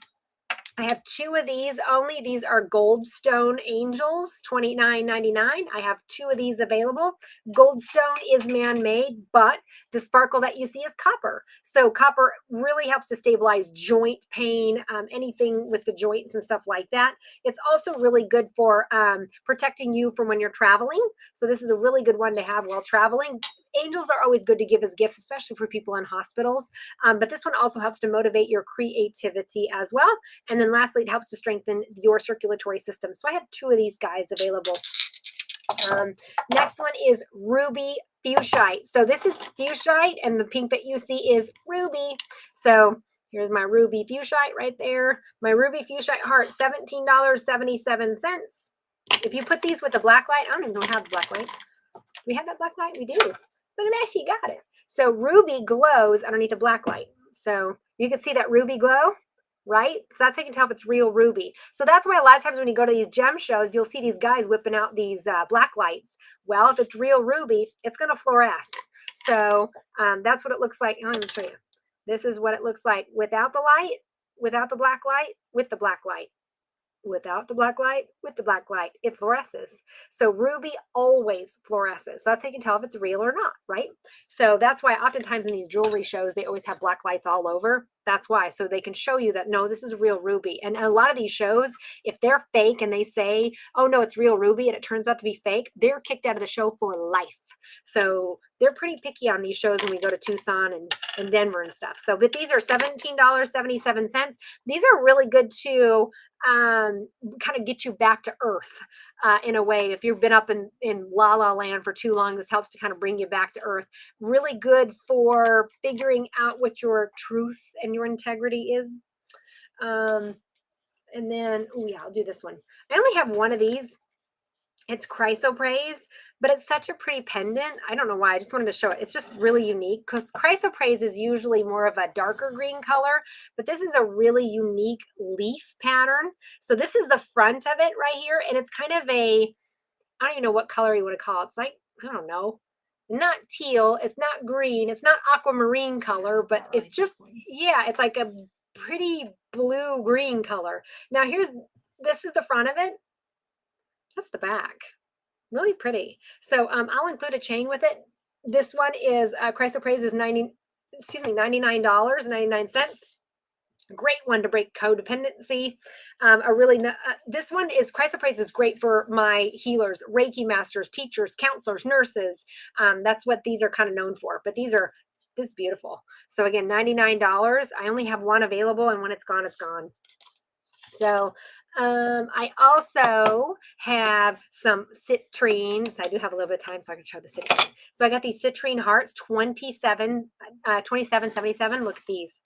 I have two of these only. These are Goldstone Angels, $29.99. I have two of these available. Goldstone is man-made, but the sparkle that you see is copper. So copper really helps to stabilize joint pain, anything with the joints and stuff like that. It's also really good for protecting you from when you're traveling. So this is a really good one to have while traveling. Angels are always good to give as gifts, especially for people in hospitals. But this one also helps to motivate your creativity as well. And then lastly, it helps to strengthen your circulatory system. So I have two of these guys available. Next one is ruby fuchsiaite. So this is fuchsiaite, and the pink that you see is ruby. So here's my ruby fuchsiaite right there. My ruby fuchsiaite heart, $17.77. If you put these with the black light, I don't even know how the black light. We have that black light? We do. Look at that, she got it. So ruby glows underneath the black light. So you can see that ruby glow, right? Because that's how you can tell if it's real ruby. So that's why a lot of times when you go to these gem shows, you'll see these guys whipping out these black lights. Well, if it's real ruby, it's going to fluoresce. So that's what it looks like. I'll even show you. This is what it looks like without the light, without the black light, with the black light. Without the black light, with the black light, it fluoresces. So ruby always fluoresces. So that's how you can tell if it's real or not, right? So that's why oftentimes in these jewelry shows, they always have black lights all over. That's why. So they can show you that, no, this is real ruby. And a lot of these shows, if they're fake and they say, oh, no, it's real ruby, and it turns out to be fake, they're kicked out of the show for life. So they're pretty picky on these shows when we go to Tucson and Denver and stuff. So, but these are $17.77. These are really good to kind of get you back to earth in a way. If you've been up in La La Land for too long, this helps to kind of bring you back to earth. Really good for figuring out what your truth and your integrity is. And then, oh yeah, I'll do this one. I only have one of these. It's chrysoprase, but it's such a pretty pendant. I don't know why. I just wanted to show it. It's just really unique because chrysoprase is usually more of a darker green color, but this is a really unique leaf pattern. So this is the front of it right here, and it's kind of a, I don't even know what color you want to call it. It's like, I don't know, not teal. It's not green. It's not aquamarine color, but it's just, yeah, it's like a pretty blue-green color. Now this is the front of it. That's the back. Really pretty. So I'll include a chain with it. This one is chrysoprase is $99.99. Great one to break codependency. This one is chrysoprase is great for my healers, Reiki masters, teachers, counselors, nurses. That's what these are kind of known for. But this is beautiful. So again, $99. I only have one available, and when it's gone, it's gone. So I also have some citrine. So I do have a little bit of time, so I can show the citrine. So I got these citrine hearts, 27.77. Look at these.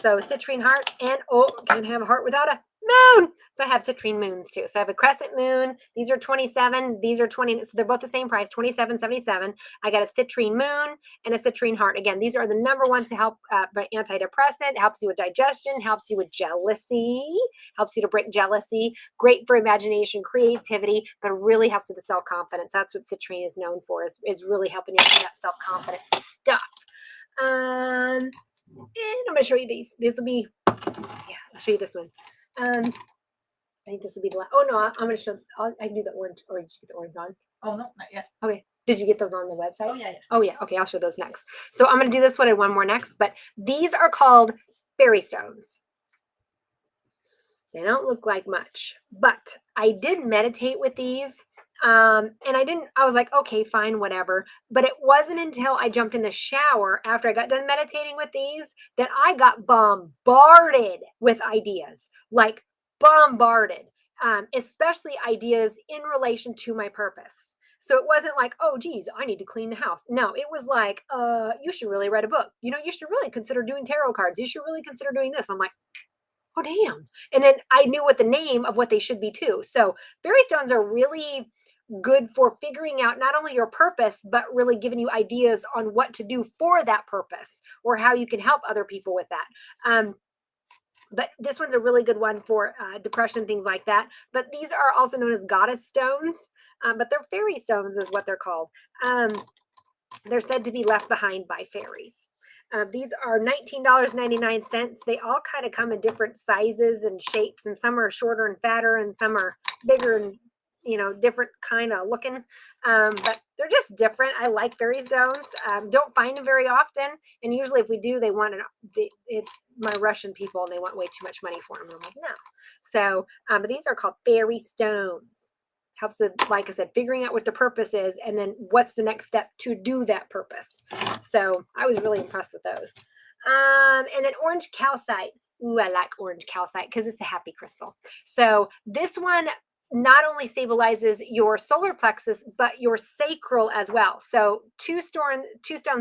So citrine heart, and can have a heart without a moon. So I have citrine moons too. So I have a crescent moon. These are 27. These are 20. So they're both the same price, 27.77. I got a citrine moon and a citrine heart. Again, these are the number ones to help antidepressant, helps you with digestion, helps you with jealousy, helps you to break jealousy. Great for imagination, creativity, but really helps with the self-confidence. That's what citrine is known for, is really helping you with that self-confidence stuff. And I'm going to show you these. This will be, I'll show you this one. I think this will be the last. Oh, no, I'm going to show, I can do the orange. Or did you get the orange on? Oh, no, not yet. Okay. Did you get those on the website? Oh, yeah. Oh, yeah. Okay, I'll show those next. So I'm going to do this one and one more next. But these are called fairy stones. They don't look like much. But I did meditate with these. And I was like, okay, fine, whatever. But it wasn't until I jumped in the shower after I got done meditating with these that I got bombarded with ideas, like bombarded, especially ideas in relation to my purpose. So it wasn't like, oh, geez, I need to clean the house. No, it was like, you should really write a book. You should really consider doing tarot cards. You should really consider doing this. I'm like, oh, damn. And then I knew what the name of what they should be too. So fairy stones are really good for figuring out not only your purpose, but really giving you ideas on what to do for that purpose or how you can help other people with that. But this one's a really good one for depression, things like that. But these are also known as goddess stones, but they're fairy stones is what they're called. They're said to be left behind by fairies. These are $19.99. They all kind of come in different sizes and shapes, and some are shorter and fatter, and some are bigger and different kind of looking. But they're just different. I like fairy stones. Don't find them very often, and usually if we do, they want it's my Russian people, and they want way too much money for them. I'm like, no. So, but these are called fairy stones. Helps with, like I said, figuring out what the purpose is, and then what's the next step to do that purpose. So I was really impressed with those. And then orange calcite. Ooh, I like orange calcite because it's a happy crystal. So this one not only stabilizes your solar plexus, but your sacral as well. So two stones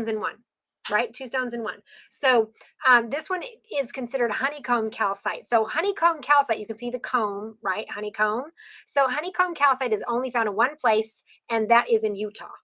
in one. Right? 2 stones in one. So this one is considered honeycomb calcite. So honeycomb calcite, you can see the comb, right? Honeycomb. So honeycomb calcite is only found in one place, and that is in Utah.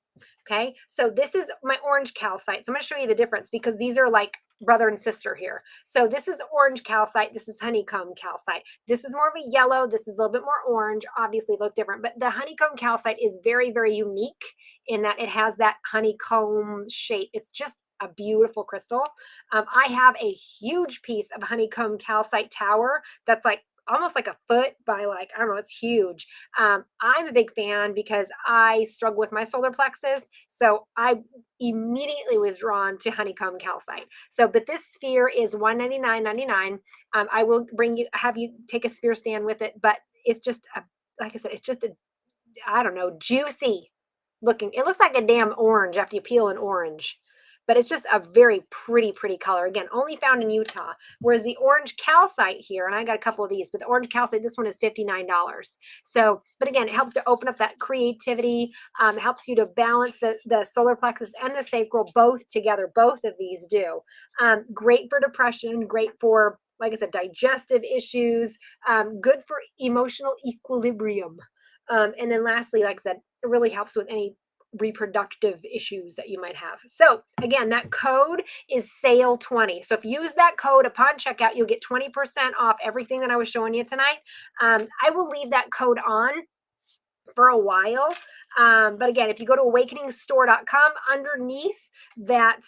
Okay. So this is my orange calcite. So I'm going to show you the difference because these are like brother and sister here. So this is orange calcite. This is honeycomb calcite. This is more of a yellow. This is a little bit more orange. Obviously look different, but the honeycomb calcite is very, very unique in that it has that honeycomb shape. It's just a beautiful crystal. I have a huge piece of honeycomb calcite tower that's like almost like a foot by I don't know, it's huge. I'm a big fan because I struggle with my solar plexus. So I immediately was drawn to honeycomb calcite. So, but this sphere is $199.99. I will have you take a sphere stand with it, but it's just, like I said, it's just I don't know, juicy looking. It looks like a damn orange after you peel an orange. But it's just a very pretty color. Again, only found in Utah. Whereas the orange calcite here, and I got a couple of these, but the orange calcite, this one is $59. So, but again, it helps to open up that creativity, helps you to balance the solar plexus and the sacral both together. Both of these do. Great for depression, great for, like I said, digestive issues, good for emotional equilibrium. And then lastly, like I said, it really helps with any reproductive issues that you might have. So again, that code is SALE20. So if you use that code upon checkout, you'll get 20% off everything that I was showing you tonight. I will leave that code on for a while. But again, if you go to awakeningstore.com, underneath that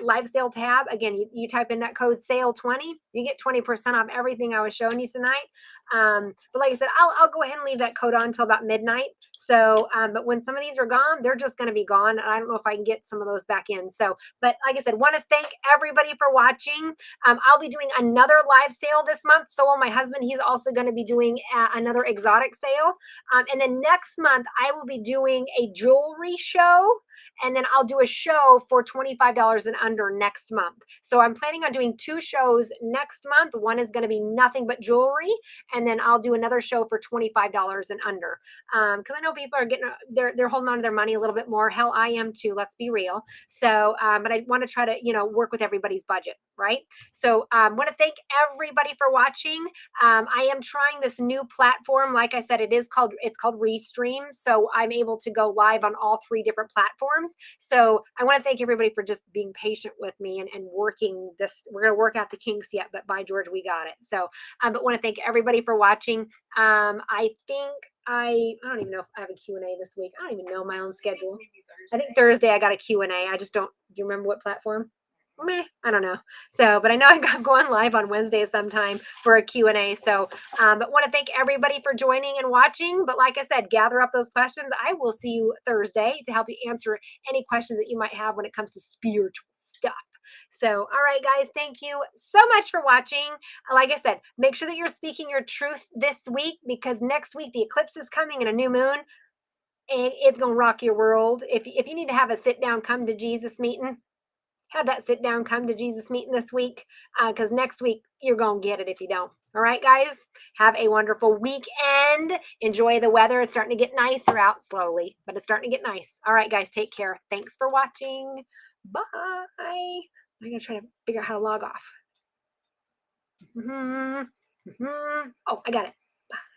live sale tab, again, you type in that code SALE20, you get 20% off everything I was showing you tonight. But like I said, I'll go ahead and leave that coat on until about midnight. So, but when some of these are gone, they're just going to be gone. I don't know if I can get some of those back in. So, but like I said, want to thank everybody for watching. I'll be doing another live sale this month. So will my husband. He's also going to be doing another exotic sale. And then next month, I will be doing a jewelry show. And then I'll do a show for $25 and under next month. So I'm planning on doing 2 shows next month. One is going to be nothing but jewelry. And then I'll do another show for $25 and under. Because I know people are getting, they're holding on to their money a little bit more. Hell, I am too. Let's be real. So, but I want to try to, work with everybody's budget, right? So want to thank everybody for watching. I am trying this new platform. Like I said, it's called Restream. So I'm able to go live on all 3 different platforms. So I want to thank everybody for just being patient with me and working this. We're going to work out the kinks yet, but by George, we got it. So, but want to thank everybody for watching. I think I don't even know if I have a Q&A this week. I don't even know my own schedule. Maybe I think Thursday I got a Q&A. I just don't. Do you remember what platform? Meh, I don't know. So, but I know I'm going live on Wednesday sometime for a Q&A. So, but want to thank everybody for joining and watching. But like I said, gather up those questions. I will see you Thursday to help you answer any questions that you might have when it comes to spiritual stuff. So, all right, guys, thank you so much for watching. Like I said, make sure that you're speaking your truth this week, because next week the eclipse is coming and a new moon, and it's going to rock your world. If you need to have a sit down, come to Jesus meeting, have that sit down, come to Jesus meeting this week, because next week you're going to get it if you don't. All right, guys, have a wonderful weekend. Enjoy the weather. It's starting to get nicer out slowly, but it's starting to get nice. All right, guys, take care. Thanks for watching. Bye. I'm going to try to figure out how to log off. Oh, I got it.